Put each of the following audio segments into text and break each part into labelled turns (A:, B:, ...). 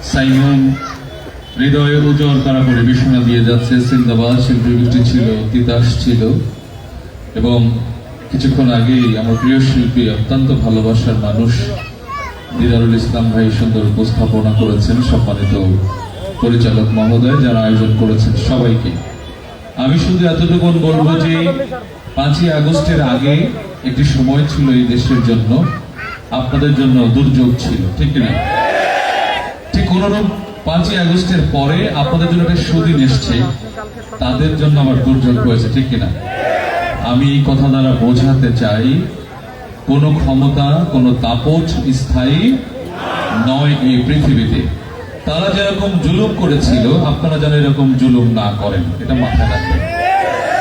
A: Simon হৃদয়ে উজ্জ্বল তারা পরিবেশনা দিয়ে যাচ্ছে। সিন্দাবাদ শিল্পী গোষ্ঠী ছিল, তিতাস ছিল, এবং কিছুক্ষণ আগেই আমার প্রিয় শিল্পী, অত্যন্ত ভালোবাসার মানুষ দিদারুল ইসলাম ভাই সুন্দর উপস্থাপনা করেছেন। সম্মানিত পরিচালক মহোদয়, যারা আয়োজন করেছেন সবাইকে আমি শুধু এতটুকু বলবো যে 5ই আগস্টের আগে একটি সময় ছিল এই দেশের জন্য, আপনাদের জন্য দুর্যোগ ছিল, ঠিক না? ঠিক কোনরূপ 5ই আগস্টের পরে আপনাদের জন্য একটা সুদিন এসছে, তাদের জন্য আমার দুর্যোগ হয়েছে, ঠিক কিনা? আমি এই কথা দ্বারা বোঝাতে চাই, কোন ক্ষমতা, কোন তাপজ স্থায়ী নয় এই পৃথিবীতে। তারা যেরকম জুলুম করেছিল, আপনারা যেন এরকম জুলুম না করেন, এটা মাথায় রাখবেন।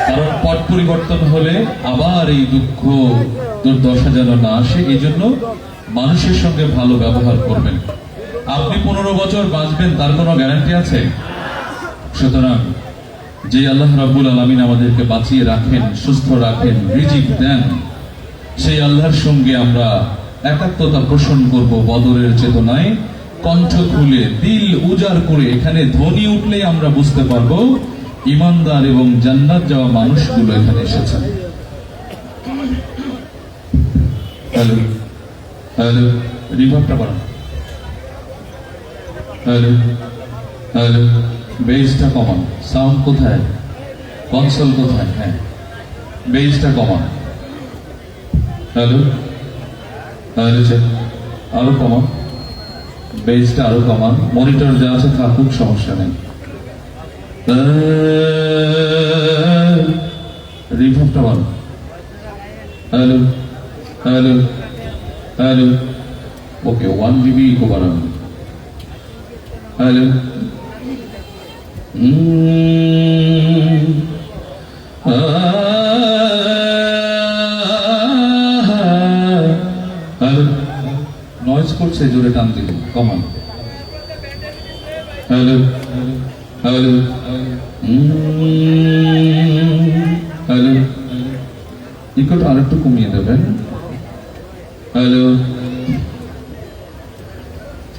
A: কারণ পট পরিবর্তন হলে আবার এই দুঃখ দুর্দশা যেন না আসে, এই জন্য মানুষের সঙ্গে ভালো ব্যবহার করবেন। আপনি 15 বছর বাঁচবেন তার কোনো গ্যারান্টি আছে? সুতরাং যে আল্লাহ রাব্বুল আলামিন আমাদেরকে বাঁচিয়ে রাখেন, সুস্থ রাখেন, রিজিক দেন, সেই আল্লাহর সঙ্গে আমরা একাত্মতা পোষণ করব বদরের চেতনায়, কণ্ঠ খুলে দিল উজাড় করে। এখানে ধ্বনি উঠলে আমরা বুঝতে পারবো ইমানদার এবং জান্নাত যাওয়া মানুষগুলো এখানে এসেছেন। হ্যালো হ্যালো, রিভাবটা বাড়ান। হ্যালো হ্যালো, বেসটা কমান। সাউন্ড কোথায়? কনসোল কোথায়? হ্যাঁ, বেসটা কমান। হ্যালো হ্যালো, আরো কমান, বেসটা আরো কমান। মনিটর যা আছে থাকুক, সমস্যা নেই। রিভাবটা বাড়ান। হ্যালো হ্যালো হ্যালো, ওকে, 1 dB ইকো বাড়ান। হ্যালো হ্যালো, নয়েজ করছে, জোরে টান দিলে কমান। হ্যালো হ্যালো হ্যালো, ইকোটা আরেকটু কমিয়ে দেবেন। Hello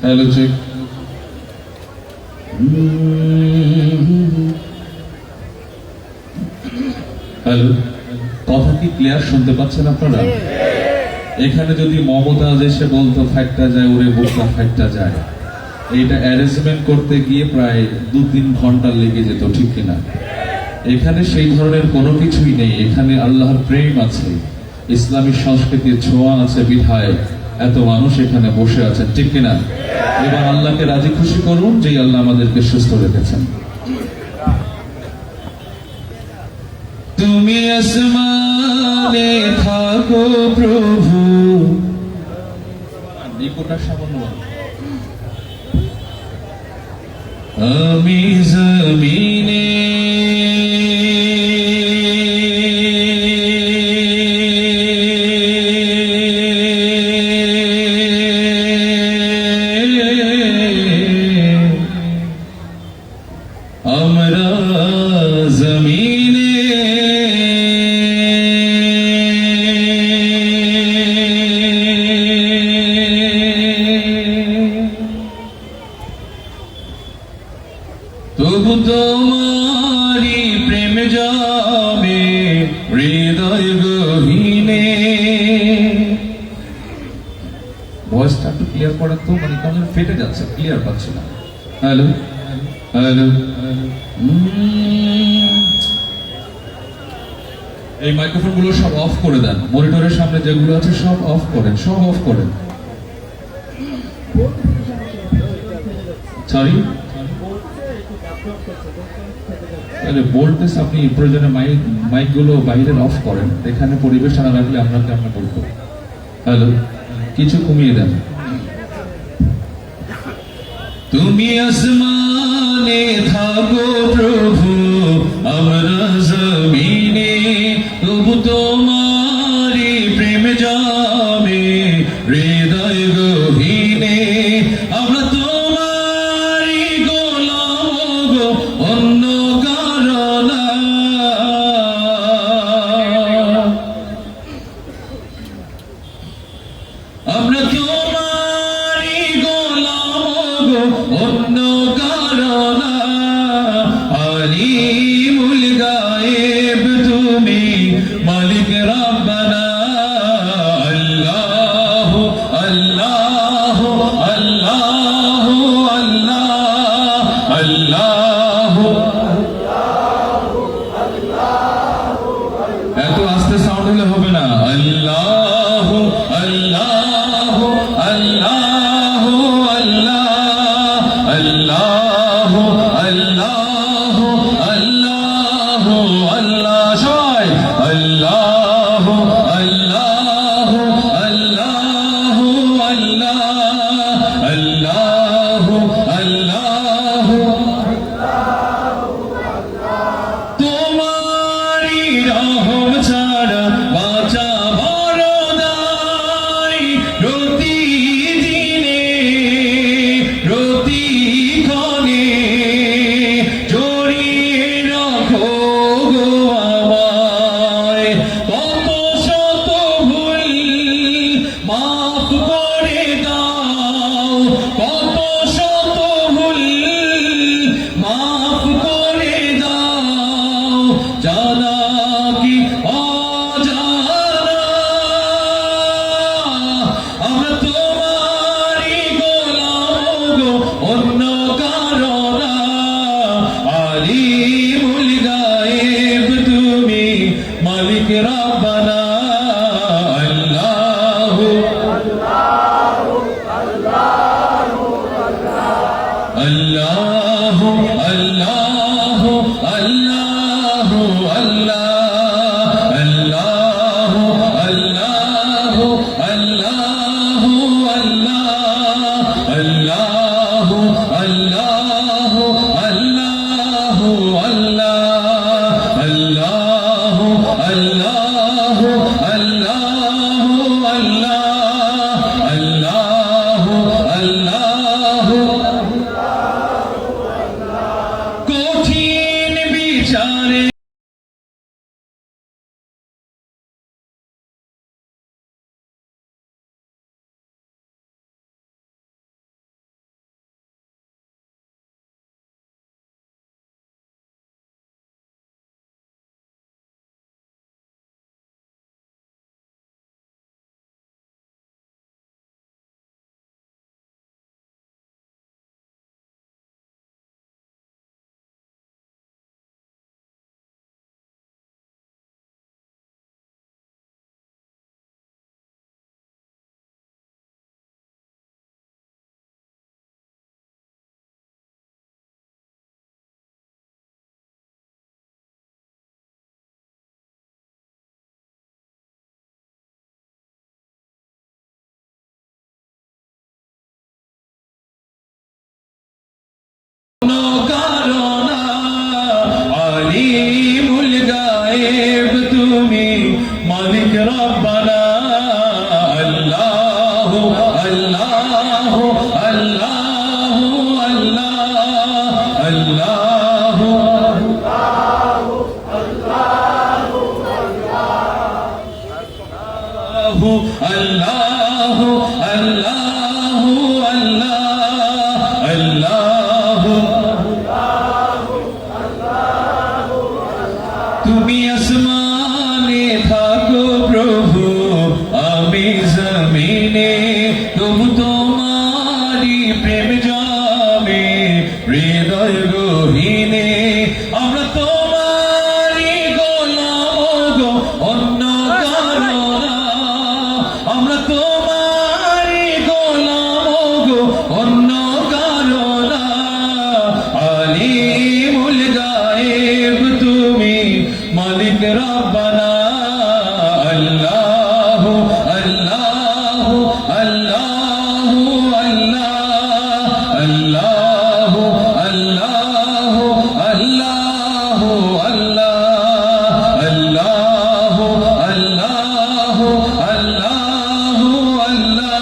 A: hello, check. হ্যালো, কথা কি ক্লিয়ার শুনতে পাচ্ছেন আপনারা? এখানে যদি মমতাজ এসে বলতো ফাইটটা যায় ওরে বুকটা ফাইটটা যায়, এইটা অ্যারেঞ্জমেন্ট করতে গিয়ে প্রায় 2-3 ঘন্টা লেগে যেত, ঠিক কিনা? এখানে সেই ধরনের কোনো কিছুই নেই। এখানে আল্লাহর প্রেম আছে, ইসলামী সংস্কৃতির ছোঁয়া আছে, বিধায় এত মানুষ এখানে বসে আছেন, ঠিক কিনা? এবার আল্লাহকে রাজি খুশি করুন যে আল্লাহ আমাদেরকে সুস্থ রেখেছেন। তুমি আসমানে থাকো প্রভু, নিকটটা সামান্য, আমি জমিনে আমরা জমিনে তবু তোমারি প্রেম যাবে হৃদয় গহীনে। ভয়েসটা একটু ক্লিয়ার করেন তো, মানে কেমন ফেটে যাচ্ছে, ক্লিয়ার পাচ্ছি না। হ্যালো হ্যালো, এই মাইক্রোফোন গুলো সব অফ করে দেন। মনিটরের সামনে যেগুলো আছে সব অফ করেন, সব অফ করেন। সরি, বলতেছে আপনি প্রয়োজনে মাইক গুলো বাইরের অফ করেন, এখানে পরিবেশ না রাখলে আমরা কেমন বলবো। হ্যালো, কিছু কমিয়ে দেন। তুমি আসমানে থাকো প্রভু, আমরা জমিনে, তবু তোমারি প্রেম যাবে হৃদয় গহীনে। আমরা তোমারি গোলাম গো, অন্য কারণ আমরা তোমারি গোলাম গো, আল্লাহু আল্লাহু আল্লাহ আল্লাহু আল্লাহু আল্লাহু আল্লাহ সবাই আল্লাহু আল্লাহু আল্লাহু আল্লাহ আল্লাহু আল্লাহু তোমারি রহম ছাড়া বাঁচা বড় দায় প্রতিদিনে প্রতিক্ষণে জড়িয়ে রাখো গো আমায় কত শত ভুল মাফ করে দাও কত শত ভুল মাফ করে দাও জানা কি অজানা আমরা তোমারই গোলাম গো অন্য কারো না আলিমুল গায়েব তুমি মালিক রব্বানা আল্লাহু আল্লাহু আল্লাহু আল্লাহু আল্লাহ আল্লাহু আল্লাহু আল্লাহু আল্লাহ আল্লাহু আল্লাহু আল্লাহু আল্লাহ আল্লাহু আল্লাহু আল্লাহু আল্লাহ আল্লাহু কঠিন বিচারে আলিমুল গায়েব তুমি মালিক রব্বানা আল্লাহু আল্লাহু আল্লাহু আল্লাহ আল্লাহু আল্লাহু আল্লাহু আল্লাহ তুমি আসমানে থাকো প্রভু আমি জমিনে তবু তোমারি প্রেম জামে হৃদয় গহীনে আমরা তোমারি গোলাম গো অন্য কারো না আমরা তোমারি গোলাম গো অন্য কারো না আলিমুল গায়েব তুমি মালিক রব্বানা আল্লাহু আল্লাহু আল্লাহু আল্লাহ আল্লাহু আল্লাহু আল্লাহু আল্লাহ আল্লাহু আল্লাহু আল্লাহ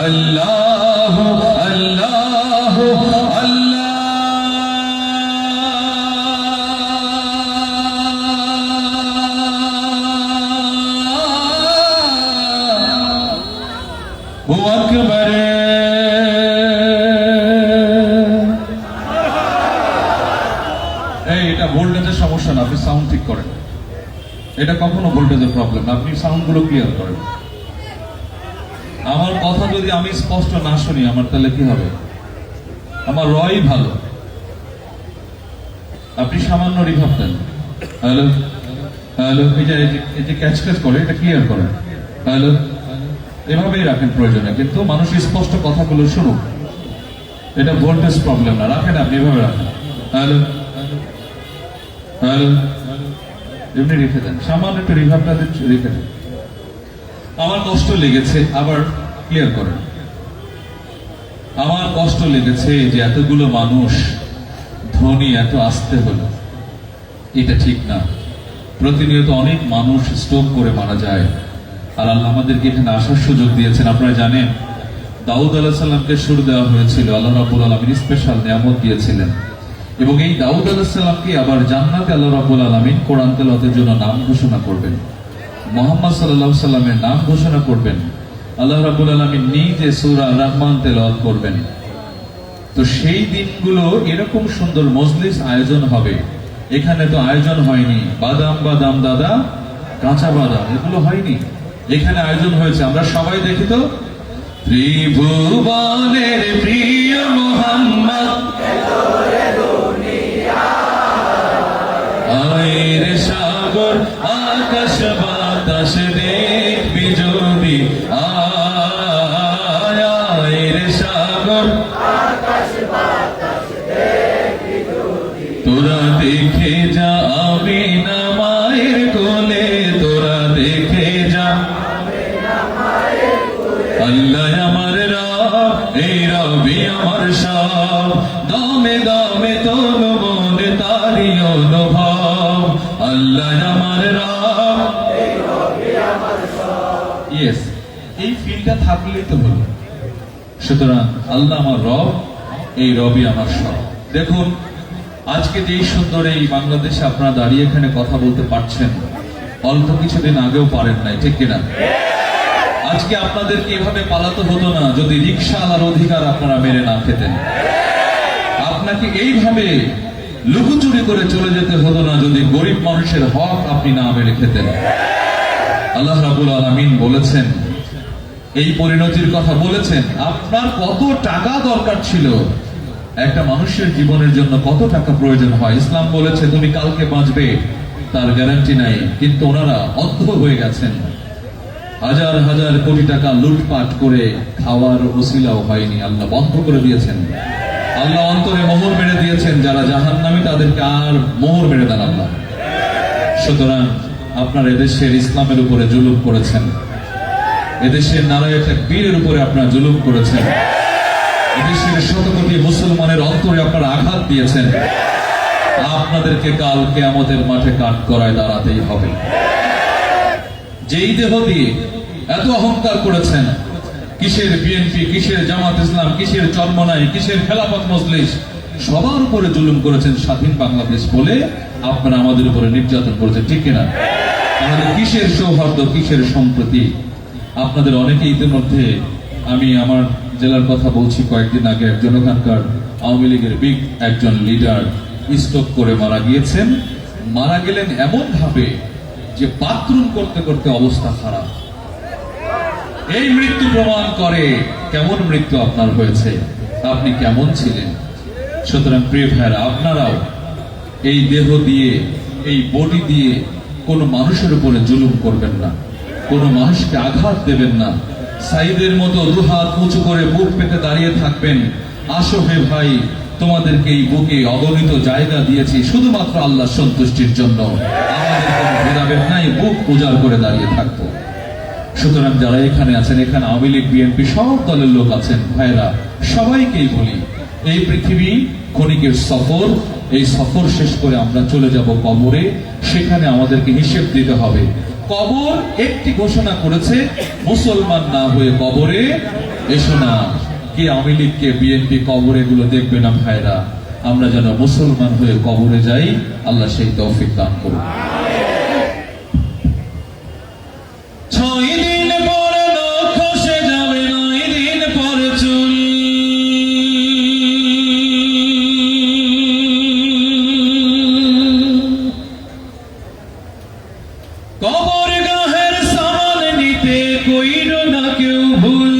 A: আল্লাহু আল্লাহ আল্লাহু আকবার এই এটা ভোল্টেজের সমস্যা না, আপনি সাউন্ড ঠিক করেন। এটা কখনো ভোল্টেজের প্রবলেম না, আপনি সাউন্ডগুলো ক্লিয়ার করেন। আমার কথা যদি যদি আমি স্পষ্ট না শুনি আমার তাহলে কি হবে? আমার রই ভালো, আপনি সামান্য রিভাব দেন, হ্যালো হ্যালো, এই যে ক্যাচ ক্যাচ করে এটা ক্লিয়ার করে, হ্যালো, এভাবেই রাখেন প্রয়োজনে, কিন্তু মানুষ স্পষ্ট কথাগুলো শুনুক। এটা ভোল্টেজ প্রবলেম না, রাখেন আপনি এভাবে রাখেন, হ্যালো হ্যালো, এমনি রেখে দেন, সামান্য একটু রিভাবটা রেখে দেন। আমার কষ্ট লেগেছে, আবার ক্লিয়ার করেন। আমার কষ্ট লেগেছে যে এতগুলো মানুষ ধ্বনি এত আস্তে হলো, এটা ঠিক না। প্রতিনিয়ত অনেক মানুষ স্ট্রোক করে মারা যায়, আর আল্লাহ আমাদেরকে এখানে আসার সুযোগ দিয়েছেন। আপনারা জানেন দাউদ আলাইহিস সালামকে সুর দেওয়া হয়েছিল, আল্লাহ রাব্বুল আলামিন স্পেশাল নিয়ামত দিয়েছিলেন, এবং এই দাউদ আলাইহিস সালামকে আবার জান্নাতে আল্লাহ রাব্বুল আলামিন কোরআন তেলাওয়াতের জন্য নাম ঘোষণা করবেন, মুহাম্মদ সাল্লাল্লাহু আলাইহি সাল্লামের নাম ঘোষণা করবেন, আল্লাহ রাব্বুল আলামিন নিজে সূরা রহমান তেলাওয়াত করবেন। তো সেই দিনগুলো এরকম সুন্দর মজলিস আয়োজন হবে। এখানে তো আয়োজন হয়নি বাদাম বাদাম দাদা কাঁচা বাদাম, এগুলো হয়নি, এখানে আয়োজন হয়েছে। আমরা সবাই দেখি তো, ত্রিভুবনের প্রিয় মুহাম্মদ আয়ের সাগর আকাশ বাতাস দেখবি যদি, আয়ের সাগর আকাশ বাতাস দেখবি যদি, তোরা দেখে যা আমিনা মায়ের কোলে, তোরা দেখে যা আল্লাহ আমার রব, এই রবি আমার সব, দমে দমে তোর মনে তারি অনুভব, আল্লাহ আমার রব, এই রবি আমার সব। ইয়েস, এই ফিলটা থাকলেই তো হলো। সুতরাং আল্লাহ আমার রব, এই রবি আমার সব। দেখুন আজকে যেই সুন্দর এই বাংলাদেশে আপনারা দাঁড়িয়ে এখানে কথা বলতে পারছেন, অল্প কিছুদিন আগেও পারেন নাই, ঠিক কিনা? আজকে আপনাদেরকে এভাবে পালাতে হতো না যদি রিকশাওয়ালার অধিকার আপনারা মেরে না খেতেন। আপনাকে এইভাবে লুকোচুরি করে চলে যেতে হতো না যদি গরিব মানুষের হক আপনি না মেরে খেতেন। আল্লাহ রাব্বুল আলামিন বলেছেন, এই পরিণতির কথা বলেছেন। আপনার কত টাকা দরকার ছিল, একটা মানুষের জীবনের জন্য কত টাকা প্রয়োজন হয়, ইসলাম বলেছে তুমি কালকে বাঁচবে তার গ্যারান্টি নাই, কিন্তু ওনারা অন্ধ হয়ে গেছেন। হাজার হাজার কোটি টাকা লুটপাট করে খাওয়ার ওসিলাও হয়নি, আল্লাহ বন্ধ করে দিয়েছেন। আল্লাহ অন্তরে মোহর মেরে দিয়েছেন, যারা জাহান্নামী তাদেরকে আর মোহর মেরে দেন আল্লাহ। সুতরাং আপনার এদেশের ইসলামের উপরে জুলুম করেছেন, এদেশের নারায়ে তাকবীরের উপরে আপনারা জুলুম করেছেন, এদেশের শত কোটি মুসলমানের অন্তরে আপনারা আঘাত দিয়েছেন। আপনাদেরকে কাল কিয়ামতের মাঠে কাঠগড়ায় দাঁড়াতেই হবে। যেই দেহ দিয়ে এত অহংকার করেছেন, কিসের বিএনপি, কিসের জামাত ইসলাম, কিসের চরমনাই, কিসের খেলাফত মজলিস, সবার উপরে জুলুম করেছেন স্বাধীন বাংলাদেশ বলে আপনারা আমাদের উপরে নির্যাতন করেছেন, ঠিক কিনা? তাহলে কিসের সৌহার্দ্য, কিসের সম্প্রীতি? আপনাদের অনেকে ইতিমধ্যে, আমি আমার জেলার কথা বলছি, কয়েকদিন আগে একজন ওখানকার আওয়ামী লীগের বিগ একজন লিডার স্ট্রোক করে মারা গিয়েছেন। মারা গেলেন এমন ভাবে যে বাথরুম করতে করতে অবস্থা খারাপ। এই মৃত্যু প্রমাণ করে কেমন মৃত্যু আপনার হয়েছে, আপনি কেমন ছিলেন। সুতরাং প্রিয় ভাইরা, আপনারাও এই দেহ দিয়ে, এই বডি দিয়ে কোনো মানুষের উপরে জুলুম করবেন না, কোনো মানুষকে আঘাত দেবেন না। সাইদের মতো দুহাত উঁচু করে বুক পেতে দাঁড়িয়ে থাকবেন, আসো হে ভাই, তোমাদেরকে এই বুকে অগণিত জায়গা দিয়েছি শুধুমাত্র আল্লাহর সন্তুষ্টির জন্য, আমাদের কোনো ভেদাভেদ নাই, বুক উজাড় করে দাঁড়িয়ে থাকবো। সুতরাং যারা এখানে আছেন, এখানে আওয়ামী লীগ বিএনপি সব দলের লোক আছেন, ভাইরা সবাইকেই বলি, এই পৃথিবী ক্ষণিকের সফর, এই সফর শেষ করে আমরা চলে যাব কবরে, সেখানে আমাদেরকে হিসেব দিতে হবে। কবর একটি ঘোষণা করেছে, মুসলমান না হয়ে কবরে এসো না। কে আওয়ামী লীগ, কে বিএনপি কবরে এগুলো দেখবে না ভাইরা, আমরা যেন মুসলমান হয়ে কবরে যাই, আল্লাহ সেই তৌফিক দান করুন। 6 দিন পর নখ খসে যাবে, 9 দিন পর চুল, কবর গাহের সামান নিতে কইরো না কেউ ভুল।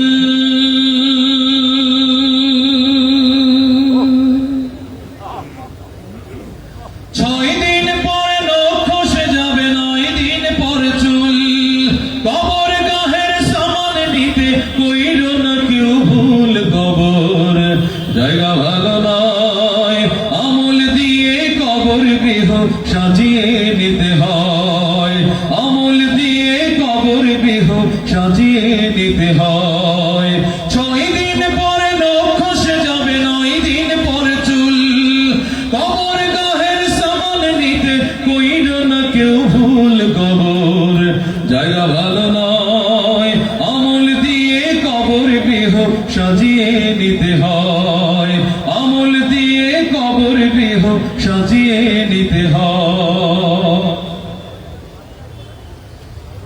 A: সাজিয়ে নিতে হয়, আমল দিয়ে কবর গৃহ সাজিয়ে নিতে হয়।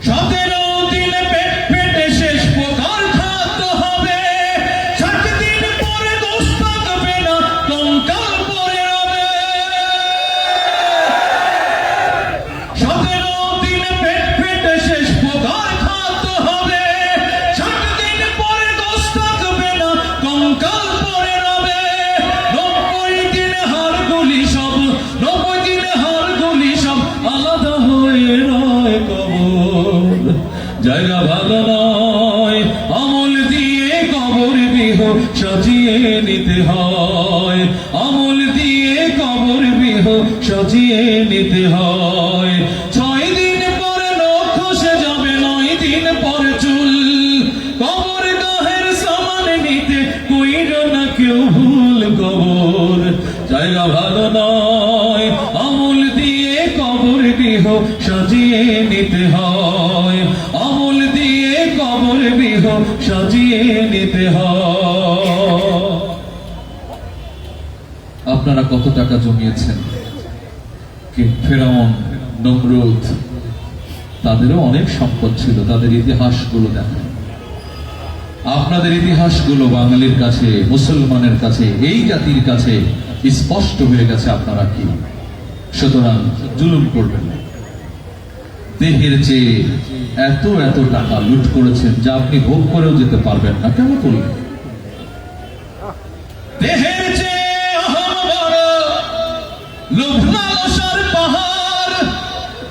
A: 17 দিন পেট পেটে শেষ প্রকার খাদ্য হবে, 60 দিন পরে দোষ থাকবে না, কঙ্কাল পরে রবে। 17 দিন পেট পেটে শেষ প্রকার খাদ্য হবে, 60 দিন পরে দোষ থাকবে না, কঙ্কাল পরে রবে। 90 দিন হাড়গুলি সব, 90 দিন হাড়গুলি সব আলাদা হয়ে রয় কবর। জায়গা ভালো নয়, আমল দিয়ে কবর গৃহ সাজিয়ে নিতে হয়, আমল দিয়ে কবর গৃহ সাজিয়ে নিতে হয়। 6 দিন পরে নখ খসে যাবে, 9 দিন পরে চুল, কবর গাহের সামান নিতে কইর না কেউ ভুল কবর। জায়গা ভালো নয়, আমল দিয়ে কবর গৃহ সাজিয়ে নিতে হয়, আমল দিয়ে কবর গৃহ সাজিয়ে নিতে হয়। আপনারা কত টাকা জমিয়েছেন? ফেরাউন, নমরুদ, তাদেরও অনেক সম্পদ ছিল। তাদের ইতিহাসগুলো দেখেন, আপনাদের ইতিহাসগুলো বাঙালির কাছে, মুসলমানের কাছে, এই জাতির কাছে স্পষ্ট হয়ে গেছে আপনারা কি। সুতরাং জুলুম করবেন না। দেহের চেয়ে এত এত টাকা লুট করেছেন যা আপনি ভোগ করেও যেতে পারবেন না, কেন করলেন? দেহের চেয়ে অহম বড়, লোভ লালসার পাহাড়,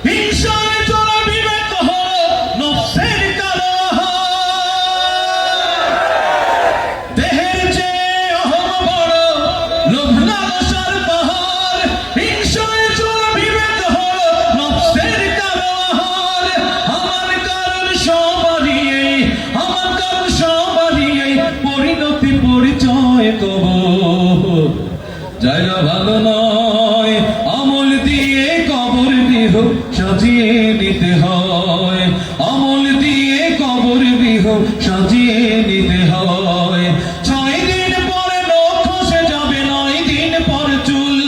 A: হিংসায় চলা বিবেক হলো নফসের কালো আহার। দেহের চেয়ে অহম বড়, লোভ লালসার পাহাড়, হিংসায় চলা বিবেক হলো নফসের কালো আহার। আমার কারণ সবারই এই, আমার কারণ সবারই এই, পরিণতি পরিচয় কবর। জায়গা ভালো নয়, আমল দিয়ে কবর গৃহ সাজিয়ে নিতে হয়, আমল দিয়ে কবর গৃহ সাজিয়ে নিতে হয়। 6 দিন পরে নখ খসে যাবে, 9 দিন পরে চুল,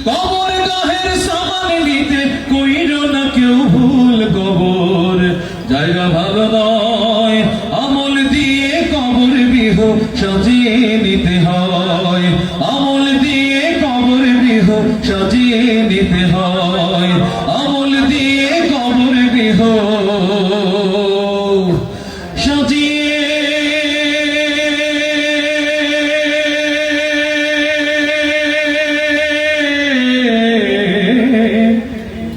A: কবর গাহের সামান নিতে কইর না কেউ ভুল কবর। জায়গা ভালো নয়, আমল দিয়ে কবর গৃহ সাজিয়ে নিতে হয়, আমল দিয়ে কবর গৃহ সাজিয়ে নিতে হয়, আমল দিয়ে কবর গৃহ সাজিয়ে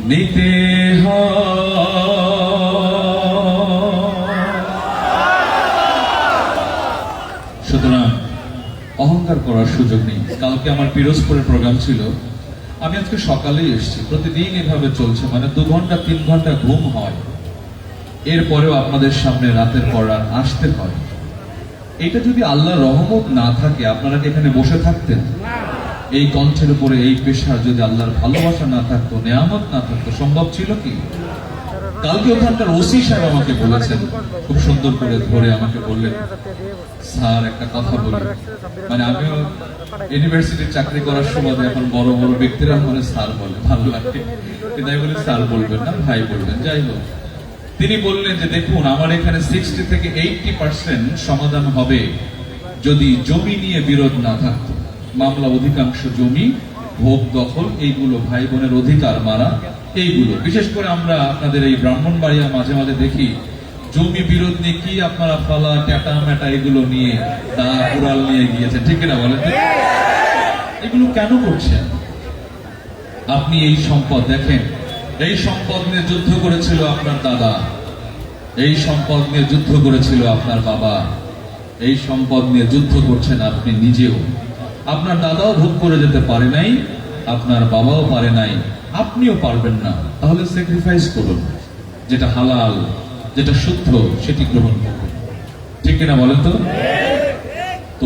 A: নিতে হয়। সুতরাং অহংকার করার সুযোগ নেই। কালকে আমার পিরোজপুরের প্রোগ্রাম ছিল, আমি আজকে সকালেই এসেছি। প্রতিদিন এভাবে চলছে, মানে 2 ঘন্টা 3 ঘন্টা ঘুম হয়, এরপরেও আপনাদের সামনে রাতের পর রাত আসতে হয়। এটা যদি আল্লাহর রহমত না থাকে, আপনারা কি এখানে বসে থাকতেন? এই কণ্ঠের উপরে এই পেশার যদি আল্লাহর ভালোবাসা না থাকতো, নেয়ামত না থাকতো, সম্ভব ছিল কি? কালকে ওখানকার ওসি সাহেব আমাকে বলেছেন, খুব সুন্দর করে ধরে আমাকে বললেন, স্যার একটা কথা বলি। মানে আমিও ইউনিভার্সিটির চাকরি করার সময় এখন বড় বড় ব্যক্তিরা মানে স্যার বলে, ভালো লাগে, কিন্তু আমি বলি স্যার বলবেন না, ভাই বলবেন। যাই হোক, তিনি বললেন যে দেখুন, আমার এখানে 60 থেকে 80% সমাধান হবে যদি জমি নিয়ে বিরোধ না থাকতো। মামলা অধিকাংশ জমি, ভোগ দখল, এইগুলো ভাই বোনের অধিকার মারা, এইগুলো বিশেষ করে আমরা আপনাদের এই ব্রাহ্মণবাড়িয়া মাঝে মাঝে দেখি জমি বিরোধ নিয়ে কি আপনারা ফালা ট্যাটা ম্যাটা এগুলো নিয়ে দা কুড়াল নিয়ে গিয়েছেন, ঠিক কিনা বলেন? এগুলো কেন করছেন? আপনি এই সম্পদ দেখেন, এই সম্পদ নিয়ে যুদ্ধ করেছিল আপনার দাদা, এই সম্পদ নিয়ে যুদ্ধ করেছিল আপনার বাবা, এই সম্পদ নিয়ে যুদ্ধ করছেন আপনি নিজেও। আপনার দাদাও ভোগ করে যেতে পারে নাই, আপনার বাবাও পারে নাই, আপনিও পারবেন না। তাহলে স্যাক্রিফাইস করুন, যেটা হালাল, যেটা শুদ্ধ, সেটি গ্রহণ করুন, ঠিক কিনা বলেন তো?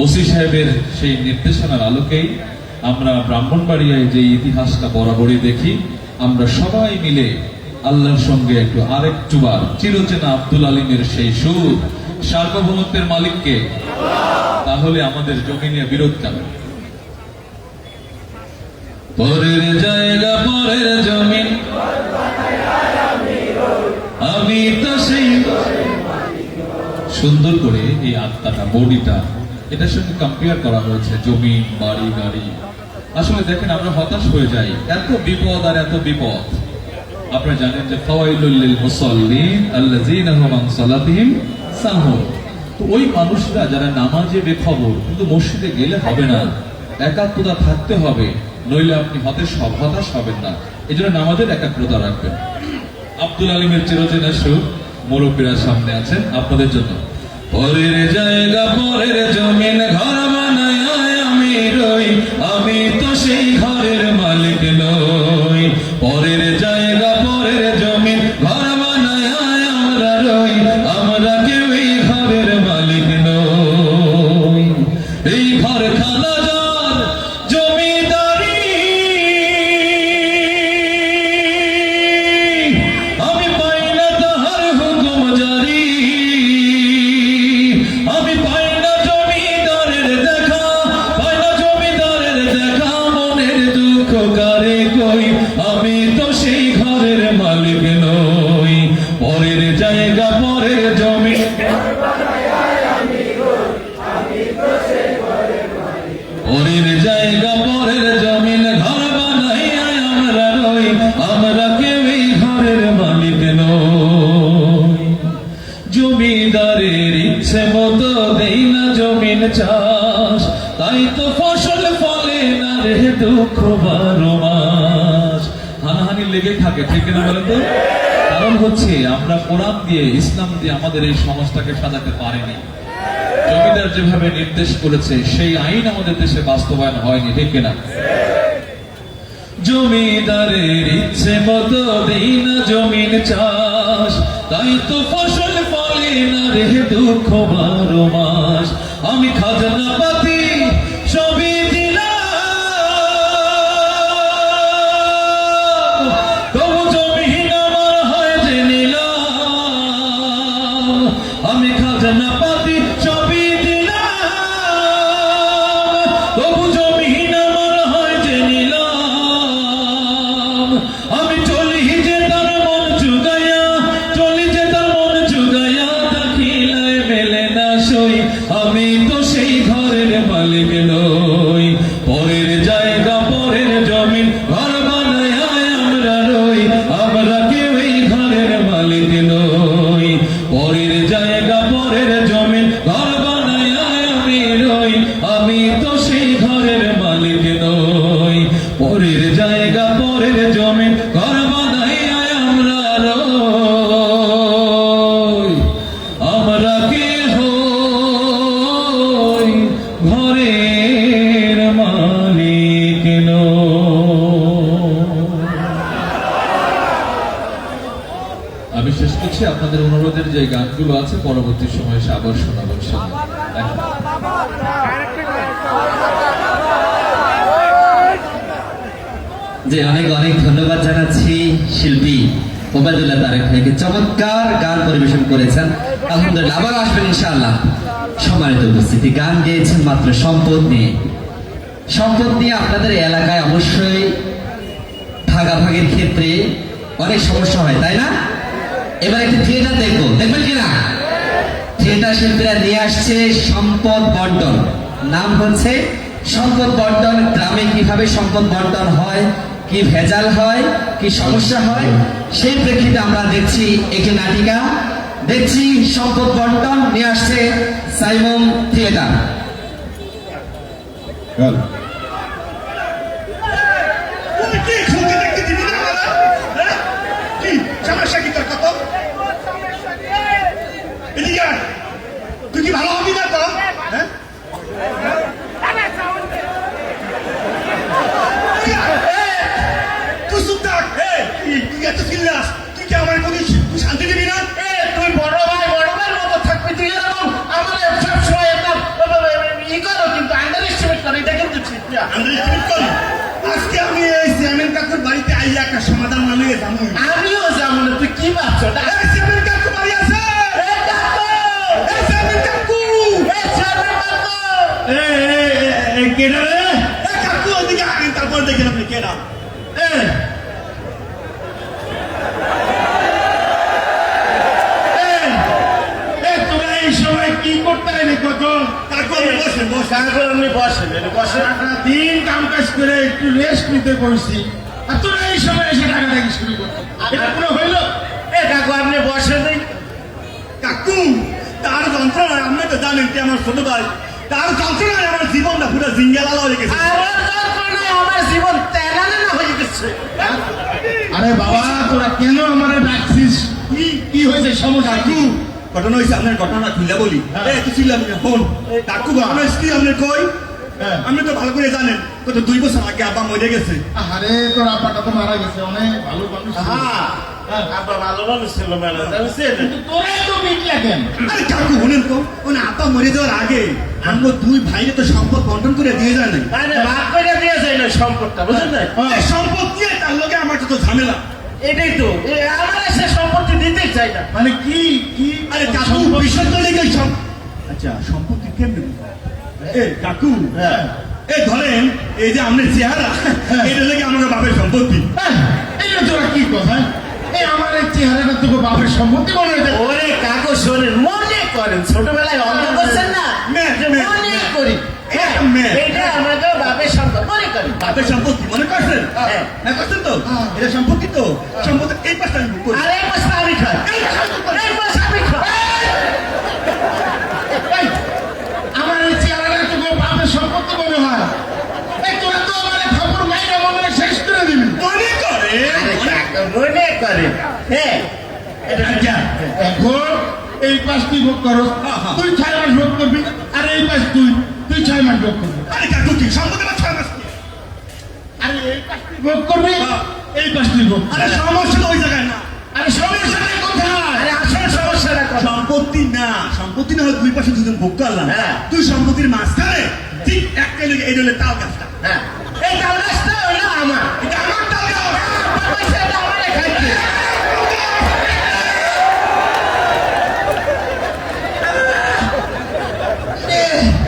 A: ওসি সাহেবের সেই নির্দেশনার আলোকেই আমরা ব্রাহ্মণবাড়িয়ায় যে ইতিহাসটা বরাবরই দেখি, আমরা সবাই মিলে আল্লাহর সঙ্গে একটু আরেকটুবার চিরচেনা আব্দুল আলিমের সেই সুর, সার্বভৌমত্বের মালিককে তাহলে আমাদের জমি নিয়ে বিরোধ কেন? পরের জায়গা পরের জমি, আমি তো সেই সুন্দর করে এই আত্মাটা, বডিটা, এটার সঙ্গে কম্পেয়ার করা হয়েছে জমি, বাড়ি, গাড়ি। আসলে দেখেন আমরা হতাশ হয়ে যাই, এত বিপদ আর এত বিপদ। আপনারা জানেন যে ফাওয়াইলুল লিল মুসাল্লিন আল্লাযীনা হুম আন সালাতিহিম সাহুন। তো ওই মানুষরা যারা নামাজে বেখবর, কিন্তু মসজিদে গেলে হবে না, একাগ্রতা থাকতে হবে, নইলে আপনি হতাশ হবেন না। এই জন্য নামাজের একাগ্রতা রাখবেন। আব্দুল আলিমের চিরচেনা সুর মুরব্বীরা সামনে আছেন আপনাদের জন্য। পরের জায়গা পরের জমিন, ঘর বানায় আমি রই, আমি তো সেই ঘরের মালিক নই। পরের জায়গা পরের জমিন, ঘর বানায় আমরা রই, আমরা কেউই ঘরের মালিক নই। এই ঘর খানা যার জমিদারি, আমি পাই না তাহার হুকুম জারি, আমি পাই না জমিদারের দেখা, পাই না জমিদারের দেখা, মনের দুঃখ কারে কই, আমি তো সেই ঘরের মালিক নই। পরের জায়গা পরের জমি, পরের জায়গা পরের জমিন, ঘর বানাইয়া আমরা রই, আমরা কেউই ঘরের মালিক নই। জমিদারের ইচ্ছে মতো দেই না জমিন চাষ, তাই তো ফসল ফলে না রে দুঃখ 12 মাস। হানাহানি লেগে থাকে, ঠিক না বলেন তো? কারণ হচ্ছে আমরা কোরআন দিয়ে, ইসলাম দিয়ে আমাদের এই সমাজটাকে সাজাতে পারিনি। জমিদার যেভাবে নির্দেশ করেছে সেই আইন আমাদের দেশে বাস্তবায়ন হয়নি, ঠিক কিনা? জমিদারের ইচ্ছে মতো দেই না জমিন চাষ, তাই তো ফসল ফলে না রে দুঃখ 12 মাস। আমি খাজনা পাতি সবই দিলাম, তবু জমিন আমার হয় যে নিলাম। আমি খাজনা পাতি সবই দিলাম, তবু জমিন আমার হয় যে নিলাম। আমি চলি যে তার মন জুগাইয়া, চলি যে তার মন জুগাইয়া, দাখিলায় মেলে না সই, আমি তো সেই ঘরের মালিক নই। পরের জায়গা পরের জমিন, ঘর বানায় আমরা রই, আমরা কেউই ঘরের মালিক নই। পরের জায়গা পরের জমিন, ঘর বানায় আমি রই, আমি তো সেই ঘরের মালিক নই। পরের জায়গা পরের জমিন, ঘর বানায় আমরা রই, আমরা কে হই ঘরের মালিক নই। আমি শেষ করছি। আপনাদের অনুরোধের যে গানগুলো আছে পরবর্তী সময়ে এসে আবার শোনাবো ইনশাআল্লাহ।
B: যে অনেক অনেক ধন্যবাদ জানাচ্ছি শিল্পী ওবায়দুল্লাহ তারেক ভাইকে, চমৎকার গান পরিবেশন করেছেন। আলহামদুলিল্লাহ, আবার আসবেন ইনশাআল্লাহ। সম্মানিত উপস্থিতি, গান গেয়েছেন মাত্র সম্পদ নিয়ে। সম্পদ নিয়ে আপনাদের এলাকায় অবশ্যই ভাগাভাগির ক্ষেত্রে অনেক সমস্যা হয়, তাই না? এবার একটি থিয়েটার দেখবো, দেখবেন কিনা? থিয়েটার শিল্পীরা নিয়ে আসছে সম্পদ বন্টন, নাম হচ্ছে সম্পদ বন্টন। গ্রামে কিভাবে সম্পদ বন্টন হয়, কি ভেজাল হয়, কি সমস্যা হয়, সেই প্রেক্ষিতে আমরা দেখছি একটি নাটিকা, দেখছি সম্পদ বন্টন নিয়ে আসছে সাইমন থিয়েটার।
C: তুই কি ভালো হবি না তো? তুই চুপ থাক, তুই এত চিল্লাস, তুই কি আমার কোনো শান্তি দিবি না?
D: তুই বড় ভাইয়ের মতো থাকবি, তুই এরকম আমাদের সবসময় একটা ই করো, কিন্তু আন্ডার এস্টিমেট করো, এটা কিন্তু ঠিক না।
C: আন্ডারস্ট্যান্ড করি। আজকে আমি এই চেয়ারম্যান কাকুর বাড়িতে আইয়া একটা সমাধান মানে যাবো।
D: আমিও যাবো না, তুই কি ভাবছো?
C: চেয়ারম্যান কাকু বাড়ি আছে?
D: এই কাকু!
C: এই চেয়ারম্যান কাকু!
D: এই চেয়ারম্যান কাকু!
C: কেডা রে কাকু ওদিকে আগে তারপর দেখেন আপনি কেডা
D: তোরা এই সময় কি করতে এলি কত?
C: কাকু আপনি বসেন বসেন
D: তারপর আপনি বসেন, একটু বসেন। সারাটা দিন কাম কাজ করে একটু রেস্ট নিতে বলছি, আর তোরা এই সময় এসে টাকাটাকি শুরু করছো, এটা কোনো হইলো? কাকু আপনি বসেন।
C: কাকু তার যন্ত্রণায় আপনি তো জানেন কি আমার ছোট ভাই, তার যন্ত্রণায় আমার জীবনটা পুরো জিঙ্গালালা হয়ে গেছে।
D: আমার জীবন তেলানে না হয়ে গেছে। আরে বাবা, তোরা কেন আমারে ডাকছিস? কি হয়েছে, সমস্যা
C: কাকু
D: কি?
C: ঘটনা হয়েছে, আপনার ঘটনা খুলে বলি।
D: হ্যাঁ।
C: কিছু ছিলাম ফোন কাকু আপনার স্ত্রী আপনার কই?
D: হ্যাঁ।
C: আপনি তো ভালো করে জানেন কত 2 বছর আগে আব্বা মরে গেছে।
D: আরে তোর আব্বাটা তো মারা গেছে, অনেক ভালো মানুষ ছিল। আব্বা ভালো মানুষ ছিল, কিন্তু তোরা তো বিটলা কেন?
C: আরে কাকু শুনেন তো, ওনা আব্বা মরে যাওয়ার আগে আমরা 2 ভাইরে তো সম্পদ বন্টন করে দিয়ে যায় নাই।
D: আরে ভাগ করে দিয়ে যায় না সম্পদটা, বুঝলেন না?
C: এই সম্পদ নিয়ে তার লগে আমার তো ঝামেলা।
D: এটাই তো, আমার সে সম্পত্তি দিতে চাই না। মানে কি কি?
C: আরে কাকু বিষয় তো লেগে আচ্ছা সম্পত্তি কেমনে কাকু?
D: হ্যাঁ।
C: এই ধরেন এই যে আমাদের চেহারা, এটা লেগে আমার বাপের সম্পত্তি।
D: এটা তোরা কি কথা? এই আমার এই চেহারাটা তোকে বাপের সম্পত্তি মনে হয়? ওরে কাকু শোনেন, মনে করেন ছোটবেলায় অঙ্ক করছেন না, মনে করি এটা আমাদের বাপের সম্পদ মনে করি।
C: বাপের সম্পত্তি মনে করছেন?
D: হ্যাঁ।
C: হ্যাঁ করছেন তো? এটা সম্পত্তি তো, সম্পত্তি এই পাশটা আমি বুক করি।
D: আর এই পাশটা আমি খাই, এই পাশটা আমি খাই। এই, আমার এই চেহারাটা তোকে বাপের সম্পত্তি মনে হয়? এই তোরা তো আমার খবর মাইনা মনে হয় শেষ করে দিবি।
C: মনে করে
D: মনে করে হ্যাঁ।
C: আচ্ছা,
D: এখন এই পাশ তুই ভোগ করো, তুই 6 মাস ভোগ করবি, আর এই পাশ তুই 6 মাস ভোগ করবি।
C: আরে কাকু কি সম্পত্তি আমার 6 মাস কি?
D: আরে এই পাশ তুই ভোগ করবি, এই পাশ তুই ভোগ করবি।
C: আরে সমস্যা তো ওই জায়গায় না।
D: আরে সমস্যাটা কোথায়? আরে আসল সমস্যাটা কোথায়?
C: সম্পত্তি না, সম্পত্তি না হয় 2 পাশে দুজন ভোগ করলাম।
D: হ্যাঁ।
C: তুই সম্পত্তির মাঝখানে ঠিক একটা লেগে এই হলে তাল গাছটা।
D: হ্যাঁ, এই তাল গাছটা হইলো আমার।
C: এটা আমার তাল গাছ।
D: পয়সা এটা আমারে খাইতে।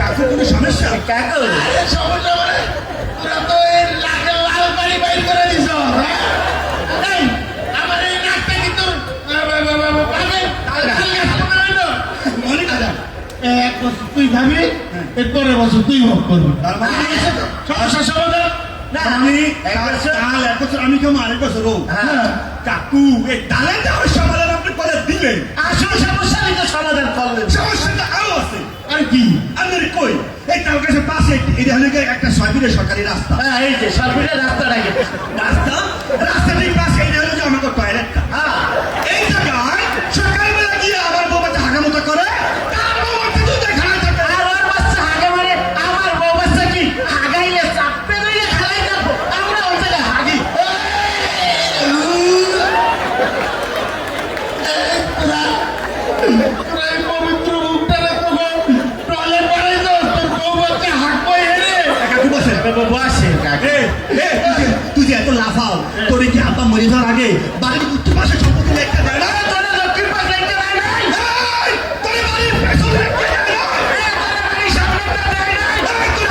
C: কাকু কোনো সমস্যা?
D: কাকু সমস্যা মানে তোরা তো এই নাকের লাল পানি বাইর করে দিছ। এই আমার এই নাকটা কিন্তু পাবে তাল গাছ মনে হইলো।
C: মনে করে
D: এক বছর তুই খাবি, এর পরের বছর তুই ভোগ করবি।
C: তার মানে
D: সমস্যা সমাধান।
C: আমি কাল 1 বছর আমি কেমন আরেক বছর ও
D: হ্যাঁ।
C: কাকু এই ডালে যাওয়ার সমাধান আপনি করে দিলেন,
D: আসল সমস্যা আমি তো সমাধান করলেন।
C: সমস্যাটা আরো আছে।
D: আর কি?
C: আপনার কই এই তাল গাছের পাশে এটা হলে একটা সরকারি সরকারি রাস্তা।
D: হ্যাঁ, এই যে সরকারের রাস্তাটা গেছে।
C: রাস্তাটির পাশে এটা হলো যে আমাকে টয়লেটটা।
D: হ্যাঁ,
C: এই জায়গায় সকালবেলা গিয়ে আমার বউ বাচ্চা হাঁকামতো করে, তার বউ বাচ্চা দুধে খাওয়া থাকে।
D: আর ওর বাচ্চা হাগে মানে আমার বউ বাচ্চা কি হাগাইলে চাপবে দিলে খেলাই যাবো, আমরা ওই জায়গায় হাগি। পবিত্র মুখটারে টয়লেট বানাই দাও, তোর বউ বাচ্চা হাঁকবো হেরে।
C: কাকু বসেন।
D: বসে কাকে
C: তুই যে এত লাফাও, তোর কি আব্বা মরে যাওয়ার আগে বাড়ির উত্তর পাশে সম্পত্তি একটা দেয় না?
D: দক্ষিণ পাশ দেখতে পাই নাই,
C: এই, তোর বাড়ির পেছনে একটা দেয় না?
D: এই সামনে দেয় নাই।
C: এই, তোর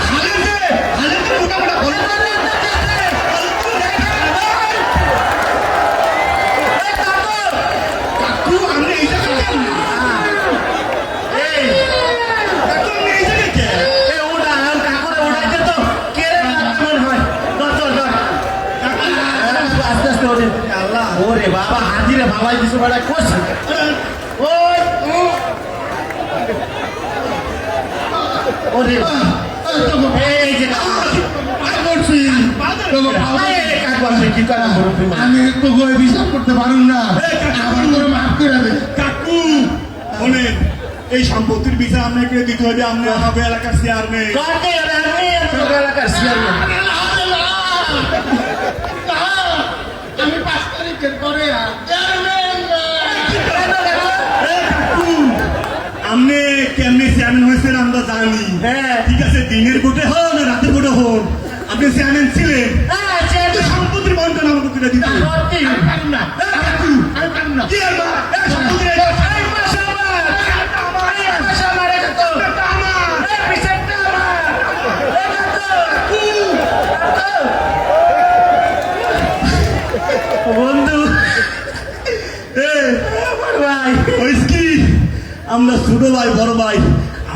C: হালের যে মোটা মোটা বলে কাকু আমি এই জায়গায় কেন? কাকু আমি এই জায়গায় কেন? আল্লাহ
D: ওরে বাবা, হাজিরে ভাবাই দিছো বেড়া করছে। ওই ওরে এই যে
E: আমি তো গয়ে বিচার করতে পারুন না, আমার করে মাফ করে দে।
C: কাকু শোনেন, এই সম্পত্তির বিচার আপনাকে দিতে হবে। আপনি আমাদের এলাকার চেয়ারম্যান।
D: এলাকার চেয়ারম্যান।
E: আমি 5 তারিখের পরে
C: আপনি কেমনি চেয়ারম্যান হয়েছেন আমরা জানি।
D: হ্যাঁ।
C: ঠিক আছে, দিনের ভোটে হন আর রাতের ভোটে হন, আপনি চেয়ারম্যান ছিলেন। কিন্তু সম্পত্তির বন্টন আমাকে করে দিতে হবে।
E: আমি পারুন না,
C: কাকু,
E: আমি পারুন না।
C: কি আর মা, এই সম্পত্তির এই
D: এই পাশা আমার, এই পাশা আমার, এটা তো
C: এটা আমার।
D: এই পিছেরটা আমার।
C: আমরা ছোট ভাই বড় ভাই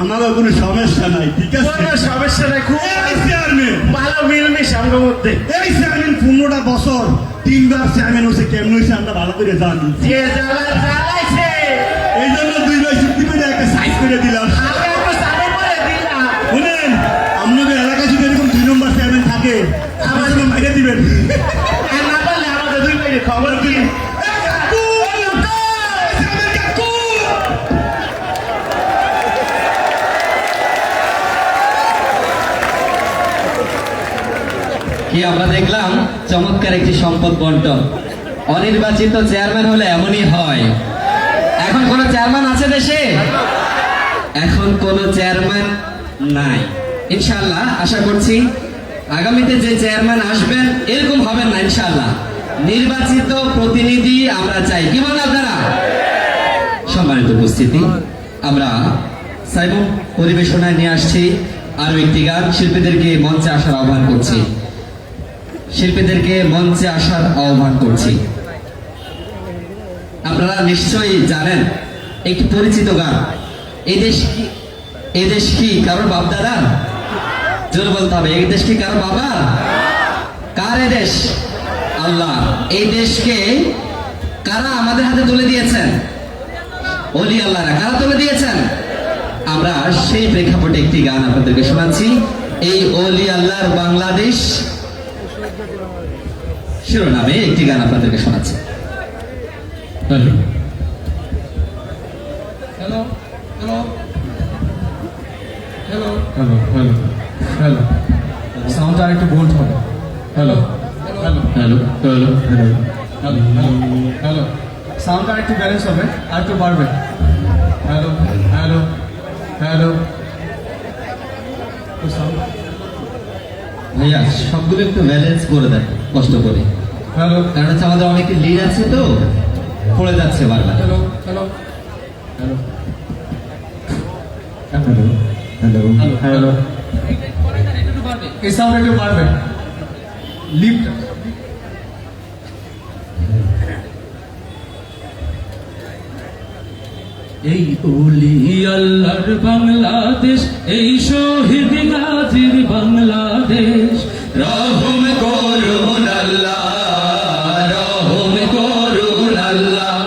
C: আমারও কোনো সমস্যা নাই, ঠিক আছে?
D: কোনো সমস্যা নাই, খুব
C: এই চেয়ারম্যান,
D: ভালো মিলমিশ আমার মধ্যে।
C: এই চেয়ারম্যান 15টা বছর 3বার চেয়ারম্যান হয়েছে, কেমন হয়েছে আমরা ভালো করে জানি।
D: যে জ্বালা জ্বালাইছে
C: এই জন্য 2 ভাই চুক্তি করে একটা সাইজ করে দিলাম।
D: আমি একটু চালু করে দিলাম।
C: শুনেন, আপনাদের এলাকায় যদি এরকম 2 নম্বর চেয়ারম্যান থাকে আমার জন্য মেরে দিবেন।
D: আর না পারলে আমাদের 2 মিনিট খবর কি?
C: এই কাকু! এই চেয়ারম্যান কাকু!
B: কি আমরা দেখলাম চমৎকার একটি সম্পদ বন্টন। অনির্বাচিত চেয়ারম্যান হলে এমনই হয়। এখন কোন চেয়ারম্যান আছে দেশে? এখন কোন চেয়ারম্যান নাই। ইনশাআল্লাহ আশা করছি আগামীতে যে চেয়ারম্যান আসবেন এরকম হবেন না ইনশাআল্লাহ। নির্বাচিত প্রতিনিধি আমরা চাই, কি বলেন আপনারা? সম্মানিত উপস্থিতি, আমরা সাইমন পরিবেশনায় নিয়ে আসছি আরো একটি গান। শিল্পীদেরকে মঞ্চে আসার আহ্বান করছি, শিল্পীদেরকে মঞ্চে আসার আহ্বান করছি। আপনারা নিশ্চয়ই জানেন একটি পরিচিত গান, এই দেশ কি কারোর বাপ দাদা? জোর বলতে হবে, এই দেশ কি কারোর বাবা? কার এ দেশ? আল্লাহ। এই দেশকে কারা আমাদের হাতে তুলে দিয়েছেন? ওলি আল্লাহরা। কারা তুলে দিয়েছেন? আমরা সেই প্রেক্ষাপটে একটি গান আপনাদেরকে শোনাচ্ছি। এই ওলি আল্লাহর বাংলাদেশ শিরোনামে একটি গান আপনাদেরকে শোনাচ্ছি।
A: Hello hello hello hello hello hello hello সাউন্ডটা আরেকটু বোল্ড হবে। Hello hello hello hello hello hello hello সাউন্ডটা আরেকটু ব্যালেন্স হবে, আরেকটু বাড়বে। হ্যালো হ্যালো হ্যালো
B: ভাইয়া সবগুলো একটু ব্যালেন্স করে দেন কষ্ট করে,
A: হ্যালো
B: কারণ হচ্ছে আমাদের অনেক লিড আছে তো পড়ে যাচ্ছে বারবার।
A: Hello hello hello
E: hello hello
A: hello এই সাউন্ড একটু বাড়বে, লিফট। এই ওলি আল্লাহর বাংলাদেশ, এই শহীদ গাজীর বাংলাদেশ, রহম করুন আল্লাহ, রহম করুন আল্লাহ,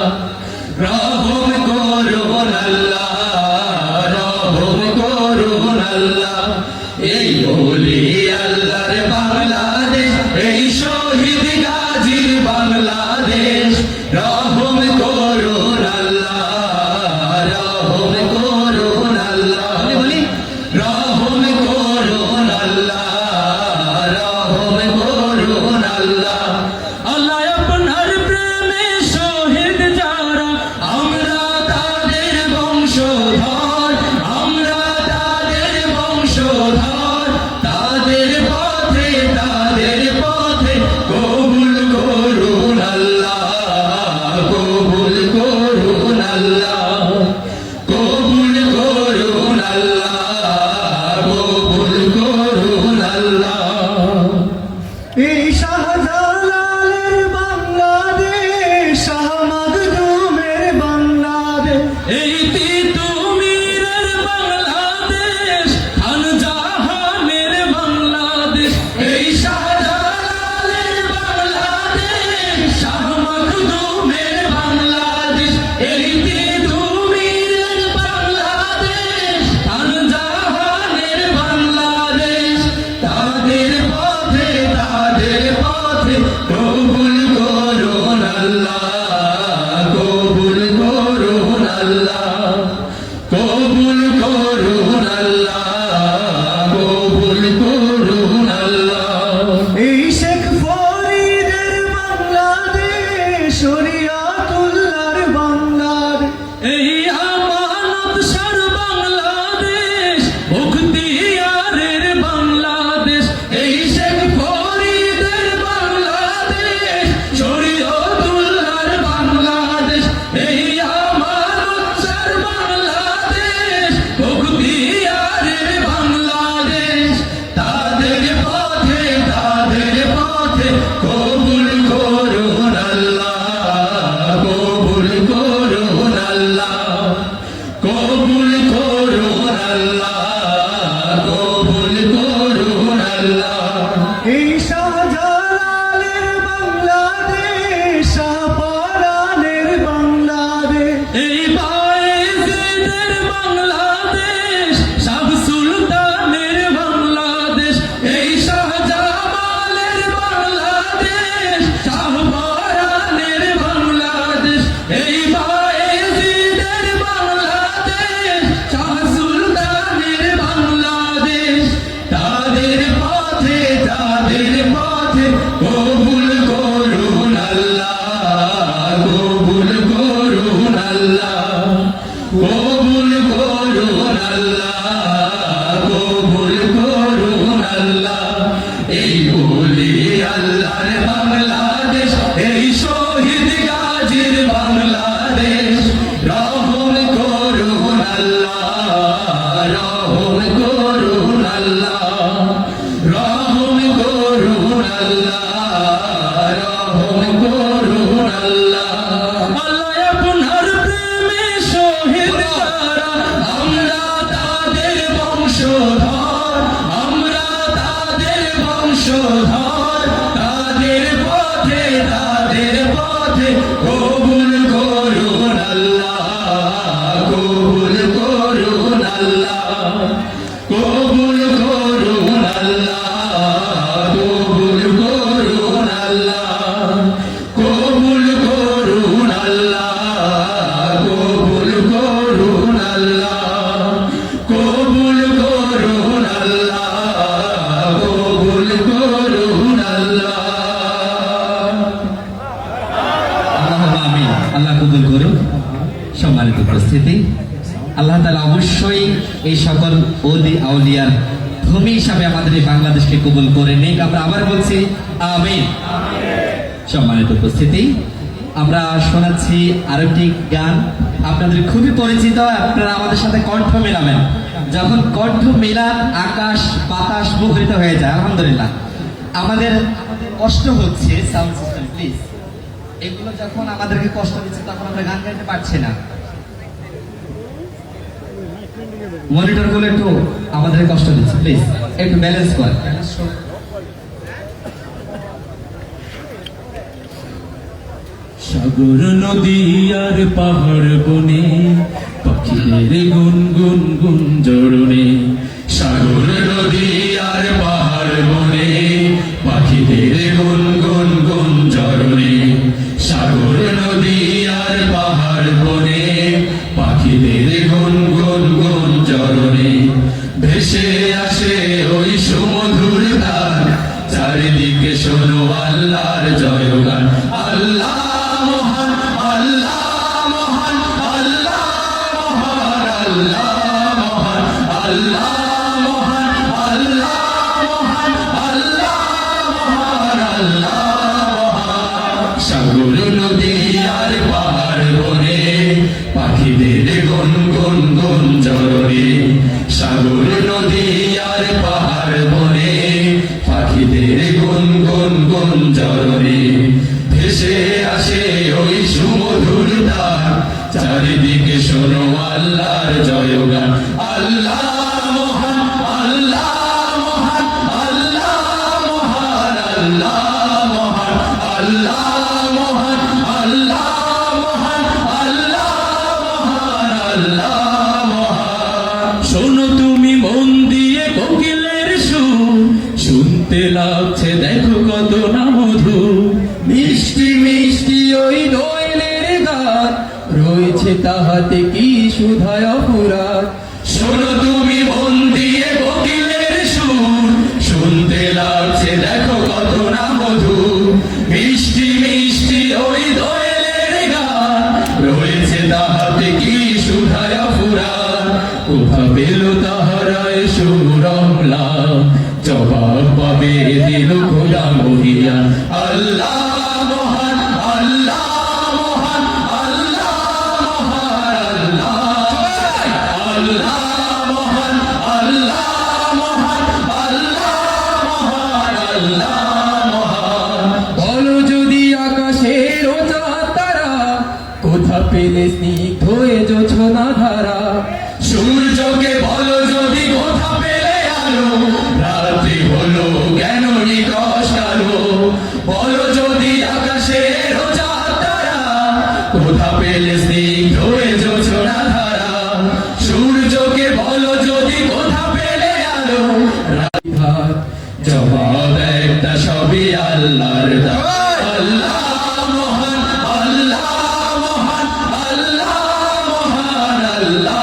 A: রহম করুন আল্লাহ, রহম করুন আল্লাহ। এই ওলি আল্লাহর বাংলাদেশ, এই শহীদ গাজীর বাংলাদেশ, রহম করুন আল্লাহ, রহম করুন আল্লাহ। বলি রহম করুন আল্লাহ,
B: আল্লাহ
C: এই শাহজালালের বাংলাদেশ, শাহপরানের বাংলাদেশ,
A: এই বায়েজিদের বাংলাদেশ, শাহ সুলতানের বাংলাদেশ, এই শাহজামালের বাংলাদেশ, শাহপরানের বাংলাদেশ, এই বায়েজিদের বাংলাদেশ, শাহ সুলতানের বাংলাদেশ। তাদের পথে কবুল করুন আল্লাহ, কবুল করুন আল্লাহ, কবুল করুন আল্লাহ, কবুল করুন আল্লাহ। এই বলি আল্লাহর বাংলাদেশ, এই শহীদ গাজীর বাংলাদেশ, রহম করুন আল্লাহ, রহম করুন আল্লাহ, রহম করুন আল্লাহ, রহম করুন আল্লাহ। আল্লাহ আপনার প্রেমে শহীদ যারা, আমরা তাদের বংশধর, আমরা তাদের বংশধর। তাদের পথে কবুল করুন আল্লাহ, কবুল করুন আল্লাহ, কবুল করুন আল্লাহ, কবুল করুন আল্লাহ, কবুল করুন আল্লাহ, কবুল করুন আল্লাহ, কবুল করুন আল্লাহ, কবুল করুন আল্লাহ।
B: আল্লাহুম্মা আমিন। আল্লাহ কবুল করুন। সম্মানিত উপস্থিতি, আল্লাহ তাআলা অবশ্যই এই সকল ওলি আউলিয়ার ভূমি হিসাবে আমাদের এই বাংলাদেশকে কবুল করে নিক। আমরা আবার বলছি আমিন। সম্মানিত উপস্থিতি, আমরা শোনাচ্ছি আরেকটি গান আপনাদের খুবই পরিচিত। আপনারা আমাদের সাথে কণ্ঠ মেলাবেন। যখন কণ্ঠ মেলান আকাশ বাতাস মুখরিত হয়ে যায়। আলহামদুলিল্লাহ। আমাদের কষ্ট হচ্ছে, সাউন্ড সিস্টেম প্লিজ, এগুলো যখন আমাদেরকে কষ্ট দিচ্ছে তখন আমরা গান গাইতে পারছি না। মনিটর গুলো একটু আমাদের কষ্ট দিচ্ছে, প্লিজ একটু ব্যালেন্স কর।
A: সাগর নদী আর পাহাড় বনে, পাখিদের গুনগুন গুঞ্জরণে। সাগর নদী আর পাহাড় বনে, পাখিদের গুনগুন গুঞ্জরণে। সাগর নদী আর পাহাড় বনে, পাখিদের গুনগুন গুঞ্জরণে। ভেসে আসে ওই সুমধুর গান, চারিদিকে শোনো আল্লাহর জয়গান। আল্লাহ মহান, আল্লাহ মহান, আল্লাহ মহান, আল্লাহ মহান, আল্লাহ মহান, আল্লাহ মহান, আল্লাহ মহান, আল্লাহ মহান। সাগর নদী আর পাহাড় বনে, পাখিদের গুনগুন গুঞ্জরণে। সাগর নদী আর পাহাড় বনে, পাখিদের গুনগুন গুঞ্জরণে। ভেসে আসে ওই সুমধুর তান, চারিদিকে শোনো আল্লাহর জয়গান। আল্লাহ মহান, আল্লাহ মহান, আল্লাহ মহান, আল্লাহ মহান, আল্লাহ মহান, আল্লাহ মহান, আল্লাহ মহান, আল্লাহ মহান। শোনো তুমি মন দিয়ে কোকিলের সুর, শুনতে লাগছে দেখো কত না মধু। মিষ্টি মিষ্টি ওই দোয়েলের গান, রয়েছে তাহাতে কি সুধায় অপুরাণ। শোনো তুমি মন দিয়ে কোকিলের সুর, শুনতে লাগছে দেখো কত না মধু। মিষ্টি মিষ্টি ওই দোয়েলের গান, রয়েছে তাহাতে কি সুধায় অপুরাণ। কোথা পেল তাহারায় সুরমলা, জবাব পাবে দিল খোদা মহিয়া। আল্লাহ মহান, আল্লাহ মহান, আল্লাহ মহান, আল্লাহ মহান, আল্লাহ মহান, আল্লাহ মহান, আল্লাহ মহান। বলো যদি আকাশের তারা, কোথা পেলে স্নিগ্ধ এ জোছনা ধারা। সূর্যকে বলো যদি কোথা পেলে আলো, রাত্রি হলো কেন নিকশ কালো বলো যদি আকাশের চাঁদ তারা কোথা পেলে স্নিগ্ধ হয়ে জোছনা ধারা সূর্যকে বলো যদি কোথা পেলে আলো রাত জবাব একটা সবই আল্লাহর দান আল্লাহ মহান আল্লাহ মহান আল্লাহ মহান আল্লাহ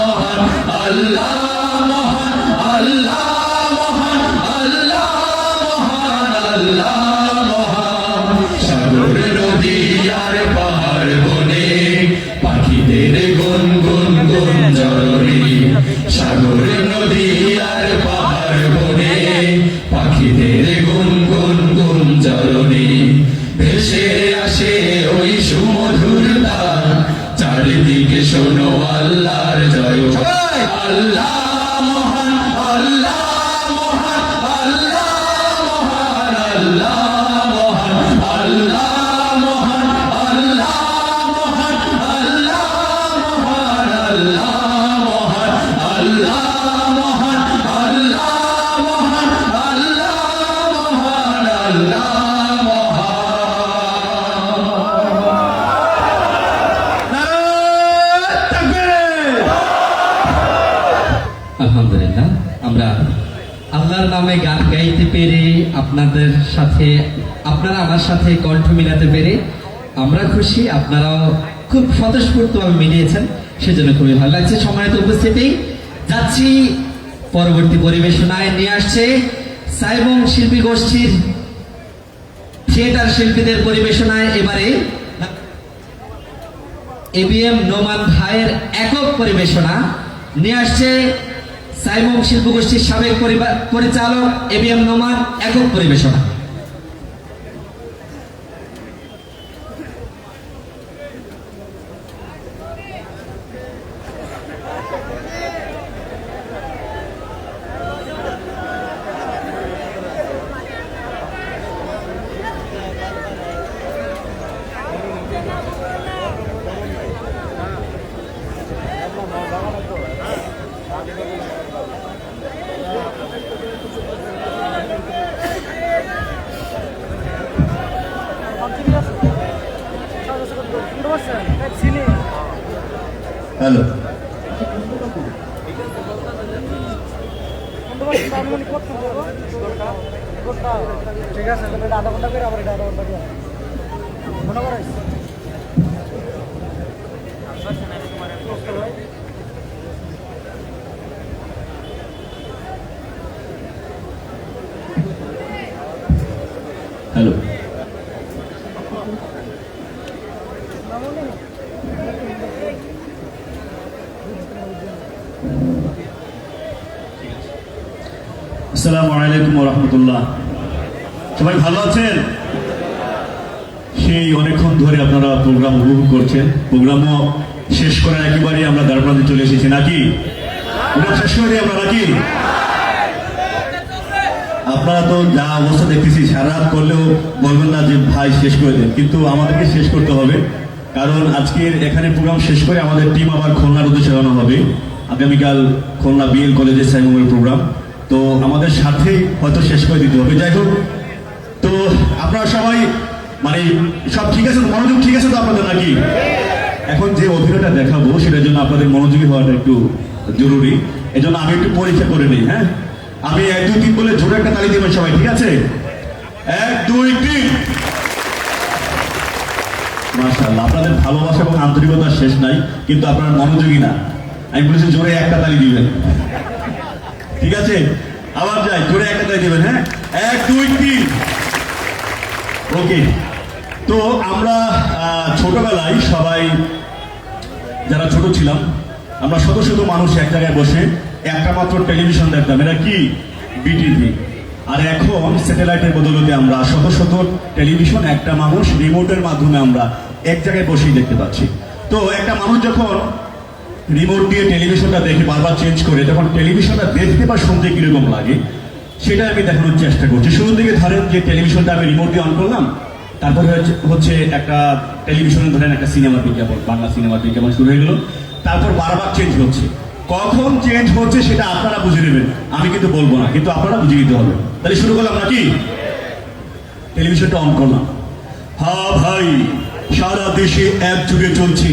A: মহান আল্লাহ মহান আল্লাহ মহান আল্লাহ মহান আল্লাহ মহান সাগর নদী আর পাহাড় বনে পাখিদের গুন গুন গুন জরুরি সাগর নদী আর পাহাড় বনে পাখিদের গুন গুন গুন জরুরি ভেসে আসে ওই সুমধুর তান চারিদিকে শোনো আল্লাহর জয় আল্লাহ মহান আল্লাহ মহান আল্লাহ মহান আল্লাহ মহান আল্লাহ মহান আল্লাহ মহান আল্লাহ মহান আল্লাহ মহান আল্লাহ মহান আল্লাহ মহান আল্লাহ মহান আল্লাহ
B: আলহামদুলিল্লাহ, আমরা আল্লাহর নামে গান গাইতে পেরে আপনাদের সাথে আপনারা আমার সাথে কণ্ঠ মিলাতে পেরে আমরা খুশি, আপনারাও খুব স্বতঃস্ফূর্তভাবে মিলিয়েছেন, সেজন্য খুবই ভালো লাগছে। সম্মানিত উপস্থিতি, যাচ্ছি পরবর্তী পরিবেশনায়। নিয়ে আসছে সাইমং শিল্পী গোষ্ঠীর থিয়েটার শিল্পীদের পরিবেশনায় এবারে এবিএম নোমান ভাইয়ের একক পরিবেশনা নিয়ে আসছে সাইমং শিল্পী গোষ্ঠীর সাবেক পরিচালক এবিএম নোমান একক পরিবেশনা।
C: হ্যালো
F: ঠিক আছে আধা ঘন্টা করে আবার আধা ঘন্টা দিয়ে মনে করাই
C: হ্যালো আসসালামু আলাইকুম ওয়া রাহমাতুল্লাহ। সবাই ভালো আছেন? সেই অনেকক্ষণ ধরে আপনারা প্রোগ্রাম উপভোগ করছেন। প্রোগ্রামও শেষ করার একেবারে আমরা দ্বারপ্রান্তে চলে এসেছি নাকি? প্রোগ্রাম শেষ করে দিই আমরা নাকি? আপনারা তো যা অবস্থা দেখতেছি সারা রাত করলেও বলবেন না যে ভাই শেষ করে দেন, কিন্তু আমাদেরকে শেষ করতে হবে, কারণ আজকের এখানে প্রোগ্রাম শেষ করে আমাদের টিম আবার খুলনার উদ্দেশ্যে রওনা হবে। আগামীকাল খুলনা বিএল কলেজে সাইমুমের প্রোগ্রাম, তো আমাদের সাথেই হয়তো শেষ করে দিতে হবে। যাই হোক, তো আপনারা সবাই মানে সব ঠিক আছে তো, মনোযোগ ঠিক আছে তো আপনাদের নাকি? এখন যে অভিনয়টা দেখাবো সেটার জন্য আপনাদের মনোযোগী হওয়াটা একটু জরুরি, এজন্য আমি একটু পরীক্ষা করে নিই। হ্যাঁ, আমি 1 2 3 বলে জোরে একটা তালি দেবেন সবাই, ঠিক আছে? 1 2 3। মাশাআল্লাহ, আপনাদের ভালোবাসা এবং আন্তরিকতার শেষ নাই, কিন্তু আপনারা মনোযোগী না। আমি বলেছি জোরে একটা তালি দিবেন, ঠিক আছে? আবার যাই, জোরে একটা তালি দিবেন। হ্যাঁ, 1 2 3। ওকে, তো আমরা ছোটবেলায় সবাই যারা ছোট ছিলাম, আমরা শত শত মানুষ এক জায়গায় বসে একটা মাত্র টেলিভিশন দেখতাম, এটা কি? বিটিভি। আর এখন স্যাটেলাইটের বদলতে আমরা শত শত টেলিভিশন, একটা মানুষ রিমোটের মাধ্যমে আমরা এক জায়গায় বসেই দেখতে পাচ্ছি। তো একটা মানুষ যখন রিমোট দিয়ে টেলিভিশনটা দেখে বারবার চেঞ্জ করে, তখন টেলিভিশনটা দেখতে বা শুনতে কিরকম লাগে সেটা আমি দেখানোর চেষ্টা করছি। শুরুর দিকে ধরেন যে টেলিভিশনটা আমি রিমোট দিয়ে অন করলাম, তারপরে হচ্ছে একটা টেলিভিশনে ধরেন একটা সিনেমার বিজ্ঞাপন, বাংলা সিনেমার বিজ্ঞাপন শুরু হয়ে গেল, তারপর বারবার চেঞ্জ হচ্ছে। কখন চেঞ্জ হচ্ছে সেটা আপনারা বুঝে নেবেন, আমি কিন্তু বলবো না, কিন্তু আপনারা বুঝে নিতে হবে। তাহলে শুরু করলাম নাকি? টেলিভিশনটা অন করলাম। হ্যাঁ ভাই, সারা দেশে একযুগে চলছে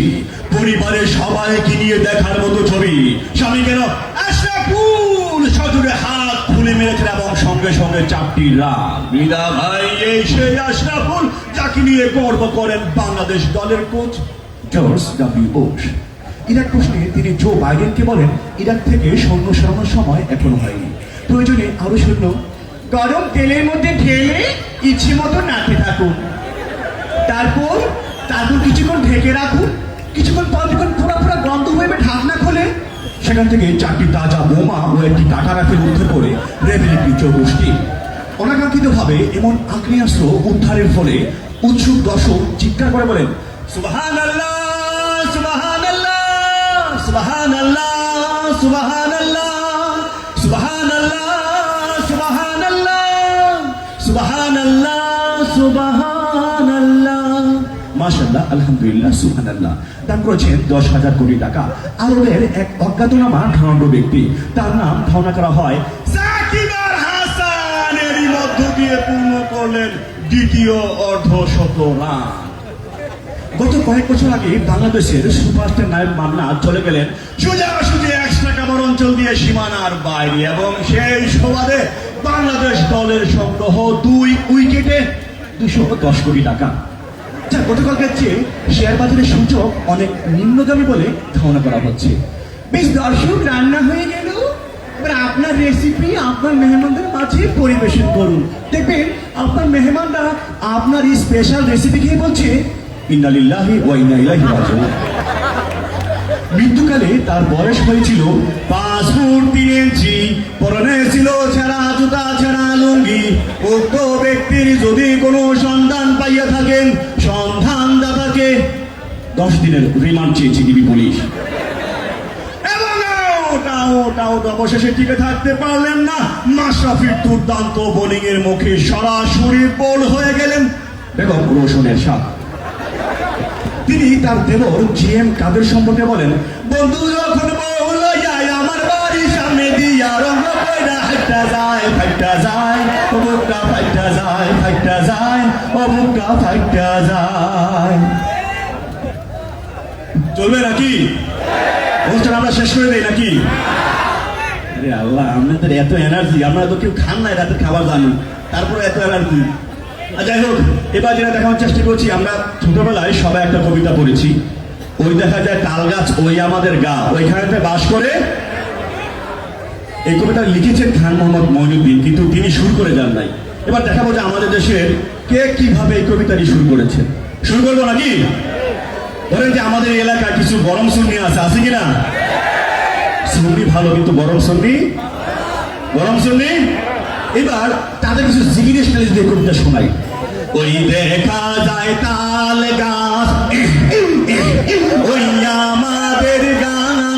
C: পরিবারের সবাইকে নিয়ে দেখার মতো ছবি। স্বামী কেন আশরাফুল সজোরে হাত খুলে মেরেছেন এবং সঙ্গে সঙ্গে 4টি রান। মৃদা ভাই, এই সেই আশরাফুল যাকে নিয়ে গর্ব করেন বাংলাদেশ দলের coach Jorge W Bush. Iraq প্রশ্নে তিনি জো বাইডেনকে বলেন, ইরাক থেকে সৈন্য সরানোর সময় এখনো হয়নি, প্রয়োজনে আরো সৈন্য
D: গরম তেলের মধ্যে ঢেলে ইচ্ছে মতো নাড়তে থাকুন, তারপর কিছুক্ষণ ঢেকে রাখুন। কিছুক্ষণ পর যখন পুরা পুরা গন্ধ হয়ে ঢাকনা খোলে,
C: সেখান থেকে 4টি তাজা বোমা ও একটি কাটা রাফেল উদ্ধার করে রেভিনিউ চৌকষ্টি। অনাকাঙ্ক্ষিতভাবে এমন আগ্নেয়াস্ত্র উদ্ধারের ফলে উৎসুক দর্শক চিৎকার করে বলেন, সুবহানাল্লাহ, সুবহানাল্লাহ, সুবহানাল্লাহ, সুবহানাল্লাহ, সুবহানাল্লাহ, সুবহানাল্লাহ, সুবহানাল্লাহ, সুবহানাল্লাহ। মাশাআল্লাহ, আলহামদুলিল্লাহ, সুবহানাল্লাহ। দান করেছেন 10,000 কোটি টাকা আরবের এক অজ্ঞাতনামা ধনাঢ্য ব্যক্তি। তার নাম ধারণা করা হয় সাকিব আল হাসান। এরই মধ্য দিয়ে পূর্ণ করলেন দ্বিতীয় অর্ধশত রান। গত কয়েক বছর আগে বাংলাদেশের সুপারস্টার নায়ক মান্না চলে গেলেন সোজাসুজি 100 টাকা অঞ্চল দিয়ে সীমানার বাইরে, এবং সেই সুবাদে বাংলাদেশ দলের সংগ্রহ 2 উইকেটে 210 কোটি টাকা, যা গতকালকের চেয়ে শেয়ার বাজারের সূচক অনেক নিম্নগামী বলে ধারণা করা হচ্ছে।
D: বেশ, দর্শক রান্না হয়ে গেল, এবার আপনার রেসিপি আপনার মেহমানদের মাঝে পরিবেশন করুন। দেখবেন আপনার মেহমানরা আপনার এই স্পেশাল রেসিপি খেয়ে বলছে,
C: ইন্না লিল্লাহি ওয়া ইন্না ইলাইহি রাজিউন। মৃত্যুকালে তার বয়স হয়েছিল 5 ফুট 3 ইঞ্চি, পরনে ছিল ছেঁড়া জুতা, ছেঁড়া লুঙ্গি। উক্ত ব্যক্তির যদি কোনো সন্ধান পাইয়া থাকেন, সন্ধানদাতাকে 10 দিনের রিমান্ড চেয়েছে ডিবি পুলিশ। এবং ওটাও অবশেষে টিকে থাকতে পারলেন না। মাশরাফির দুর্দান্ত বোলিং এর মুখে সরাসরি বোল্ড হয়ে গেলেন বেগম রোশনের সাথ। তিনি তার দেবর জিএম কাদের সম্পর্কে বলেন, বন্ধু যখন বউ লইয়ায় আমার বাড়ির সামনে দিয়া রঙ কইরা হাইটা যায়, ফাইটা যায়, ও বুকটা ফাইটা যায়, ফাইটা যায়, ও বুকটা ফাইটা যায়। চলবে নাকি? অনুষ্ঠান আমরা শেষ করে দেই নাকি? আরে আল্লাহ, আপনাদের এত এনার্জি, আপনারা তো কেউ খান নাই রাতের খাবার জানি, তারপরে এত এনার্জি। যাই হোক, এবার যেটা দেখানোর চেষ্টা করছি, আমরা ছোটবেলায় সবাই একটা কবিতা পড়েছি, ওই দেখা যায় তাল গাছ ওই আমাদের গা, ওইখানে বাস করে। এই কবিতা লিখেছেন খান মোহাম্মদ মঈনুদ্দিন, কিন্তু তিনি সুর করে যান নাই। এবার দেখাবো যে আমাদের দেশের কে কিভাবে এই কবিতাটি শুরু করেছেন। শুরু করবো নাকি? ধরেন যে আমাদের এলাকায় কিছু গরম সুন্নি আছে কিনা? সুন্নি ভালো, কিন্তু গরম সুন্নি। এবার তাদের কিছু জিগিরেশ টালিশ দিয়ে কবিতা শোনাই। ওই দেখা যায় তাল গাছ ওই আমাদের গানা,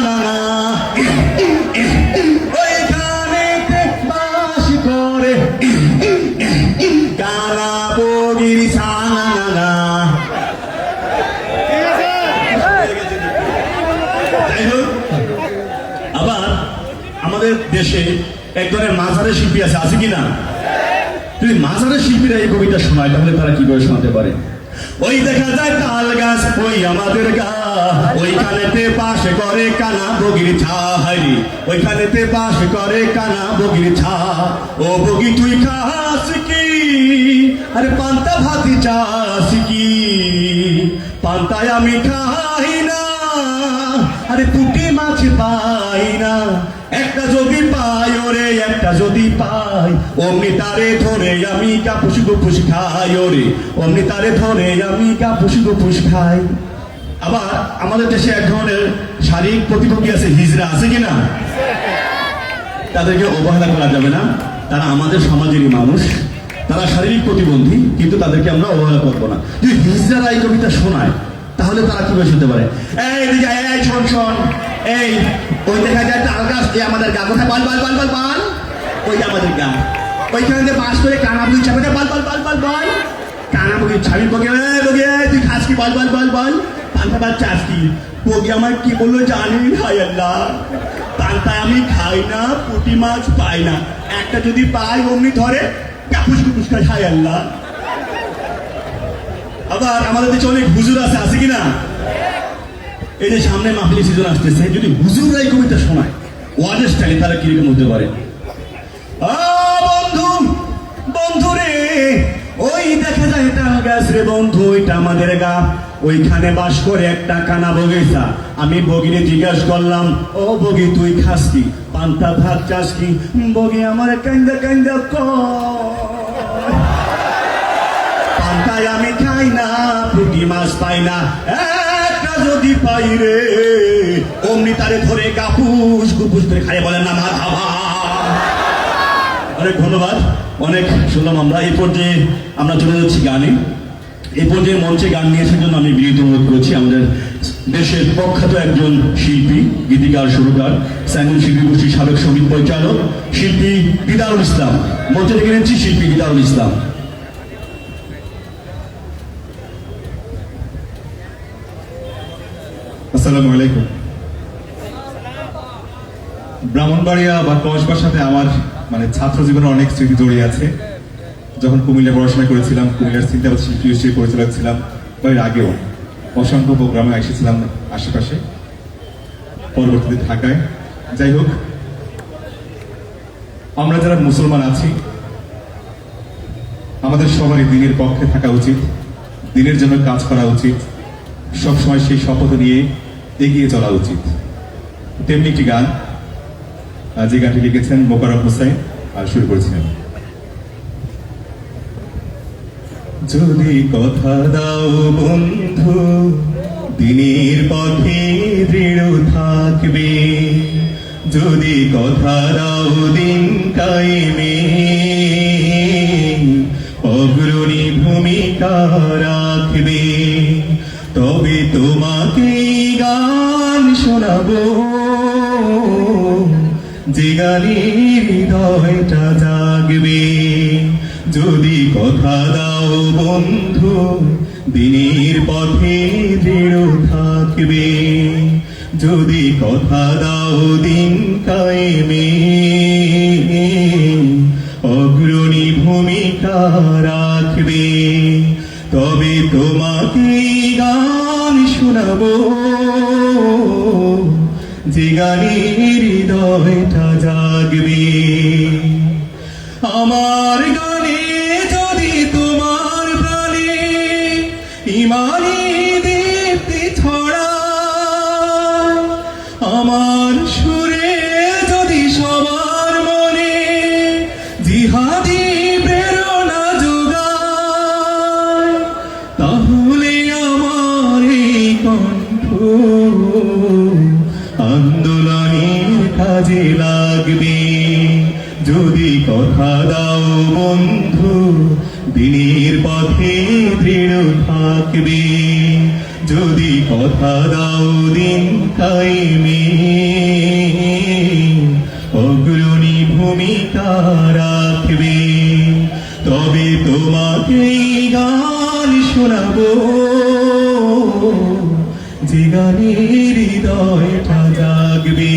C: ওইখানেতে বাস করে গানা বগির ছানা। যাই হোক, আবার আমাদের দেশে এক ধরনের মাঝারের শিল্পী আছে কিনা? যদি মাঝারের শিল্পীরা এই কবিতা শোনায়, তাহলে তারা কি করে শোনাতে পারে? ওই দেখা যায় তাল গাছ ওই আমাদের গা, ওইখানেতে পাশে করে কানা বগির ছা। হাইরি, ওইখানেতে পাশে করে কানা বগির ছা। ও বগি তুই খাস কি? আরে পান্তা ভাতি চাস কি? পান্তায় আমি খাই না, আরে পুঁটি মাছ পাই না। একটা যদি পাই ওরে, একটা যদি পাই, অমনি তারে ধরে আমি কাপুস গুপুস খাই। ওরে অমনি তারে ধরে আমি কাপুস গুপুস খাই। আবার আমাদের দেশে এক ধরনের শারীরিক প্রতিবন্ধী আছে, হিজড়া আছে কিনা? তাদেরকে অবহেলা করা যাবে না, তারা আমাদের সমাজেরই মানুষ, তারা শারীরিক প্রতিবন্ধী, কিন্তু তাদেরকে আমরা অবহেলা করবো না। যদি হিজড়ারা এই কবিতা শোনায়, তাহলে তারা কিভাবে শুনতে পারে? এই দিকে, এই শোন, এই ওই দেখা যায় তাল গাছ এই আমাদের গা, কোথায় বল বল বল বল বল, ওই আমাদের গা, ওইখানে বাস করে কানা বুঝি চাপে বল বল বল বল বল, কানা বুঝি ছাবি বকে বকে, তুই খাস কি? বল বল বল বল, পান্তা ভাত চাস কি? বগি আমার কি বললো জানি, হায় আল্লাহ। তাই আমি খাই না, পুঁটি মাছ পাই না, একটা যদি পাই অমনি ধরে কাপুস কুপুস খাই, হায় আল্লাহ। আবার আমাদের দেশে অনেক হুজুর আছে কিনা? এই যে সামনে মাহফিল সিজন আসতেছে, যদি হুজুররাই কবিতা শোনায় ওয়াজের স্টাইলে, তাহলে কিরকম হতে পারে? বন্ধু, বন্ধু রে, ওই দেখা যায় এটা গাছ রে বন্ধু, ওইটা আমাদের গা, ওইখানে বাস করে একটা কানা বগিচা। আমি বগিরে জিজ্ঞাসা করলাম, ও বগি তুই খাস কি, পান্তা ভাত চাস কি? বগি আমার কান্দা কান্দা পান্তায় আমি খাই না, পুঁটি মাছ পাই না, একটা যদি পাই রে অমনি তারে ধরে কাপুস কুপুস করে খাই, বলেন না মার হাবা। অনেক ধন্যবাদ, অনেক শুনলাম আমরা। এই পর্যায়ে আমরা চলে যাচ্ছি গানে। এই পর্যায়ে মঞ্চে গান নিয়ে আসার জন্য আমি বিনীত অনুরোধ করছি আমাদের দেশের প্রখ্যাত একজন শিল্পী, গীতিকার, সুরকার, সাইমন শিল্পী গোষ্ঠীর সাবেক সঙ্গীত পরিচালক শিল্পী দিদারুল ইসলাম। মঞ্চে ডেকে নিচ্ছি শিল্পী দিদারুল ইসলাম।
G: আসসালামু আলাইকুম। ব্রাহ্মণবাড়িয়া বা কসবার সাথে আমার ছাত্র জীবনে অনেক স্মৃতি জড়িয়ে আছে। যখন কুমিল্লা পড়াশোনা করেছিলাম, কুমিল্লার সিন্দাবাদ শিল্পী গোষ্ঠীর পরিচালক ছিলাম, এর আগেও অসংখ্য প্রোগ্রামে এসেছিলাম আশেপাশে, পরবর্তীতে ঢাকায়। যাই হোক, আমরা যারা মুসলমান আছি আমাদের সবারই দিনের পক্ষে থাকা উচিত, দিনের জন্য কাজ করা উচিত, সবসময় সেই শপথ নিয়ে এগিয়ে চলা উচিত। তেমনি একটি গান, যে গানটি লিখেছেন মোকাররম হোসেন আর শুরু করেছিলেন। যদি কথা দাও বন্ধু, দিনের পথে দৃঢ় থাকবে, যদি কথা দাও দিন কায়েমে অগ্রণী ভূমিকা রাখবে, তবে তোমাকে গান শোনাবো, যে গানের হৃদয়টা জাগবে। যদি কথা দাও বন্ধু, দিনের পথে দৃঢ় থাকবে, যদি কথা দাও দিন কায়েমে অগ্রণী ভূমিকা রাখবে, তবে তোমাকে গান শোনাবো, যে গানের হৃদয়টা জাগবে। আমার গানে যদি তোমার প্রাণে ইমানি দীপ্তি ছড়ায়, আমার সুরে যদি সবার মনে জিহাদি প্রেরণা যোগায়, তাহলে আমার এই কণ্ঠ আন্দোলনের কাজে লাগবে। যদি কথা দাও বন্ধু, দিনের পথে দৃঢ় থাকবে, যদি কথা দাও দিন কায়েমে অগ্রণী ভূমিকা রাখবে, তবে তোমাকে গান শোনাবো, যে গানের হৃদয়টা জাগবে।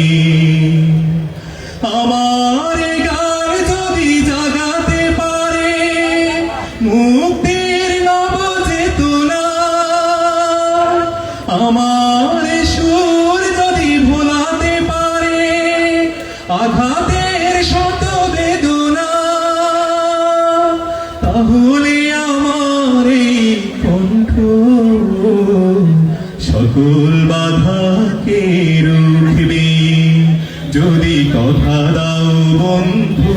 G: আমার গান যদি জাগাতে পারে মুক্তির নব চেতনা, আমার সুর যদি ভোলাতে পারে আঘাতের শত বেদনা, তাহলে আমার এই কণ্ঠ সকল বাধাকে রুখবে। যদি কথা দাও বন্ধু,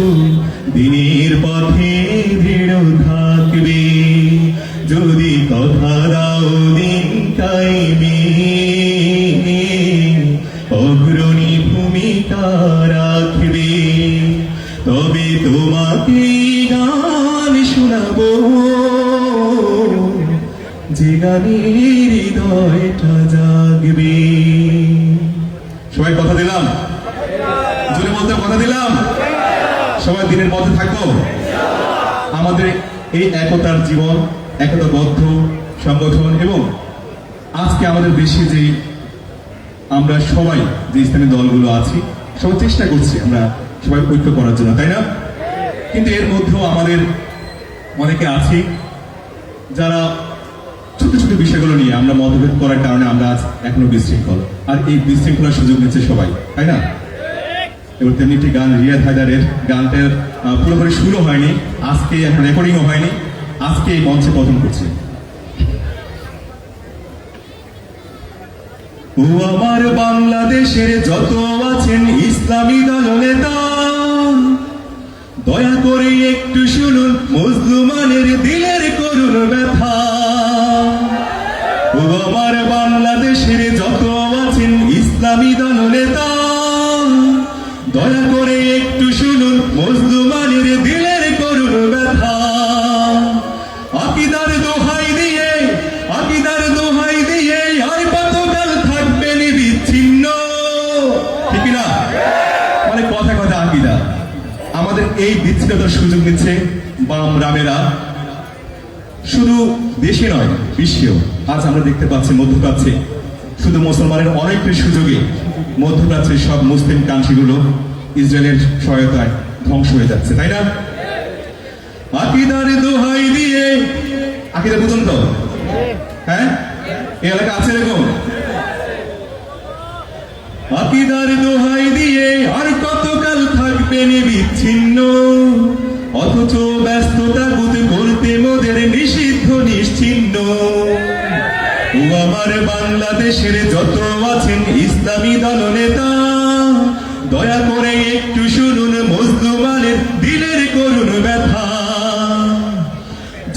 G: দিনের পথে দৃঢ় থাকবে, যদি কথা দাও দিন কায়েমে অগ্রণী ভূমিকা রাখবে, তবে তোমাকে গান শোনাবো, যে গানের হৃদয়টা জাগবে। সবাই কথা দিলাম, জোরে বলতে কথা দিলাম, সবাই দিনের পথে থাকবো। আমাদের এই একতার জীবন, একতাবদ্ধ সংগঠন, এবং আজকে আমাদের দেশে যে আমরা সবাই যে ইসলামী দলগুলো আছি সবাই চেষ্টা করছি আমরা সবাই ঐক্য করার জন্য, তাই না? কিন্তু এর মধ্যেও আমাদের অনেকে আছে যারা ছোট ছোট বিষয়গুলো নিয়ে আমরা মতভেদ করার কারণে আমরা আজ এখনো বিশৃঙ্খল, আর এই বিশৃঙ্খলার সুযোগ নিচ্ছে সবাই, তাই না? এবার তেমনি একটি গান, রিয়াদ হায়দারের গানটার পুরোপুরি শুরু হয়নি, আজকে এখন রেকর্ডিংও হয়নি, আজকে এই মঞ্চে প্রথম করছি। ও আমার বাংলাদেশের যত আছেন ইসলামী দলনেতা, দয়া করে একটু শুনুন মুসলমানের দিলের করুণ ব্যথা। ও আমার বাংলাদেশের যত আছেন ইসলামী দলনেতা, দয়া করে একটু শুনুন মুসলমানের দিলের করুণ ব্যথা। আকিদার দোহাই দিয়ে, আকিদার দোহাই দিয়ে আর কতকাল থাকবেন বিচ্ছিন্ন, ঠিক না? মানে কথা কথা আকিদা, আমাদের এই বিচ্ছিন্নতার সুযোগ নিচ্ছে বাম রামেরা, শুধু দেশে নয় বিশ্বেও। আজ আমরা দেখতে পাচ্ছি মধ্যপ্রাচ্যে শুধু মুসলমানের অনেকটি সুযোগে মধ্যপ্রাচ্যের সব মুসলিম কান্ট্রিগুলো ইসরায়েলের সহায়তায় ধ্বংস হয়ে যাচ্ছে, তাই না? আকিদার দোহাই দিয়ে, আকিদা বুঝুন তো, হ্যাঁ এই এলাকা আছে এরকম? আকিদার দোহাই দিয়ে আর কতকাল থাকবেন বিচ্ছিন্ন, অথচ ব্যস্ততা করতে মোদের নিষিদ্ধ নিশ্চিহ্ন। ও আমার বাংলাদেশের যত আছেন ইসলামী দলনেতা, দয়া করে একটু শুনুন মুসলমানের দিলের করুণ ব্যথা।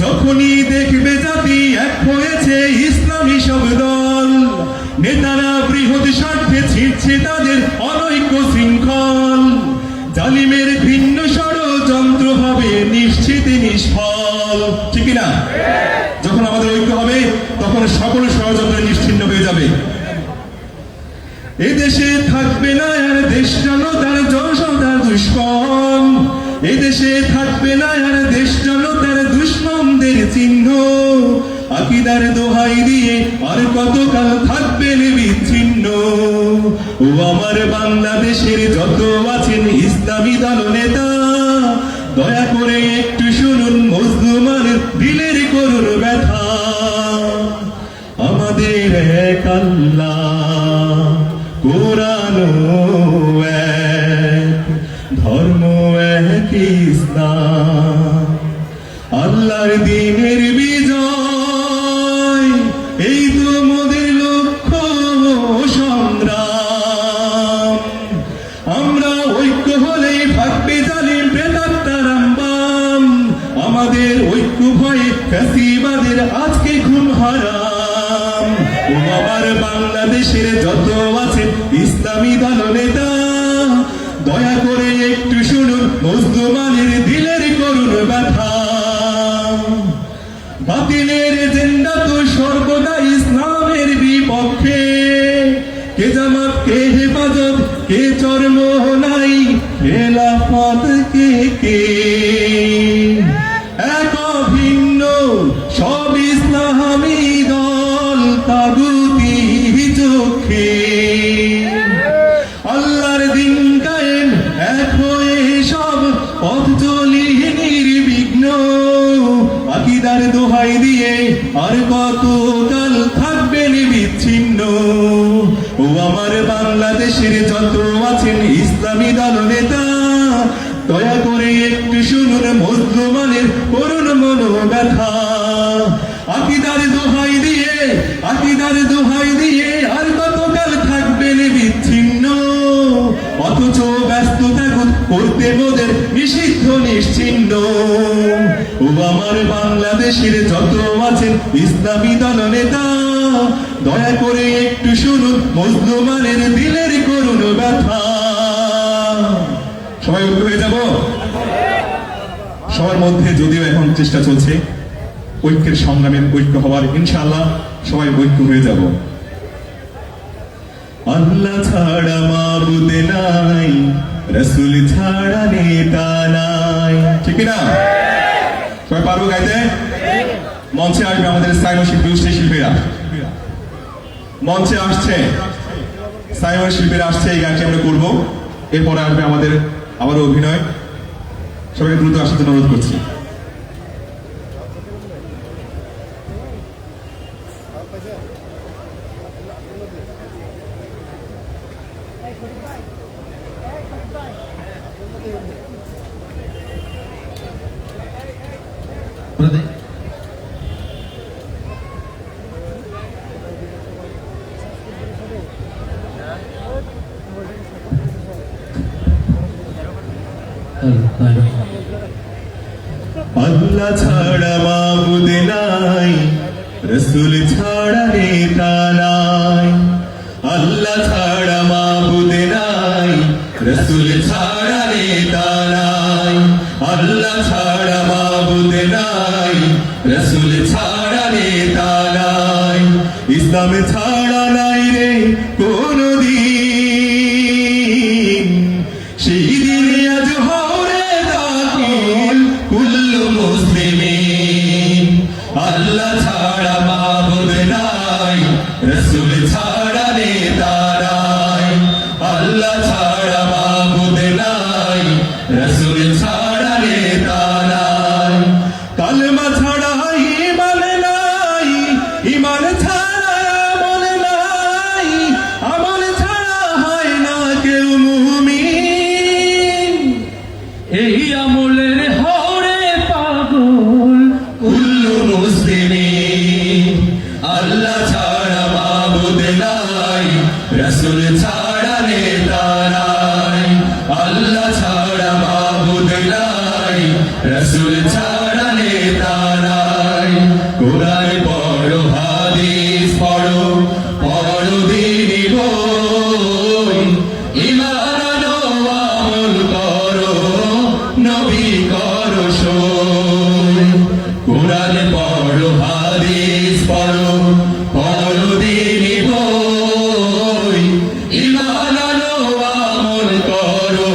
G: যখনই দেখবে জাতি এক হয়েছে ইসলামী সব দল, নেতারা বৃহৎ স্বার্থে ছিঁড়ছে তাদের অনৈক্য শৃঙ্খল, জালিমের ভিন্ন ষড়যন্ত্র হবে নিশ্চিত নিষ্ফল, ঠিক না? যখন আমাদের ঐক্য হবে তখন সকল ষড়যন্ত্র নিশ্চিহ্ন হয়ে যাবে। এদেশে থাকবে না আর দেশ জনতার জনতার দুষ্কর্ম, এদেশে থাকবে না আর দেশ জনতার দুশ্মনদের চিহ্ন। আকিদার দোহাই দিয়ে আর কতকাল থাকবেন বিচ্ছিন্ন। ও আমার বাংলাদেশের যত আছেন ইসলামী দলনেতা, দয়া করে একটু শুনুন মুসলমানের দিলের করুণ ব্যথা। আমাদের এক আল্লাহ, কোরআন এক, ধর্ম এক ইসলাম, আল্লাহর দ্বীনের বিজয় এই তো মোদের লক্ষ্য সংগ্রাম। আমরা ঐক্য হলে ভাববে জালিম প্রেতাত্মার আম্বাম, আমাদের ঐক্য ভয়ে ফ্যাসিবাদের আজকে ঘুম হারাম। ও আমার বাংলাদেশের যত আছেন ইসলামী দলনেতা, দয়া করে একটু শুনুন মুসলমানের দিলের করুণ ব্যথা। বাতিলের এজেন্ডা তো সর্বদা ইসলামের বিপক্ষে, কে জামাত কে হেফাজত কে চরম নাই, খেলাফত কে কে, এক ভিন্ন সব ইসলামী দল তাগুতি চোখে। আল্লাহর দিন কায়েম এক হয়ে সব পথ চলি নির্বিঘ্ন, আকিদার দোহাই দিয়ে আর কতকাল থাকবেন বিচ্ছিন্ন। ও আমার বাংলাদেশের যত আছেন ইসলামী দলনেতা, দয়া করে একটু শুনুন মুসলমানের করুণ মনোব্যথা। আকিদার দোহাই দিয়ে, আকিদার দোহাই দিয়ে আর কতকাল থাকবেন বিচ্ছিন্ন, অথচ ব্যস্ততা করতে মোদের নিষিদ্ধ নিশ্চিহ্ন। ও আমার বাংলাদেশের যত আছেন ইসলামী দলনেতা, দয়া করে একটু শুনুন মুসলমানের দিলের করুণ ব্যথা। সবাই ঐক্য হয়ে যাব? সবার মধ্যে যদিও এখন চেষ্টা চলছে ঐক্যের সংগ্রামের ঐক্য হওয়ার, ইনশাআল্লাহ সবাই ঐক্য হয়ে যাব। আল্লাহ ছাড়া মাবুদ নাই, রাসূল ছাড়া নেতা নাই, ঠিক না? সবাই পারবো গাইতে? মঞ্চে আসবে আমাদের সাইমন শিল্পী, শিল্পীরা মঞ্চে আসছে, সাইমন শিল্পীরা আসছে, এই গানটি আমরা করবো। এরপরে আসবে আমাদের আবারও অভিনয়। সবাইকে দ্রুত আসার জন্য অনুরোধ করছি।
C: আল্লাহ ছাড়া মাবুদ নাই, রসুল ছাড়া নেতা নাই। আল্লাহ ছাড়া মাবুদ নাই, রসুল ছাড়া নেতা নাই। আল্লাহ ছাড়া মাবুদ নাই, রসুল ছাড়া নেতা নাই। ইসলাম ছাড়া নাই রে কোনো দিন, সেই দিন আজ হরে দাখিল কুল্লু মুসলিমিন। আল্লাহ ছাড়া মাবুদ নাই, রসুল ছাড়া নেতা নাই। আল্লাহ ছাড়া মাবুদ নাই, রসুল ছাড়া নেতা নাই। কালেমা ছাড়া ঈমান নাই, ঈমান ছাড়া আমল নাই, আমল ছাড়া হয় না কেউ মুমিন।
A: এই আমলের হরে পাগল
C: কুল্লু মুসলিমিন। আল্লাহ ছাড়া মাবুদ নাই, রসুল ছাড়া নেতা নাই। আল্লাহ ছাড়া মাবুদ নাই, রসুল ছাড়া নেতা নাই। কোরআন পড়ো, হাদিস পড়ো, পড়ো দ্বীনি বই। ঈমান আনো, আমল করো, নবী করো সই। কোরআন পড়ো, হাদিস পড়ো, পড়ো দ্বীনি বই। ঈমান আনো, আমল করো,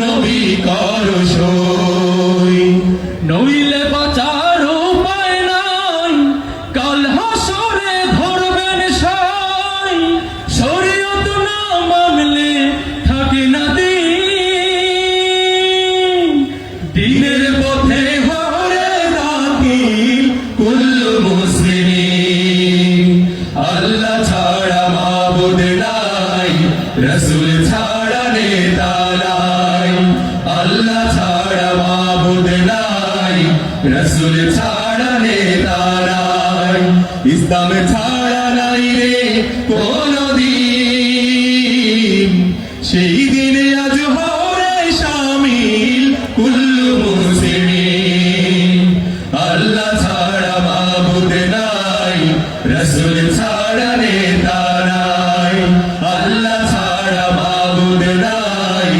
C: নবী করো সই।
A: নইলে বাঁচার উপায় নাই, কাল হাসরে ধরবেন সাই। শরীয়ত না মানলে থাকে না দিন, দিনের পথে
C: হরে দাখিল কুল্লু মুসলিমিন। আল্লাহ ছাড়া মাবুদ নাই, রসুল ছাড়া নেতা নাই। আল্লাহ ছাড়া মাবুদ নাই, রসুল ছাড়া নেতা নাই। ইসলাম ছাড়া নাই রে কোনো দিন, সেই দিনে আজ হরে শামিল কুল্লু মুসলিমিন। আল্লাহ ছাড়া মাবুদ নাই, রসুল ছাড়া নেতা নাই। আল্লাহ ছাড়া মাবুদ নাই,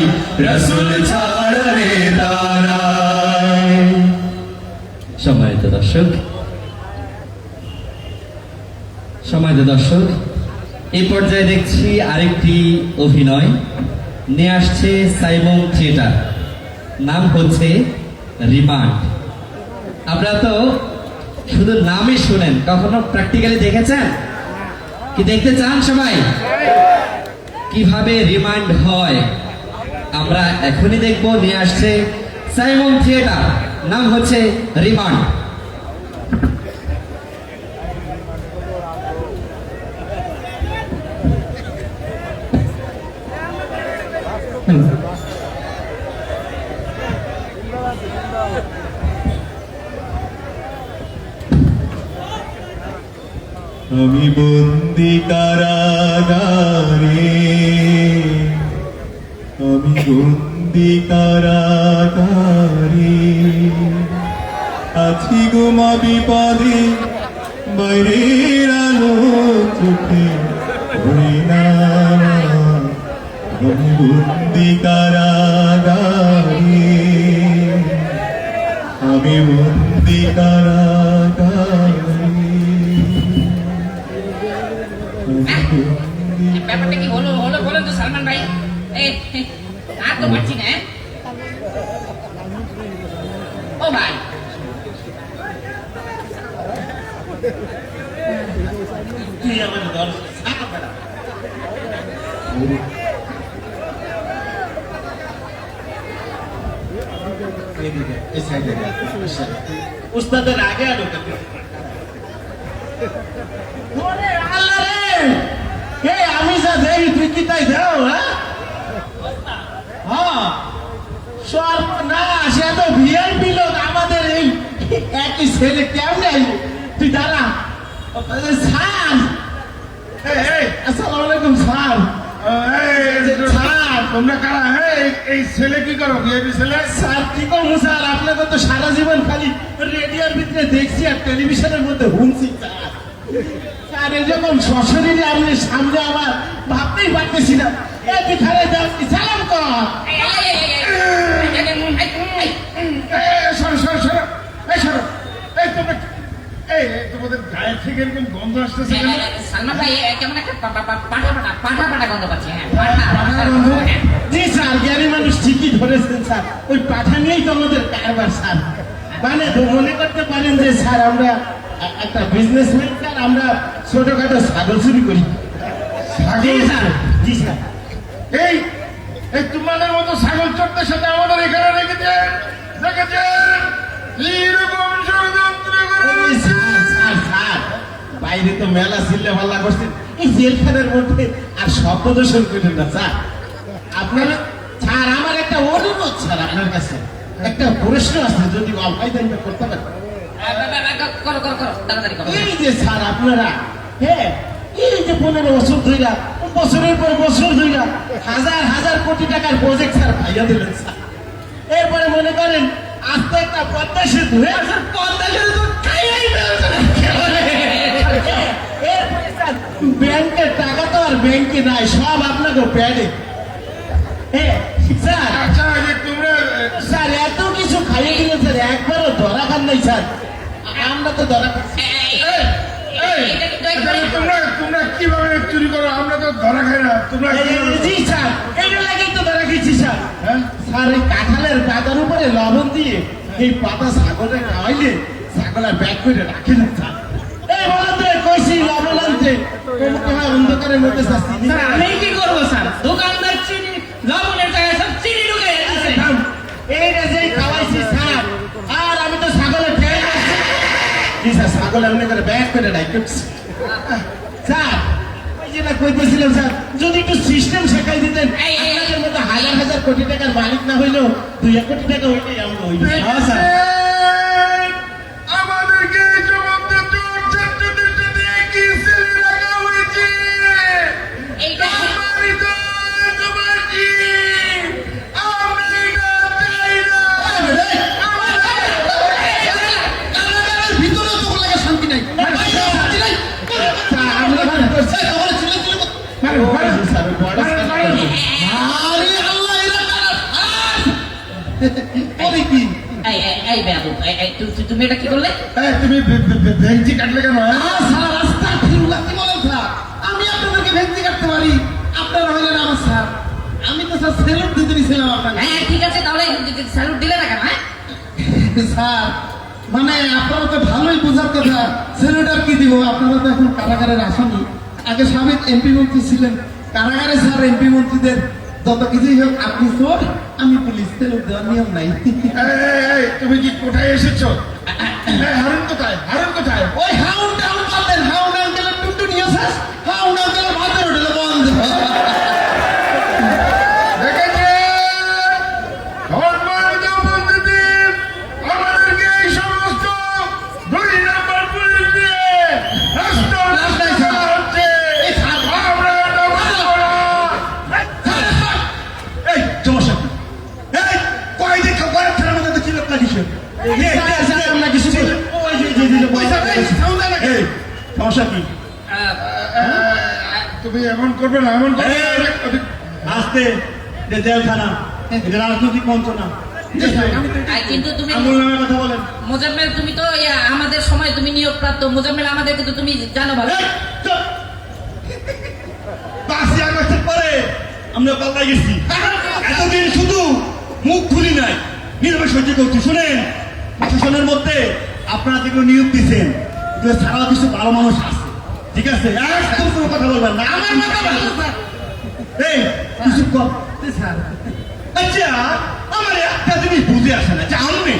C: রসুল ছাড়া নেতা নাই।
B: সম্মানিত দর্শক, এই পর্যায়ে দেখছি আরেকটি অভিনয় নিয়ে আসছে সাইমন থিয়েটার। নাম হচ্ছে রিমান্ড। আপনারা তো শুধু নামই শুনেন, কখনো প্র্যাকটিক্যালি দেখেছেন কি? দেখতে চান সবাই কিভাবে রিমান্ড হয়? আমরা এখনই দেখবো। নিয়ে আসছে সাইমন থিয়েটার, নাম হচ্ছে রিমান্ড।
C: আমি বন্দি কারাগারে, আমি বন্দি কারাগারে। আছি গো মা বিপদে, বাইরের আলো চোখে পড়ে না। আমি বন্দি কারাগারে, আমি বন্দি কারাগারে।
H: ব্যাপারটা কি হলো হলো বলেন তো সালমান ভাই। আর তো পারছি না। ও ভাই,
D: তুই আমাদের দল উস্তাদের আগে আলো ওরে আল্লাহ রে হে আমি যা দেই তুই কি তাই দাও হ্যাঁ সর্বনাশ এত ভিআইপি লোক আমাদের এই একই ছেলে কেমন আইলো তুই দাঁড়া স্যার আসসালামু আলাইকুম স্যার স্যার
E: তোমরা কারা এই ছেলে কি করো ভিআইপি ছেলে?
D: স্যার কি করবো স্যার আপনাকে তো সারা জীবন খালি রেডিওর ভিতরে দেখছি আর টেলিভিশনের মধ্যে শুনছি স্যার স্যার এরকম সশরীরে আপনি সামনে আমার ভাবতেই পারতেছি না তুই খালে যাচ্ছি সালাম কর
E: সরো সরো সরো এই সরো এই তোমরা এই তোমাদের গায়ে থেকে এরকম গন্ধ আসতেছে কেন?
H: সালমান ভাই কেমন একটা পাঠা গন্ধ পাচ্ছি। হ্যাঁ
D: পাঠার গন্ধ? জি স্যার জ্ঞানী মানুষ ঠিকই ধরেছেন স্যার ওই পাঠা নিয়েই তো আমাদের কারবার স্যার মানে তো মনে করতে পারেন যে স্যার আমরা একটা বিজনেসম্যান স্যার আমরা ছোটখাটো ছাগল চুরি করি জি স্যার জি স্যার
E: এই এই তোমাদের মতো ছাগল চড়তে সাথে আমাদের এখানে রেখেছেন এইরকম ষড়যন্ত্র
D: ওই
E: করেছে।
D: স্যার স্যার বাইরে তো মেলা চিল্লে পাল্লা করছেন এই জেলখানের মধ্যে আর শব্দ দূষণ করেন না স্যার আপনার স্যার আমার একটা অনুরোধ স্যার আপনার কাছে একটা প্রশ্ন আছে যদি অল্পাইদান করতে পারেন
H: করো করো করো তাড়াতাড়ি করো।
D: এই যে স্যার আপনারা হ্যাঁ এই যে 15 বছর ধইরা বছরের পর বছর ধইরা হাজার হাজার কোটি টাকার প্রজেক্ট স্যার ভাইয়া দিলেন স্যার এরপরে মনে করেন আস্তে একটা পদ্মা সেতু পদ্মা সেতু তো খাইয়াই এরপরে স্যার ব্যাংকের টাকা তো আর ব্যাংকে নাই সব আপনাকে প্যাডে হ্যাঁ স্যার
E: আচ্ছা যে তোমরা
D: স্যার এত কিছু খাইয়ে দিলেন স্যার একবারও ধরা খান নাই স্যার আমরা তো ধরা খাচ্ছি
H: এটা কিন্তু
E: তাহলে
H: একবারে
E: তোমরা তোমরা কিভাবে চুরি করো? আমরা তো ধরা খাই না। তোমরা কিভাবে
D: জি স্যার এটা লাগেই তো ধরা খেয়েছি স্যার
E: হ্যাঁ?
D: স্যার এই কাঁঠালের পাতার উপরে লবণ দিয়ে এই পাতা ছাগলে খাওয়াইলে ছাগলের ব্যাগ করে রাখে না স্যার এই বলেন তো কইছি লবণ আনতে তোমার অন্ধকারের মধ্যে স্যার চিনি
H: স্যার আমি কি করবো স্যার দোকানদার চিনি লবণের জায়গায় সব চিনি ঢুকাই দিচ্ছে।
D: এইটা যেই খাওয়াইছি স্যার আর আমি তো ছাগলের ট্রেন জি স্যার ছাগল এমনি করে ব্যাগ করে রাখি স্যার ওই যেটা কইতেছিলাম স্যার যদি একটু সিস্টেম শেখাই দিতেন আপনাদের মতো হাজার হাজার কোটি টাকার মালিক না হইলেও 2 কোটি টাকা হইলেই আমরা হইল হ্যাঁ স্যার
E: আমাদেরকে এই সমস্ত চোর ছাত্রদের সাথে একই সেলে রাখা হয়েছে।
H: এইটা
E: আমারই তো তোমার কি? আমরা এটা চাই না।
D: ভিতরে তো লাগে শান্তি নাই শান্তি নাই আমরা ভালো করছি আমরা ছিল স্যার বড় আরে আল্লাহ এরা ওরে কি
H: এই বাবু তুমি এটা কি করলে?
E: তুমি ভেঙচি কাটলে কেন?
D: স্যার রাস্তা ফিরুল্লাহ কি বলেন স্যার আমি আপনাদেরকে ভেঙচি কাটতে পারি আপনারা হইলেন আমার স্যার আমি তো স্যার সেলুট দিতে দিয়েছিলাম আপনাকে
H: হ্যাঁ ঠিক আছে তাহলে স্যালুট দিলে না কেন? হ্যাঁ
D: স্যার মানে আপনারা তো ভালোই বোঝার কথা সেলুট আর কি দিব আপনারা তো এখন কারাগারের আসামি আগে সাবেক এমপি মন্ত্রী ছিলেন কারাগারে স্যার এমপি মন্ত্রীদের যত কিছুই হোক আপনি চোর আমি পুলিশ সেলুট দেওয়ার নিয়ম নাই
E: তুমি কি কোথায় এসেছো? হারুন কোথায়? হারুন কোথায়?
D: ওই হাউন্ড টাউন বলতেন হাউন্ড আঙ্কেলের টুনটু নিয়ে শেষ হাউন্ড আঙ্কেলের ভাতের হোটেলে বন্ধ
E: দেখেছেন? সম্মানিত উপস্থিতি, আমাদেরকে এই সমস্ত 2 নম্বর পুলিশ দিয়ে রাস্তা করা হচ্ছে। আমরা এটা মানব না।
C: এই সমস্যা কি? এই কয় যে খাবার খেলার মধ্যে কি লোক লাগিস?
D: আমরা কিছু ওই যে
C: এই সমস্যা কি?
E: তুমি এমন করবে না, এমন করবে না।
C: আসতে যে জেলখানা এটা রাজনৈতিক মঞ্চ না।
H: কিন্তু তুমি
C: আঙুল নামের কথা বলেন।
H: মোজাম্মেল তুমি তো আমাদের সময় তুমি নিয়োগপ্রাপ্ত মোজাম্মেল আমাদের কিন্তু তুমি জানো ভালো।
C: এই, চুপ! 5ই আগস্টের পরে আমরা পাল্টাই গেছি। এতদিন শুধু মুখ খুলি নাই, নীরবে সহ্য করছি। শুনেন, প্রশাসনের মধ্যে আপনারা যেগুলো নিয়োগ দিচ্ছেন এগুলো ছাড়াও কিছু ভালো মানুষ আছে, ঠিক আছে? একদম কোনো কথা বলবেন না।
D: আমার কথা বলো, স্যার।
C: এই কিছু কর।
D: স্যার
C: আচ্ছা, আমার একটা জিনিস বুঝে আসে না যে আপনি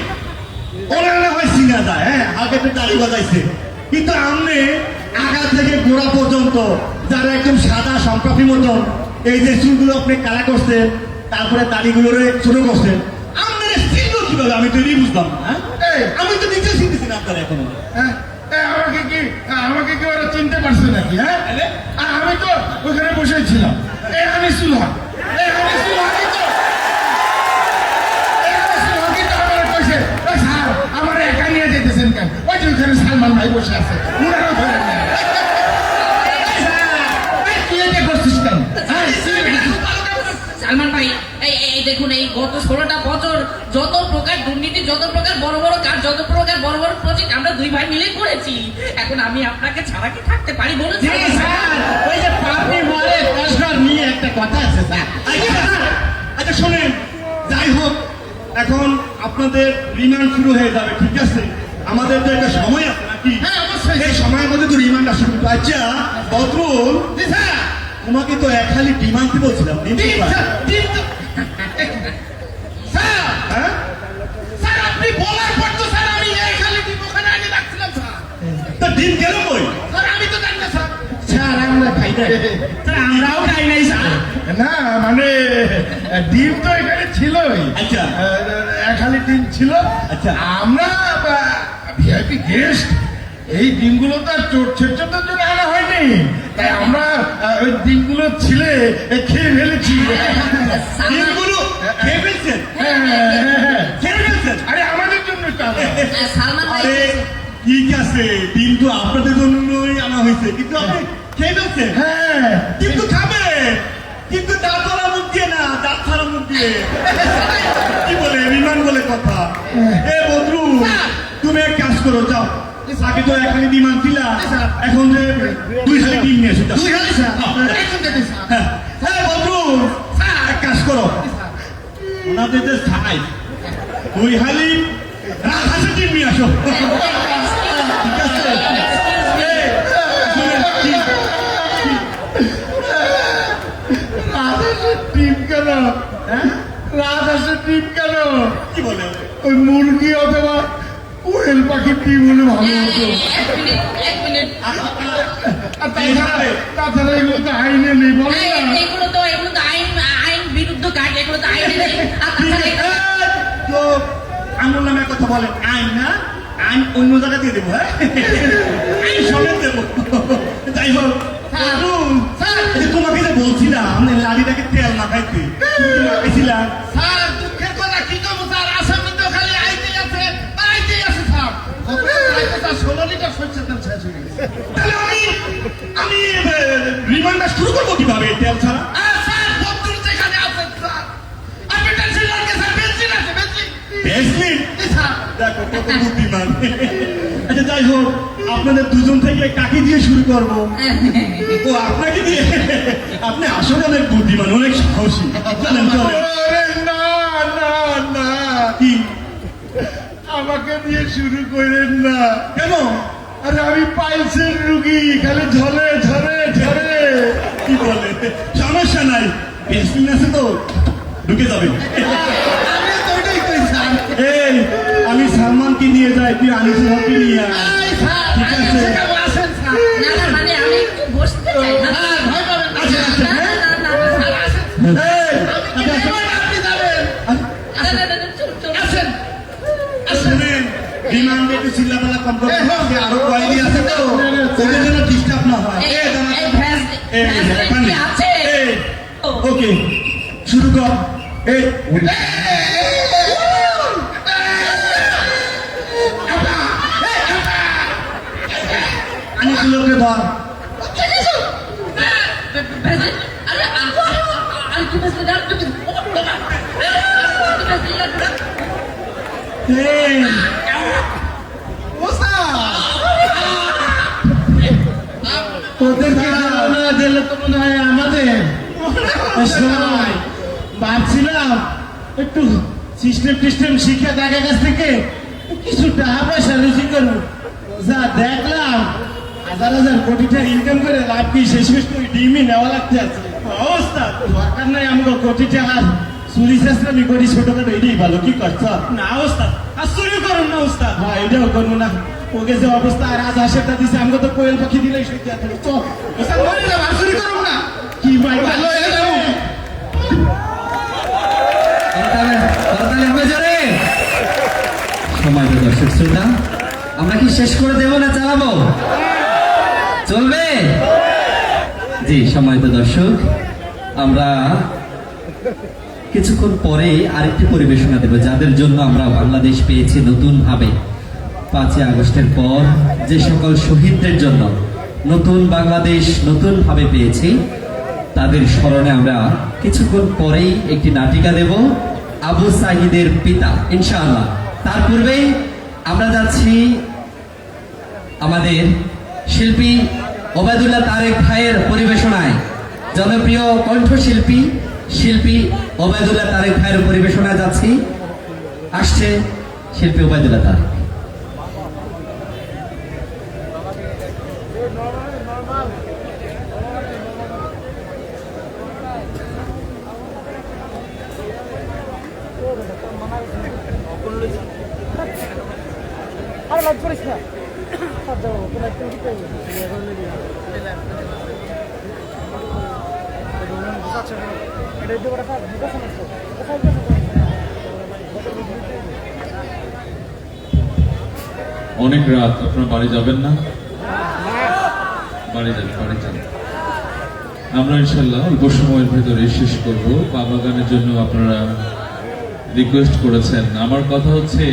C: ওনারা না হয় চিনা যায়, হ্যাঁ আগে তো দাড়ি বাজাইছে, কিন্তু আমনে আগা থেকে গোড়া পর্যন্ত যারা একদম সাদা সম্প্রাপী মতন এই যে চুলগুলো আপনি কালা করছেন, তারপরে দাড়িগুলো ছোট করছেন, আপনারা চিনল কিভাবে? আমি তো এটাই বুঝলাম না, হ্যাঁ? আমি তো নিজে চিনতেছি না আপনারা এখনো।
E: হ্যাঁ? আমাকে কি ওরা চিনতে পারছে নাকি? হ্যাঁ, আমি তো ওখানে বসেছিলাম। এই আনিসুল হক, এই আনিসুল হকই তো, এই আনিসুল হকই তো আমার কইছে, "এই স্যার, আমার একা নিয়ে যেতেছেন কেন? ওই যে ওখানে সালমান ভাই বসে আছে, উনারা ধরে নেন।" এই স্যার, এই তুই এটা করছিস কেন? হ্যাঁ,
H: সালমান ভাই, এই দেখুন, এই গত 16টা বছর যত প্রকার দুর্নীতি, যত প্রকার বড় বড় কাজ, যত প্রকার বড় বড় প্রজেক্ট আমরা দুই ভাই মিলে করেছি। এখন আমি আপনাকে ছাড়া কি থাকতে পারি বলুন?
D: জি স্যার, ওই যে পাপড়ি মরে কসবার নিয়ে একটা কথা আছে স্যার।
C: আচ্ছা শোনেন, যাই হোক এখন আপনাদের রিমান্ড শুরু হয়ে যাবে, ঠিক আছে? আমাদের তো একটা সময় আছে নাকি?
E: হ্যাঁ, অবশ্যই।
C: এই সময়ের মধ্যে তো রিমান্ডটা শুরু হবে। আচ্ছা বদরুল,
E: জি স্যার,
C: তোমাকে তো এক খালি ডিম আনতে বলছিলাম, ডিম
E: জি
C: কোথায়?
E: স্যার, জি স্যার। স্যার,
C: হ্যাঁ
E: স্যার, আপনি বলার পর তো স্যার আমি এই খালি ডিম ওখানে আগে রাখছিলাম স্যার।
C: তা ডিম গেল কই?
E: স্যার, আমি তো জানি না স্যার।
D: স্যার আমরা খাই নাই, স্যার আমরাও খাই নাই স্যার।
E: না মানে ডিম তো এখানে ছিলই।
C: আচ্ছা।
E: এক খালি ডিম ছিল।
C: আচ্ছা।
E: আমরা ভিআইপি গেস্ট, এই ডিমগুলো তো আর চোর ছেচোদের জন্য আনা হয়নি, তাই আমরা ওই ডিমগুলো ছিলে খেয়ে ফেলেছি।
C: ডিমগুলো খেয়ে ফেলছেন?
E: হ্যাঁ, হ্যাঁ, হ্যাঁ।
C: খেয়ে ফেলছেন?
E: আরে আমাদের জন্য তো আনা।
H: সালমান ভাই,
C: আরে ঠিক আছে, ডিম তো আপনাদের জন্যই আনা হয়েছে, কিন্তু আপনি খেয়ে ফেলছেন?
E: হ্যাঁ,
C: কিন্তু খাবে, কিন্তু দাঁত ছাড়া মুখ দিয়ে না, দাঁত ছাড়া মুখ দিয়ে। কি বলে বিমান বলে কথা। এ বন্ধু, তুমি এক কাজ করো, যাও আগে তো এখানে ডিম আনছিলা, এখন যে 2 হালি ডিম নিয়ে এসো, যাও।
E: 2 হালি স্যার, এখন দেখি স্যার।
C: হ্যাঁ, হ্যাঁ বন্ধু, এক কাজ করো, ওনাদের যে ছাই 2 হালি রাজহাঁসের ডিম নিয়ে আসো। ঠিক আছে? এই, শুনেন,
E: রাজহাঁসের ডিম কেন?
C: হ্যাঁ?
E: রাজহাঁসের ডিম কেন?
C: কি বলে?
E: ওই মুরগি অথবা কোয়েল পাখির ডিম হলে ভালো হতো।
H: এক মিনিট।
E: আর তাছাড়া এগুলো তো আইনে নেই, বলো না।
H: এগুলো তো আইন বিরুদ্ধ কাজ, এগুলো তো আইনে নেই। আর তাছাড়া
C: তো আঙুল নামে কথা বলেন, আইন না, আইন অন্য জায়গা দিয়ে দেবো, হ্যাঁ আইন সমেত দেবো। যাই হোক এই যে তোমাকে যে বলছিলাম লাড়িটাকে তেল না খাইতে, মাখাইছিলাম।
E: স্যার, দুঃখের কথা কি করবো স্যার, আসামি তো খালি আইতেই আছে, আইতেই আছে স্যার। স্যার 16 লিটার সরষের তেল শেষ হয়ে গেছে।
C: তাহলে আমি রিমান্ডটা শুরু করবো কিভাবে তেল ছাড়া?
E: আর স্যার, বন্ধুর যেখানে আছেন স্যার, আপনি টেনশন করেন না, স্যার, বেঞ্চিন আছে, বেঞ্চিন।
C: বেসলিন?
E: জি স্যার।
C: দেখো কত বুদ্ধিমান। আচ্ছা যাই হোক, আপনাদের দুজন থেকে কাকে দিয়ে শুরু করবো? ও আপনাকে দিয়ে? আপনি আসলে অনেক বুদ্ধিমান, অনেক সাহসী। চলেন চলেন।
E: ওরে না, না, না,
C: কি?
E: আমাকে দিয়ে শুরু করেন না।
C: কেন?
E: আরে আমি পাইলসের রুগী, খালি ঝরে ঝরে ঝরে।
C: কি বলে? সমস্যা নাই, বেসলিন আছে তো, ঢুকে যাবে।
E: আমি তো ওইটাই কই স্যার।
C: এই আমি সালমানকে নিয়ে যাই, তুই আনিসুল হককে নিয়ে আয়।
E: এই স্যার,
C: ঠিক আছে।
E: আমি সেখানে আসেন স্যার।
H: না না, মানে আমি একটু বসতে চাই না।
E: স্যার, ভয় পাবেন না।
C: আচ্ছা, আচ্ছা,
H: না, না, না, না,
E: স্যার, আসেন।
C: এই,
E: আমি
C: আচ্ছা,
E: এবার আপনি যাবেন।
H: না, না, না, চুপ, চুপ।
E: আসেন।
C: শুনেন, রিমান্ডে একটু চিল্লাপাল্লা কম করতে হবে, আরো কয়েদি আছে তো, ওদের জন্য ডিস্টার্ব না হয়।
H: এই,
C: এই, দাঁড়া।
H: এই ভ্যাস-
C: এই,
H: ভ্যাসলিন
C: এখানে।
H: কি আছে?
C: এই,
H: ও,
C: ওকে শুরু কর। এই আনিসুলকে ধর।
H: ভ্যাসলিন, আরে, আরেকটু ভ্যাসলিন, আরেকটু ভ্যাসলিন। ও, বাবা, আরেকটু ভ্যাসলিন লাগবে।
C: এই,
E: ও স্যার,
D: তোদেরকে না দিলে তো মনে হয় আমাদের সময় ভাবছিলাম একটু সিস্টেম টিস্টেম শিখে দেখা কাছ থেকে কিছু টাকা পয়সা রুজি করবো, যা দেখলাম 1000 কোটি টাকা ইনকাম করে লাভ কি, শেষ করে ডিমই নেওয়া লাগতে আছে। অবস্থা দরকার নাই আমাকে কোটি টাকার
C: চুরি চেষ্টামি করি ছোটখাটো এটাই ভালো কি করছ না ওস্তাদ আর চুরি করুন না ওস্তাদ হ্যাঁ এটাও করবো না ওকে যে অবস্থা আর আজ আশেরটা দিছে আমাকে তো কোয়েল পাখি দিলেই সত্যি আছে
E: ওস্তাদ মরে যাবো আর চুরি করুন না
C: কি ভাই
E: ভালো হয়ে যাবো
B: করতালি হবে জোরে। সময় তো দর্শক শ্রোতা, আমরা কি শেষ করে দেবো না চালাবো? চলবে? জি সম্মানিত দর্শক, আমরা কিছুক্ষণ পরে আরেকটি পরিবেশনা দেব, যাদের জন্য আমরা বাংলাদেশ পেয়েছি নতুন ভাবে। 5ই আগস্টের পর যে সকল শহীদদের জন্য নতুন বাংলাদেশ নতুন ভাবে পেয়েছি, তাদের স্মরণে আমরা কিছুক্ষণ পরেই একটি নাটিকা দেব, আবু সাঈদের পিতা, ইনশাআল্লাহ। তার পূর্বেই আমরা যাচ্ছি আমাদের শিল্পী ওবায়দুল্লাহ তারেক ভাইয়ের পরিবেশনায়। জনপ্রিয় কণ্ঠশিল্পী শিল্পী ওবায়দুল্লাহ তারেক ভাইয়ের পরিবেশনায় যাচ্ছি। আসছে শিল্পী ওবায়দুল্লাহ তারেক।
F: আরে লাইট করিস না সব যাবো লাইট করে দিতে এটা দিতে পারে স্যার দুটো সমস্যা
A: অনেক রাত, আপনারা বাড়ি যাবেন না? বাড়ি যান। আমরা ইনশাল্লাহ অল্প সময়ের ভেতরে শেষ করব। বাবা গানের জন্য আপনারা রিকোয়েস্ট করেছেন। আমার কথা হচ্ছে,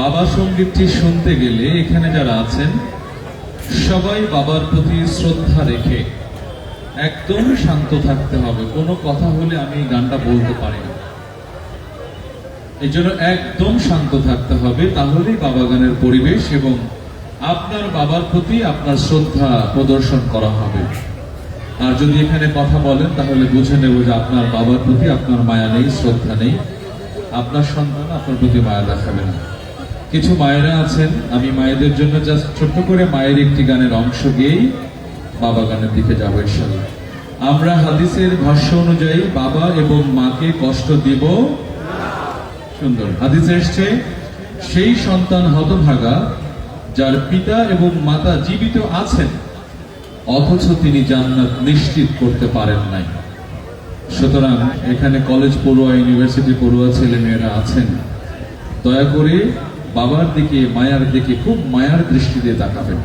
A: বাবা সঙ্গীতটি শুনতে গেলে এখানে যারা আছেন সবাই বাবার প্রতি শ্রদ্ধা রেখে একদম শান্ত থাকতে হবে। কোনো কথা হলে আমি এই গানটা বলতে পারি না, এই জন্য একদম শান্ত থাকতে হবে। তাহলেই বাবা গানের পরিবেশ এবং আপনার বাবার প্রতি আপনার শ্রদ্ধা প্রদর্শন করা হবে। আর যদি এখানে কথা বলেন তাহলে বুঝে নেব যে আপনার বাবার প্রতি আপনার মায়া নেই, শ্রদ্ধা নেই, আপনার সন্তান আপনার প্রতি মায়া দেখাবে না। কিছু মায়েরা আছেন, আমি মায়েদের জন্য জাস্ট ছোট্ট করে মায়ের একটি গানের অংশ গেয়েই বাবা গানের দিকে যাবো ইনশাআল্লাহ। আমরা হাদিসের ভাষ্য অনুযায়ী বাবা এবং মাকে কষ্ট দিব। সুন্দর হাদিসে এসছে, সেই সন্তান হতভাগা যার পিতা এবং মাতা জীবিত আছেন অথচ তিনি জান্নাত নিশ্চিত করতে পারেন নাই। সুতরাং এখানে কলেজ পড়ুয়া, ইউনিভার্সিটি পড়ুয়া ছেলে মেয়েরা আছেন, দয়া করে বাবার দিকে, মায়ার দিকে খুব মায়ার দৃষ্টিতে তাকাবেন।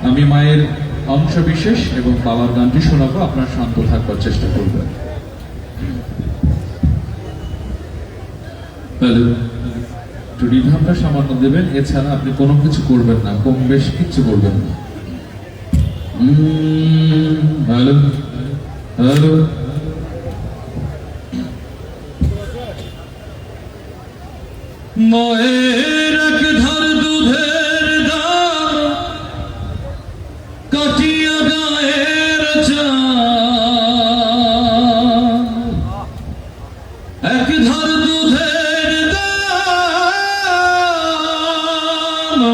A: আমি মায়ের অংশ বিশেষ এবং বাবার গানটি শোনাবো, আপনার শান্ত থাকবার চেষ্টা করবেন। হ্যালো, একটু রিভাবটা সামান্য দেবেন, এছাড়া আপনি কোনো কিছু করবেন না, কম বেশ কিচ্ছু করবেন না। হ্যালো হ্যালো, মায়ের এক ধার দুধের দাম কাটিয়া গায়ের চাল, এক ধার দুধের দাম,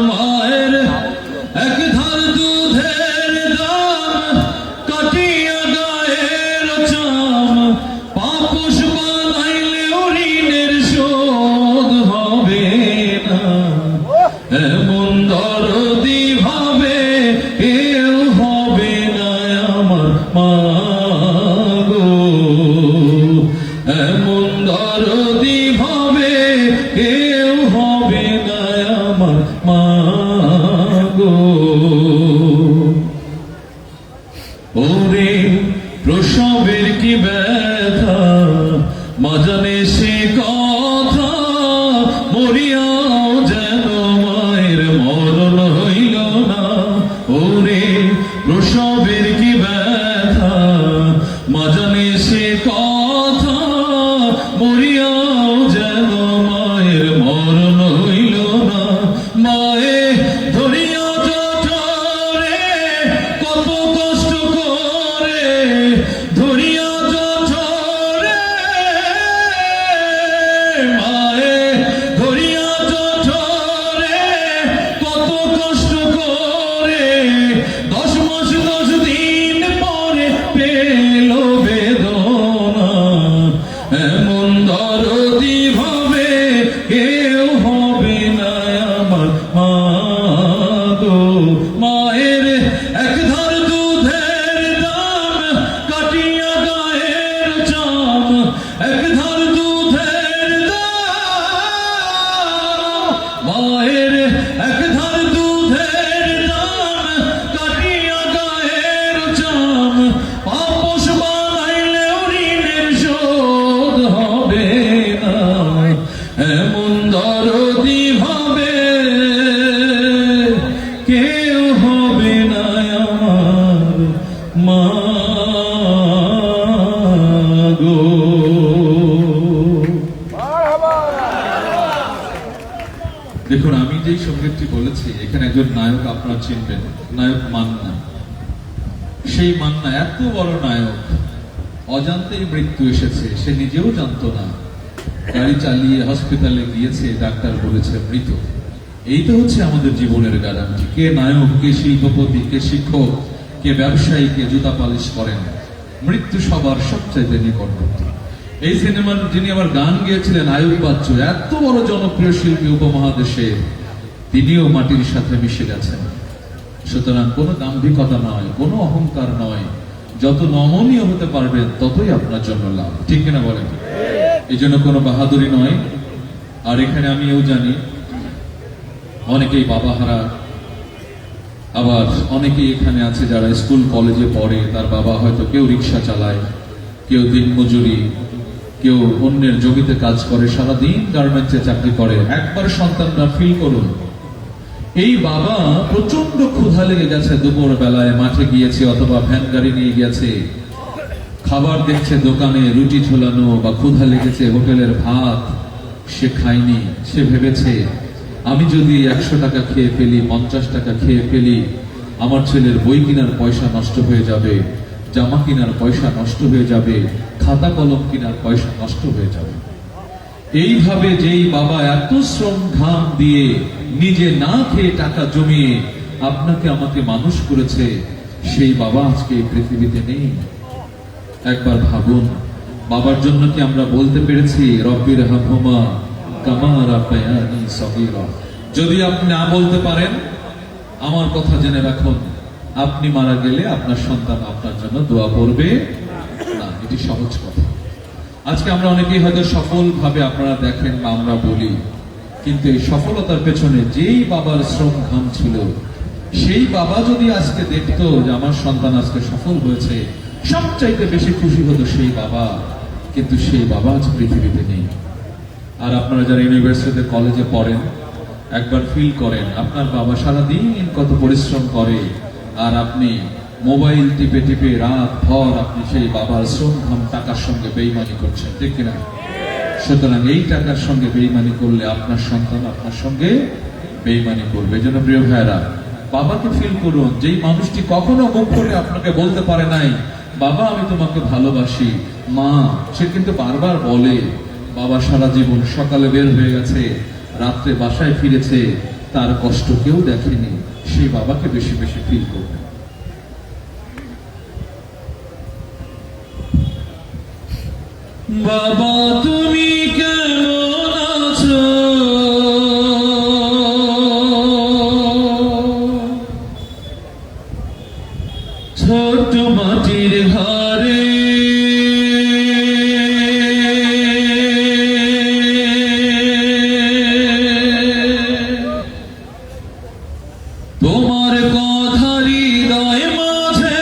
A: মায়ের এক ধার দুধের দাম কাটিয়া গায়ের চাম, পাপোশ বানাইলেও ঋণের শোধ হবে না। এমন দরদি ভাবে কেউ হবে না আমার মা গো, এমন দরদি ভাবে কেউ হবে না আমার মা গো। ওরে প্রসবের কি ব্যথা, মা জানে সে কথা, মরিয়াও যেন মায়ের মরণ হইল না। ওরে প্রসবের কি ব্যথা, মা জানে সে কথা, মরিয়াও যেন মায়ের মরণ হইল না। মায়ের ভাবে কেউ হবে না আমার মা গো। দেখুন, আমি যেই সঙ্গীতটি বলেছি এখানে একজন নায়ক আপনারা চিনবেন, নায়ক মান্না। সেই মান্না এত বড় নায়ক, অজান্তেই মৃত্যু এসেছে, সে নিজেও জানতো না। গাড়ি চালিয়ে হসপিটালে গিয়েছে, ডাক্তার বলেছে মৃত। এই তো হচ্ছে আমাদের জীবনের গ্যারান্টি। কে নায়ক, কে শিল্পপতি, কে শিক্ষক, কে ব্যবসায়ী, কে জুতা পালিশ করেন, মৃত্যু সবার সবচাইতে নিকটবর্তী। এই সিনেমার যিনি আবার গান গেয়েছিলেন আয়ুব বাচ্চু, এত বড় জনপ্রিয় শিল্পী উপমহাদেশে, তিনিও মাটির সাথে মিশে গেছেন। সুতরাং কোনো দাম্ভিকতা নয়, কোনো অহংকার নয়, যত নমনীয় হতে পারবেন ততই আপনার জন্য লাভ, ঠিক কিনা বলেন? এই জন্য কোনো বাহাদুরি নয়। আর এখানে আমিও জানি অনেকেই বাবা হারা, আবার অনেকেই এখানে আছে যারা স্কুল কলেজে পড়ে, তার বাবা হয়তো কেউ রিক্সা চালায়, কেউ দিনমজুরি, কেউ অন্যের জমিতে কাজ করে, সারাদিন গার্মেন্টসে চাকরি করে। একবার সন্তানরা ফিল করুন, এই বাবা প্রচন্ড ক্ষুধা লেগে গেছে, দুপুর বেলায় মাঠে গিয়েছে অথবা ভ্যান গাড়ি নিয়ে গেছে, খাবার দেখছে দোকানে রুটি ঝোলানো, বা ক্ষুধা লেগেছে হোটেলের ভাত, সে খায়নি। সে ভেবেছে আমি যদি 100 টাকা খেয়ে ফেলি, 50 টাকা খেয়ে ফেলি, আমার ছেলের বই কেনার পয়সা নষ্ট হয়ে যাবে, জামা কেনার পয়সা নষ্ট হয়ে যাবে, খাতা কলম কেনার পয়সা নষ্ট হয়ে যাবে। এইভাবে যেই বাবা এত শ্রম ঘাম দিয়ে নিজে না খেয়ে টাকা জমিয়ে আপনাকে আমাকে মানুষ করেছে, সেই বাবা আজকে এই পৃথিবীতে নেই। একবার ভাবুন, বাবার জন্য কি আমরা বলতে পেরেছি রব্বির হামহুমা কামা রাব্বায়ানি সগীরা? যদি আপনি না বলতে পারেন, আমার কথা জেনে রাখুন, আপনি মারা গেলে আপনার সন্তান আপনার জন্য দোয়া করবে না। এটি সহজ কথা। আজকে আমরা অনেকেই হয়তো সফল ভাবে আপনারা দেখেন বা আমরা বলি, কিন্তু এই সফলতার পেছনে যেই বাবার শ্রম ঘাম ছিল, সেই বাবা যদি আজকে দেখতো যে আমার সন্তান আজকে সফল হয়েছে, সবচাইতে বেশি খুশি হতো সেই বাবা। কিন্তু সেই বাবা আজ পৃথিবীতে নেই। আর আপনারা যারা ইউনিভার্সিটিতে কলেজে পড়েন, একবার ফিল করেন আপনার বাবা সারাদিন কত পরিশ্রম করে, আর আপনি মোবাইল টিপে টিপে রাত ভর আপনি সেই বাবার শ্রম ঘাম টাকার সঙ্গে বেইমানি করছেন, ঠিক কিনা? সুতরাং এই টাকার সঙ্গে বেইমানি করলে আপনার সন্তান আপনার সঙ্গে বেইমানি করবে। এই জন্য প্রিয় ভাইরা, বাবাকে ফিল করুন। যেই মানুষটি কখনো মুখ করে আপনাকে বলতে পারে নাই বাবা আমি তোমাকে ভালোবাসি, মা, সে কিন্তু বারবার বলে। বাবা সারা জীবন সকালে বের হয়ে গেছে, রাত্রে বাসায় ফিরেছে, তার কষ্ট কেউ দেখেনি, সেই বাবাকে বেশি বেশি ফিল করবে। বাবা তুমি কেমন আছো, ছোট মাটির ঘরে তোমার কথা হৃদয় মাঝে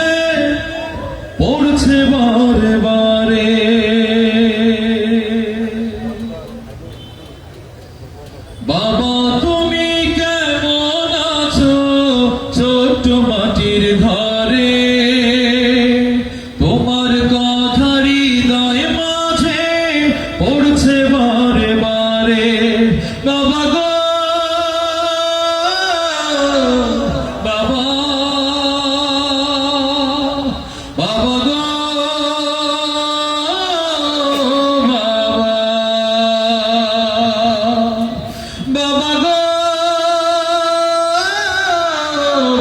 A: পড়ছে বারে বারে। বাবা তুমি কেমন আছো, ছোট্ট মাটির ঘরে, তোমার কথা হৃদয় মাঝে পড়ছে বারে বারে। বাবা গো বাবা, বাবা গো বাবা, বাবা গো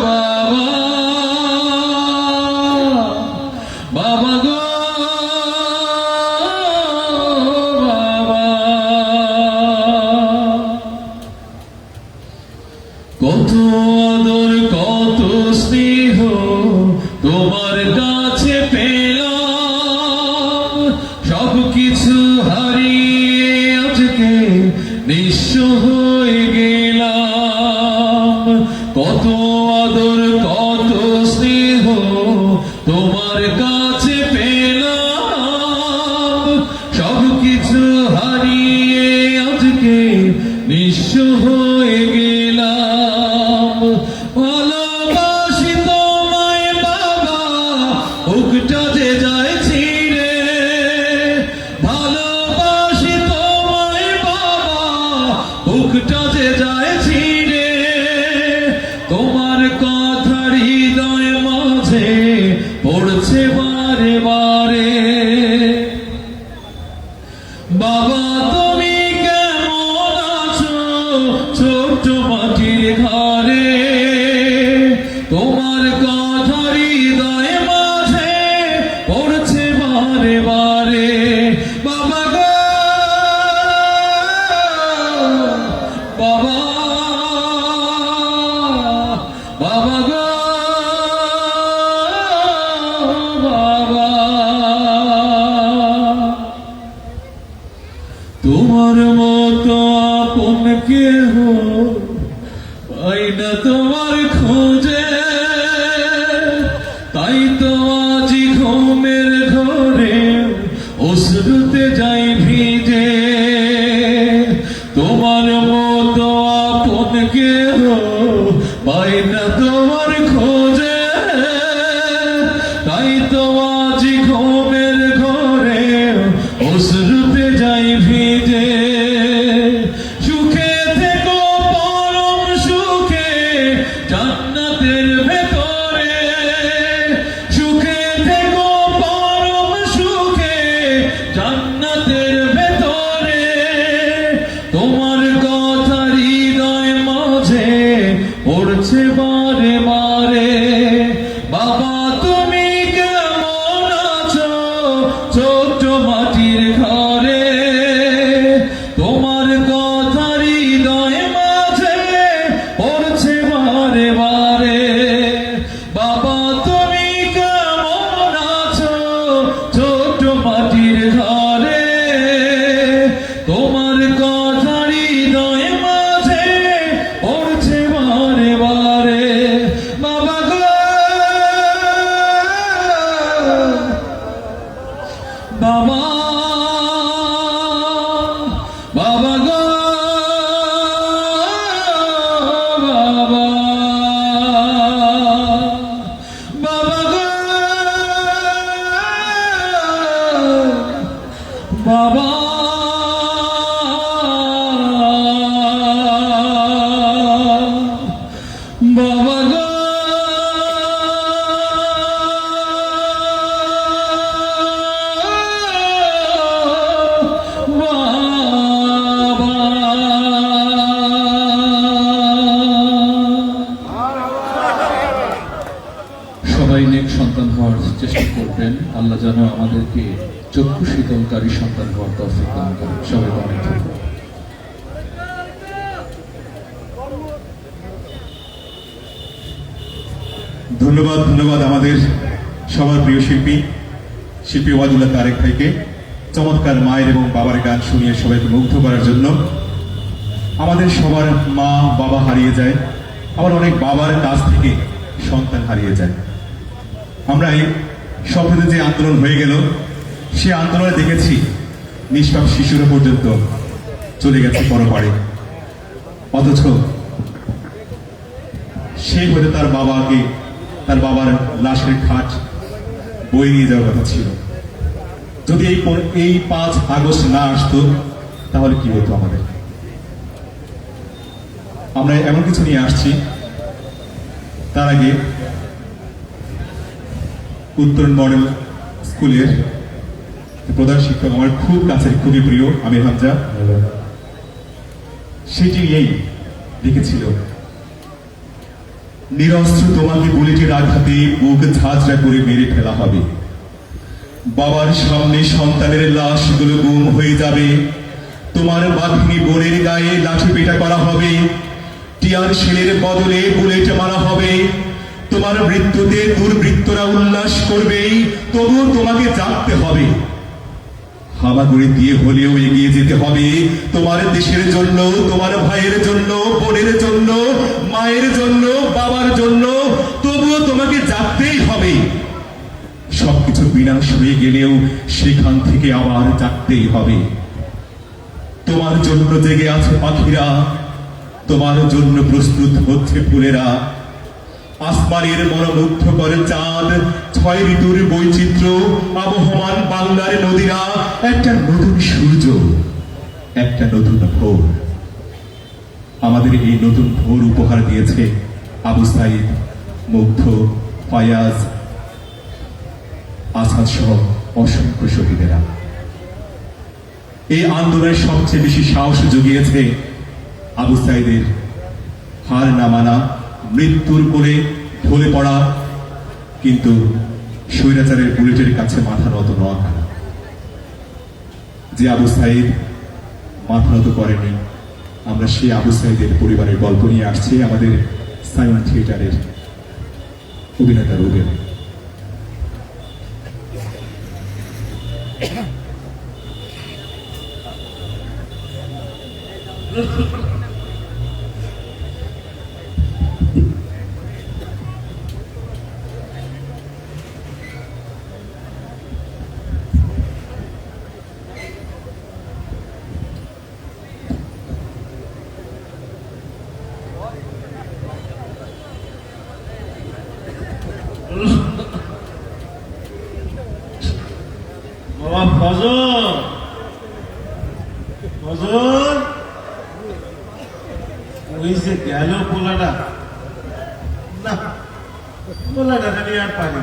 A: বাবা, বাবা গো বাবা। কত আদর কত স্নেহ তোমার কাছে পেলাম, সব কিছু হারিয়ে আজকে নিঃস্ব হয়ে গেলাম। কত আদর কত স্নেহ তোমার কাছে পেলাম, সব কিছু হারিয়ে আজকে নিঃস্ব হয়ে গেলাম। ভালোবাসি তোমায় বাবা, বুকটা যে যায় ছিঁড়ে। ভালোবাসি তোমায় বাবা, বুকটা যে যায় ছিঁড়ে। তোমার কথা হৃদয় মাঝে পড়ছে বারে বারে। বাবা তুমি কেমন আছো ছোট্ট মাটির ঘরে? তোমার কথা হৃদয় মাঝে পড়ছে বারে বারে। বাবা গো বাবা, বাবা গো বাবা, তোমার মতো আপন কেহ পাই না তোমার খোঁজে। তাই তো আজি ঘুমের ঘরে অশ্রুতে যাই ভিজে। তোমার মতো আপন কেহ পাই না তোমার খোঁজে। তাই তো আজি ঘুমের ঘরে অশ্রুতে যাই ভিজে। সুখে থেকো পরম সুখে জান্নাতের ভেতরে। সুখে থেকো পরম সুখে জান্নাতের ভেতরে। তোমার কথা হৃদয় মাঝে পড়ছে বারে বারে। বাবা তুমি কেমন আছো ছোট্ট মাটির ঘরে? তোমার কথা হৃদয় মাঝে পড়ছে বারে বারে। বাবা তুমি কেমন আছো ছোট্ট মাটির ঘরে? তোমার কথা হৃদয় মাঝে পড়ছে বারে বারে। বাবা গো বাবা, বাবা গো বাবা, বাবা গো বাবা, বাবা গো সবাই নেক সন্তান হওয়ার চেষ্টা করবেন। আল্লাহ যেন আমাদেরকে চক্ষু শীতলকারী সন্তান হওয়ার তৌফিক দান করেন। সবাই অনেক ধন্যবাদ।
G: ধন্যবাদ ধন্যবাদ আমাদের সবার প্রিয় শিল্পী ওয়াদুল্লাহ তারেক ভাইকে চমৎকার মায়ের এবং বাবার গান শুনিয়ে সবাইকে মুগ্ধ করার জন্য। আমাদের সবার মা বাবা হারিয়ে যায়, আবার অনেক বাবার কাছ থেকে সন্তান হারিয়ে যায়। আমরা এই সম্প্রতি যে আন্দোলন হয়ে গেল, সে আন্দোলনে দেখেছি নিষ্পাপ শিশুরা পর্যন্ত চলে গেছে পরপারে। অথচ সে হয়তো তার বাবাকে, তার বাবার লাশের খাট বয়ে নিয়ে যাওয়ার কথা ছিল। যদি এই 5 আগস্ট না আসতো তাহলে কি হতো আমাদের? আমরা এমন কিছু নিয়ে আসছি। তার আগে উত্তরণ মডেল স্কুলের প্রধান শিক্ষক, আমার খুব কাছের, খুবই প্রিয় আমির হামজা, সেটি এই লিখেছিল, নিরস্ত্র তোমাকে বুলেটের আঘাতে বুক ঝাঁঝরা করে মেরে ফেলা হবে। বাবার সামনে সন্তানের লাশগুলো গুম হয়ে যাবে। তোমার বাঘিনী বোনের গায়ে লাঠি পেটা করা হবে। টিয়ার শেলের বদলে বুলেট মারা হবে। তোমার মৃত্যুতে দুর্বৃত্তরা উল্লাস করবে, তবু তোমাকে জাগতে হবে। হামাগুড়ি দিয়ে হলেও এগিয়ে যেতে হবে তোমার দেশের জন্য, তোমার ভাইয়ের জন্য, বোনের জন্য, মায়ের জন্য, বাবার জন্য। তবুও তোমাকে জাগতেই হবে। সবকিছু বিনাশ হয়ে গেলেও সেখান থেকে আবার জাগতেই হবে। তোমার জন্য জেগে আছে পাখিরা, তোমার জন্য প্রস্তুত হচ্ছে ফুলেরা। আসমানের মনোমুগ্ধ করে চাঁদ, ছয় ঋতুর বৈচিত্র্য, আবহমান বাংলার নদীরা, একটা নতুন সূর্য, একটা নতুন ভোর। আমাদের এই নতুন ভোর উপহার দিয়েছে আবু সাইদ, মুগ্ধ, ফায়াজ, আসাদ সহ অসংখ্য শহীদেরা। এই আন্দোলনের সবচেয়ে বেশি সাহস জুগিয়েছে আবু সাইদের হার না মানা, মৃত্যুর কোলে ঢলে পড়া, কিন্তু স্বৈরাচারের বুলেটের কাছে মাথা নত না করা। যে আবু সাইদ মাথা নত করেনি, আমরা সেই আবু সাইদের পরিবারের গল্প নিয়ে আসছি আমাদের সাইমন থিয়েটারের অভিনেতা রুবেল।
D: বাবা ফজল, ফজল, ওই যে গেল পোলাটা, না পোলাটা নিয়ে আর পারি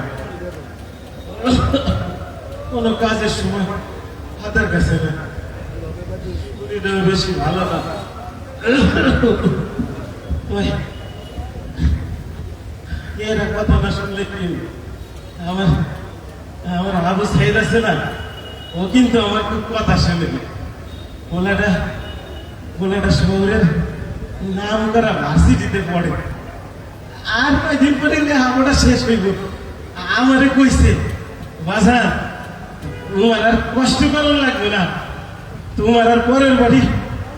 D: কোনো কাজের সময় হাতের কাছে না, শরীরটাও বেশি ভালো না। ওই এরা কথা না শুনলে কি আমার আমার আবু সাইদ আছে না, ও কিন্তু আমার খুব কথা শুনে। পোলাটা শহরের নাম করা ভার্সিটিতে পড়ে। আর কয়দিন পরে লেখাপড়া শেষ হইব। আমারে কইছে, বাজার তোমার আর কষ্ট করার লাগবে না, তোমার আর পরের বাড়ি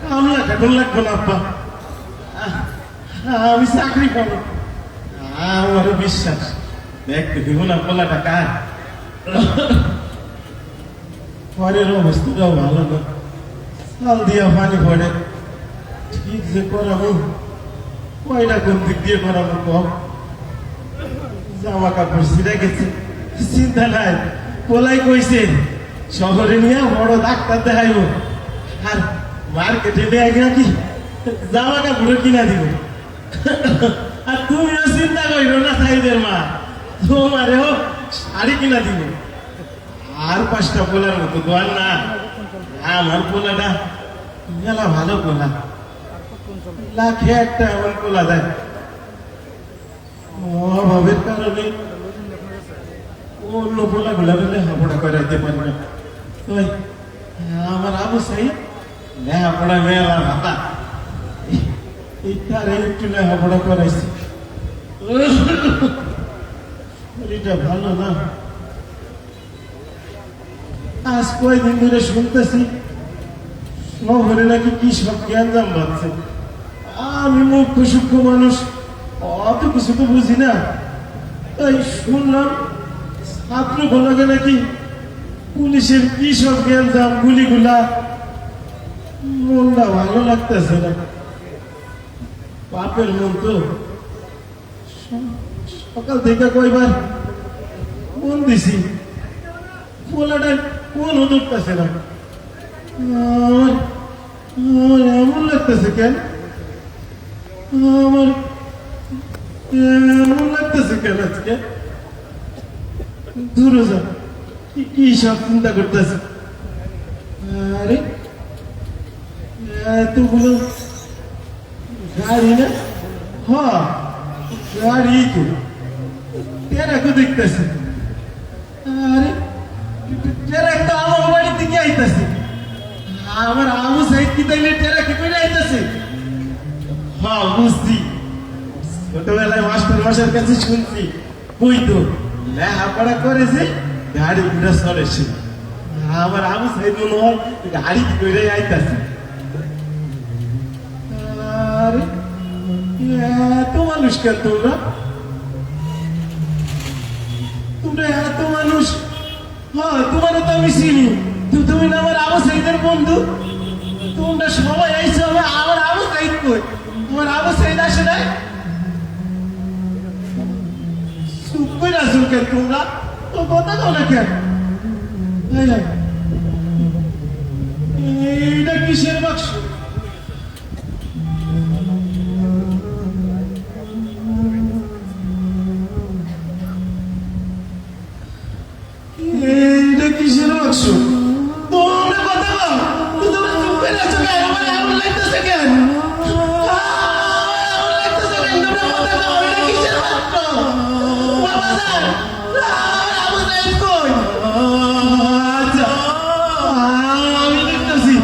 D: কামলা কাটন লাগবে না আব্বা, আমি চাকরি পাবো। আমারও বিশ্বাস, দেখতে দিব না পোলাটা কার। পরের অবস্থাটাও ভালো না, চাল দিয়া পানি পড়ে। ঠিক যে করাবো, কয়টা কোন দিক দিয়ে করাবো কম। জামা কাপড় ছিঁড়ে গেছে, চিন্তা নাই, পোলাই কইছে শহরে নিয়ে বড় ডাক্তার দেখাইব, আর মার্কেটে নিয়ে নাকি জামা কাপড় কিনা দিব। আর তুমিও চিন্তা করিও না সাইদের মা, তোমারেও শাড়ি কিনা দিব। আর 5টা পোলার মতো দোয়ার না, আমার পোলাটা মেলা ভালো পোলা, লাখে একটা এমন পোলা দেয়। অভাবের কারণে অন্য পোলা গুলা লেখাপড়া করাইতে পারি না। ওই আমার আবু সাইদ লেখাপড়া মেলা ভাতা, এই তার একটু লেখাপড়া করাইছে। শরীরটা ভালো না। আজ কয়দিন ধরে শুনতেছি শহরে নাকি কি সব জ্ঞানজাম বাড়ছে। আমি মুখ্য সূক্ষ্ম মানুষ, অত কিছু তো বুঝি না। তাই শুনলাম ছাত্র গুলাকে নাকি পুলিশের কি সব জ্ঞানজাম, গুলিগুলা। মনটা ভালো লাগতেছে না, পাপের মন তো। সকাল থেকে কয়বার ফোন দিছি, পোলাটা কোন ধরতেছে না। আমার এমন লাগতেছে কেন, আমার এমন লাগতেছে কেন আজকে। দূরে যা, কি সব চিন্তা করতেছে। আরে এতগুলো গাড়ি না, হ্যাঁ গাড়ি তো টেরাকে দেখতেছে। আরে টেরাক তো আমার বাড়ি থেকে আইতেছে। আমার আবু সাইদ কি তাইলে টেরাকে করে আইতেছে। হ্যাঁ বুঝছি, ছোটবেলায় মাস্টার মশাইয়ের কাছে শুনছি, কই তো লেখাপড়া করেছে, গাড়ি ঘুরে চলেছে। আমার আবু সাইদ মনে হয় গাড়ি করে আইতেছে। আরে এত মানুষ কেন তোমরা, তোমরা এত মানুষ। হ্যাঁ তোমারও তো আমি চিনি, তুমি না আমার আবু সাইদের বন্ধু। তোমরা সবাই আইসো, আমার আবু সাইদ কই, আমার আবু সাইদ আসে নাই চুপ করে আসো কেন তোমরা তো কথা দাও না কেন এইটা কিসের বাক্স এইটা কিসের বাক্স তোমরা কথা বল তোমরা চুপ করে আছো কেন আমার এমন লাগতেছে কেন এমন লাগতেছে কেন তোমরা কথা বল এটা কিসের বাক্স বাবা স্যার আবু সাইদ কই আচ্ছা আমি দেখতেছি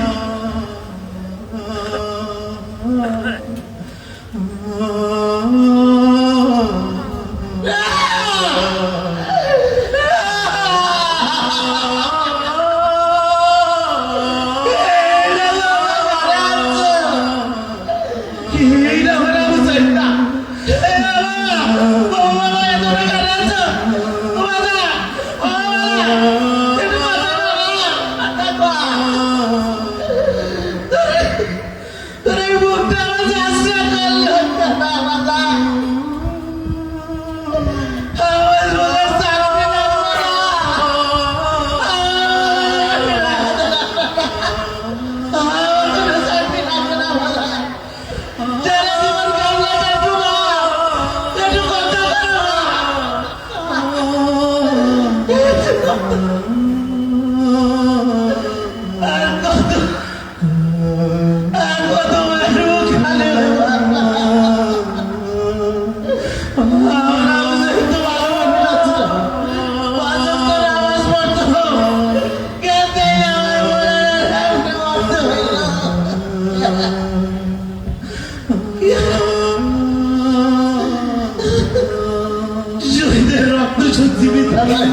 D: শহীদের রক্ত সত্যি মিথ্যা নয়।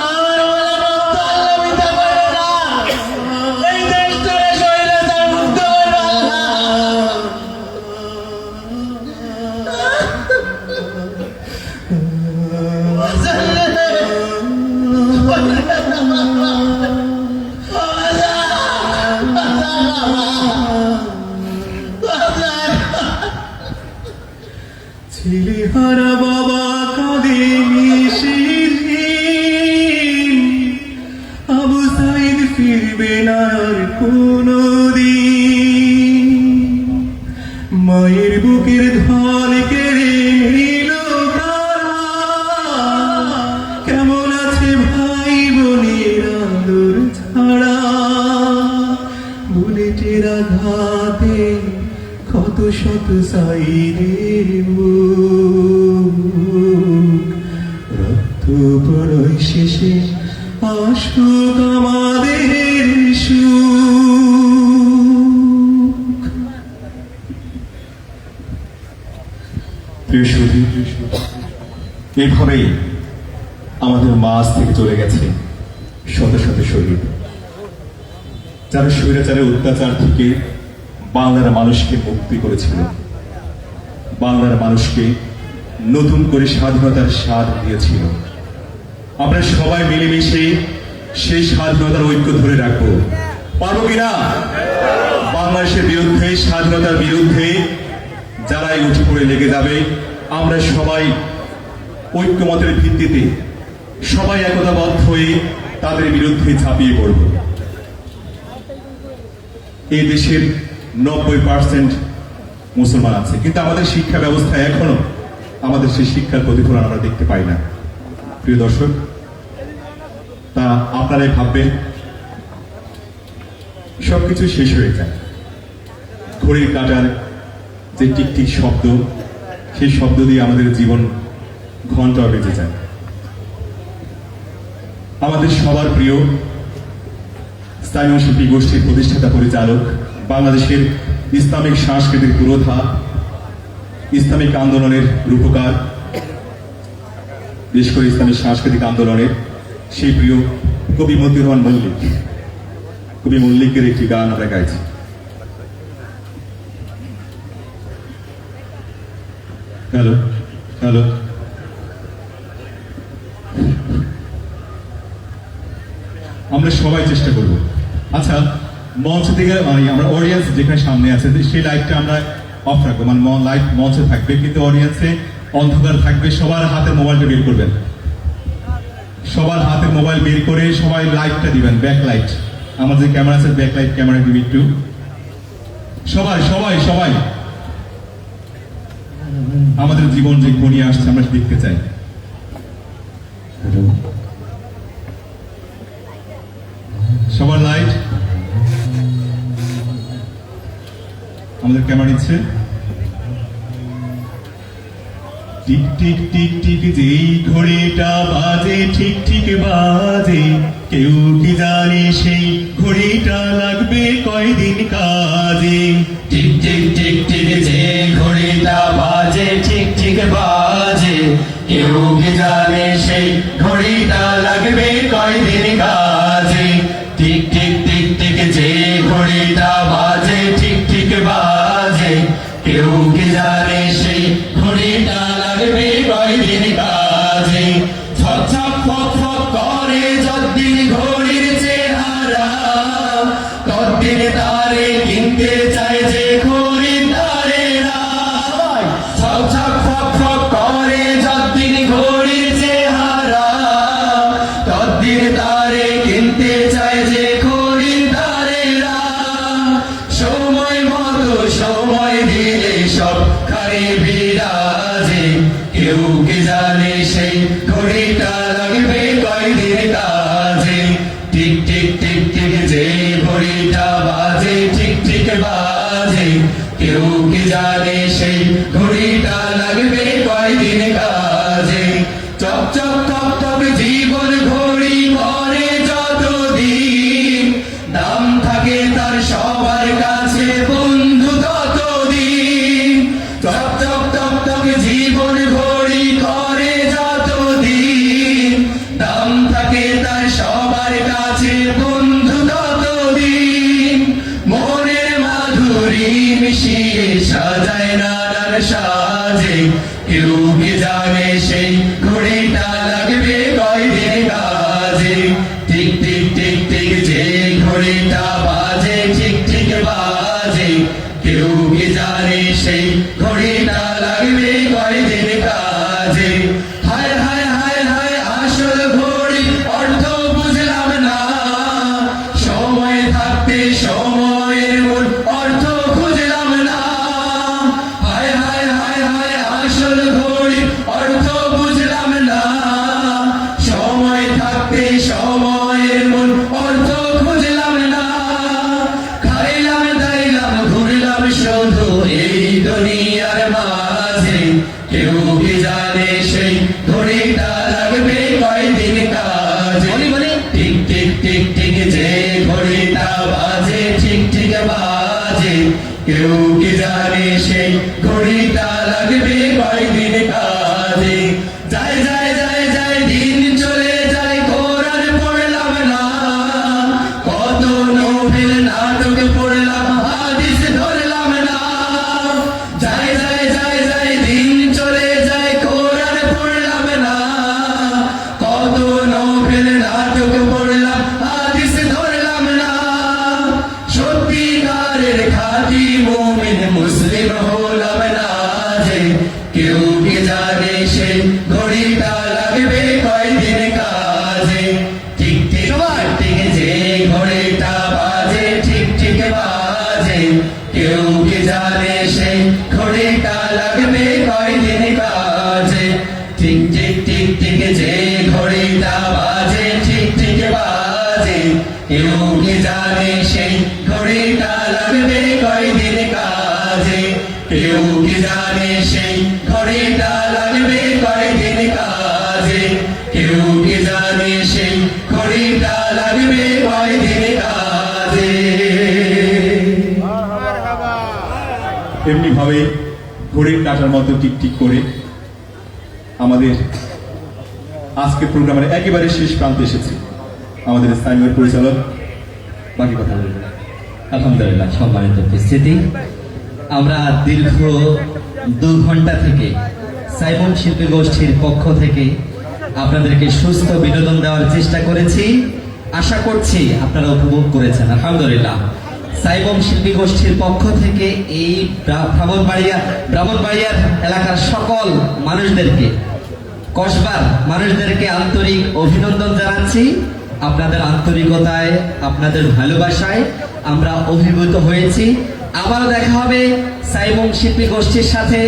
D: আমার বলা রক্ত আল্লাহ মিথ্যা করে না। এই দেশটাকে স্বৈরাচার মুক্ত করবে আল্লাহ। ছেলেহারা বাবা কাঁদে নিশিদিন, আবু সাইদ ফিরবে না আর কোনদিন। মায়ের বুকের ধন কেড়ে নিল কারা, কেমন আছে ভাই বোনের আদর ছাড়া। বুলেটের আঘাতে কত শত সাইদের বুক, রক্ত প্রলয় শেষে আসুক আমাদের সুখ।
C: প্রিয় সুধী, এইভাবেই আমাদের মাঝ থেকে চলে গেছে শত শত শহীদ, যারা স্বৈরাচারের অত্যাচার থেকে বাংলার মানুষকে মুক্তি করেছিল, বাংলার মানুষকে নতুন করে স্বাধীনতার স্বাদ দিয়েছিল। আমরা সবাই মিলেমিশে সেই স্বাধীনতার ঐক্য ধরে রাখবো, পারবো কিনা? বাংলাদেশের বিরুদ্ধে, স্বাধীনতার বিরুদ্ধে যারাই উঠে পড়ে লেগে যাবে, আমরা সবাই ঐক্যমতের ভিত্তিতে সবাই একতাবদ্ধ হয়ে তাদের বিরুদ্ধে ঝাঁপিয়ে পড়ব। এই দেশের 90% মুসলমান আছে, কিন্তু আমাদের শিক্ষা ব্যবস্থা এখনো আমাদের সেই শিক্ষার প্রতিফলন আমরা দেখতে পাই না। প্রিয় দর্শক, তা আপনারাই ভাববেন সবকিছু শেষ হয়ে যায়, ঘড়ির কাঁটার যে টিকটিক শব্দ, সেই শব্দ দিয়ে আমাদের জীবন ঘন্টা বেজে যায়। আমাদের সবার প্রিয় স্থানীয় শিল্পী গোষ্ঠীর প্রতিষ্ঠাতা পরিচালক, বাংলাদেশের ইসলামিক সংস্কৃতির পুরোধা, ইসলামিক আন্দোলনের রূপকার, বিশেষ করে ইসলামিক সাংস্কৃতিক আন্দোলনের সেই প্রিয় কবি মতিউর রহমান মল্লিক, কবি মল্লিকের একটি গান আমরা গাইছি। হ্যালো হ্যালো, আমরা সবাই চেষ্টা করব। আচ্ছা, মঞ্চ থেকে আমরা অডিয়েন্স যেখানে সামনে আছে সেই লাইভটা আমরা
G: অফ রাখবে, মানে লাইট মঞ্চে থাকবে কিন্তু অডিয়েন্সে অন্ধকার থাকবে। সবার হাতে মোবাইলটা বের করবেন, সবার হাতে মোবাইল বের করে সবাই লাইটটা দিবেন, ব্যাক লাইট। আমাদের যে ক্যামেরা আছে ব্যাক লাইট ক্যামেরা দিবি একটু, সবাই সবাই সবাই। আমাদের জীবন যে ঘনিয়ে আসছে আমরা দেখতে চাই। সবার লাইট, আমাদের ক্যামেরা নিচ্ছে। টিক টিক টিক টিক যেই ঘড়িটা বাজে ঠিক ঠিক বাজে, কেউ কি জানে সেই ঘড়িটা লাগবে কয়দিন কাজে।
B: টিক টিক টিক টিক যে ঘড়িটা বাজে ঠিক ঠিক বাজে, কেউ কি জানে সেই ঘড়িটা লাগবে কয়দিন কাজে। টিক টিক টিক টিক যে ঘড়িটা বাজে ঠিক ঠিক বাজে, কেউ কি জানে সেই ঘড়িটা লাগবে কয়দিন কাজে। ছক ছক ফক ফক করে যতদিন ঘড়ির চেহারা, ততদিন তারে কিনতে চায় যে খরিদ্দারেরা। ছক ছক ফক ফক করে যতদিন ঘড়ির চেহারা, ততদিন তারে কিনতে চায় যে খরিদ্দারেরা। সময় মতো সময় দিলে সব খারে বিরাজে, কেউ কি জানে সেই ঘড়িটা লাগবে কয়দিন কাজে। টিক টিক টিক টিক যে ঘড়িটা বাজে ঠিক ঠিক বাজে, কেউ কি জানে সেই ঘড়িটা লাগবে কয়দিন কাজে। চক চক টক টক জীবন ঘড়ি পরে যতদিন, দাম থাকে তার সবার কাছে বন্ধু ততদিন। চক চক টক টক জীবন ঘড়ি করে যতদিন, দাম থাকে তার সবার কাছে বন্ধু ততদিন। মনের মাধুরী মিশিয়ে সাজায় নানান সাজে, কেউ কি জানে সেই ঘড়িটা লাগবে কয়দিন কাজে। টিক টিক টিক টিক যে ঘড়িটা বাজে ঠিক ঠিক বাজে, কেউ কি জানে সেই ঘড়িটা লাগবে কয়দিন কাজে। হায় হায় হায় হায় আসল ঘড়ি অর্থ বুঝলাম না, সময় থাকতে সময়ের মূল অর্থ খুঁজলাম না। হায় হায় হায় হায় আসল ঘড়ি অর্থ বুঝলাম না, সময় থাকতে সময়ের মূল অর্থ খুঁজলাম না। খাইলাম দাইলাম ঘুরলাম শুধু এই দুনিয়ার মাঝে, কেউ কি জানে সেই ঘড়িটা লাগবে কয়দিন কাজে। টিক টিক টিক টিক যে ঘড়িটা বাজে ঠিক ঠিক বাজে, কেউ কি জানে সেই ঘড়িটা লাগবে কয়দিন কাজে। যায় যায় যায় যায় দিন চলে যায় কোরআন পড়লাম না, কত নোবেল নাটক পড়লাম হাদিস ধরলাম না। যায় যায় যায় যায় দিন চলে যায় কোরআন পড়লাম না, কত নোবেল নাটক পড়লাম হাদিস ধরলাম না। সত্যিকারের খাঁটি মুমিন মুসলিম হলাম না যে, কেউ কি জানে সেই ঘড়িটা লাগবে কয়দিন কাজে। ঠিক ঠিক ঠিক যে ঘড়িটা বাজে ঠিক ঠিক বাজে, কেউ কি জানে সেই ঘড়িটা লাগবে কয়দিন কাজে। ঠিক ঠিক ঠিক ঠিক যে ঘড়িটা বাজে ঠিক ঠিক বাজে, কেউ কি জানে সেই ঘড়িটা লাগবে কয়দিন কাজে। কেউ কি জানে সেই ঘড়িটা লাগবে কয়দিন কাজে। কেউ কি জানে সেই ঘড়িটা লাগবে কয়দিন কাজে।
G: এমনি ভাবে ঘড়ির কাঁটার মতো টিক টিক করে আমাদের আজকে প্রোগ্রামের একেবারে শেষ প্রান্তে এসেছি। আমাদের স্থানীয় পরিচালক বাকি কথা বলবেন।
B: আলহামদুলিল্লাহ, সম্মানিত উপস্থিতি, আমরা দীর্ঘ 2 ঘন্টা থেকে সাইমন শিল্পী গোষ্ঠীর পক্ষ থেকে আপনাদেরকে সুস্থ বিনোদন দেওয়ার চেষ্টা করেছি। আশা করছি আপনারা উপভোগ করেছেন। আলহামদুলিল্লাহ, সাইবম শিল্পী গোষ্ঠীর পক্ষ থেকে এই ব্রাহ্মণবাড়িয়ার এলাকার সকল মানুষদেরকে, কসবার মানুষদেরকে আন্তরিক অভিনন্দন জানাচ্ছি। আপনাদের আন্তরিকতায়, আপনাদের ভালোবাসায় আমরা অভিভূত হয়েছি। আবারও দেখা হবে সাইবম শিল্পী গোষ্ঠীর সাথে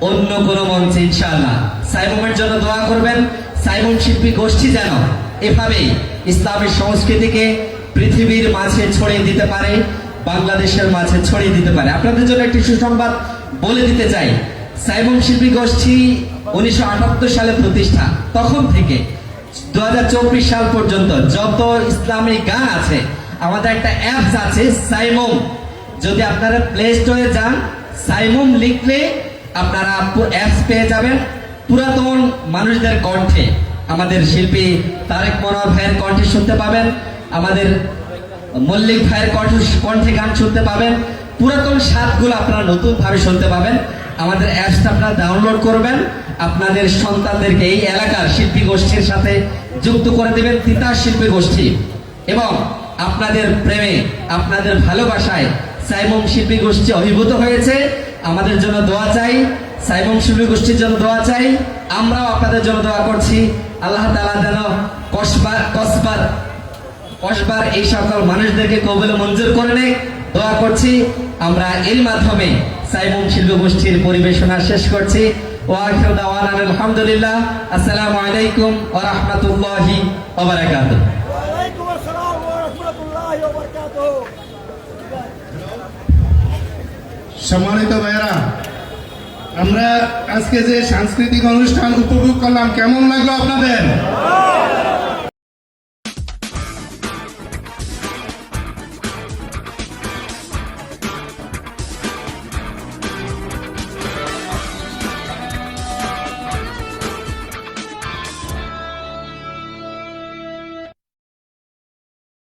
B: অন্য কোনো মঞ্চে ইনশাআল্লাহ। সাইবমের জন্য দোয়া করবেন, সাইবম শিল্পী গোষ্ঠী যেন এভাবে ইসলামের সংস্কৃতিকে পৃথিবীর মাঝে ছড়িয়ে দিতে পারে, বাংলাদেশের মাঝে ছড়িয়ে দিতে পারে। আপনাদের জন্য একটি সুসংবাদ বলে দিতে চাই, সাইবম শিল্পী গোষ্ঠী 1978 সালে প্রতিষ্ঠা। তখন থেকে 2024 সাল পর্যন্ত যত ইসলামিক গান আছে, আমাদের একটা অ্যাপস আছে সাইমম। যদি আপনারা প্লে স্টোরে যান, সাইমম লিখলে আপনারা অ্যাপস পেয়ে যাবেন। পুরাতন মানুষদের কণ্ঠে আমাদের শিল্পী তারেক মনোহর ভাইয়ের কণ্ঠে শুনতে পাবেন, আমাদের মল্লিক ভাইয়ের কণ্ঠে গান শুনতে পাবেন। পুরাতন স্বাদগুলো আপনারা নতুন ভাবে শুনতে পাবেন। আমাদের অ্যাপসটা আপনারা ডাউনলোড করবেন, আপনাদের সন্তানদেরকে এই এলাকার শিল্পী গোষ্ঠীর সাথে যুক্ত করে দেবেন, তিতাস শিল্পী গোষ্ঠী। এবং আপনাদের প্রেমে, আপনাদের ভালোবাসায় সাইমম শিল্পী গোষ্ঠী অভিভূত হয়েছে। আমাদের জন্য দোয়া চাই, সাইমম শিল্পী গোষ্ঠীর জন্য দোয়া চাই। আমরাও আপনাদের জন্য দোয়া করছি। আল্লাহ তাআলা যেন কসবার এই সকল মানুষদেরকে কবুলে মঞ্জুর করে নেয়, দোয়া করছি। আমরা এর মাধ্যমে সাইমম শিল্পী গোষ্ঠীর পরিবেশনা শেষ করছি। ওয়া আখিরু দাওয়ানা আলহামদুলিল্লাহ। আসসালামু আলাইকুম ওয়া রাহমাতুল্লাহি ওয়া বারাকাতুহু।
F: ওয়ালাইকুম আসসালাম ওয়া রাহমাতুল্লাহি ওয়া বারাকাতুহু।
E: সম্মানিত ভাইরা, আমরা আজকে যে সাংস্কৃতিক অনুষ্ঠান উপভোগ করলাম, কেমন লাগলো আপনাদের?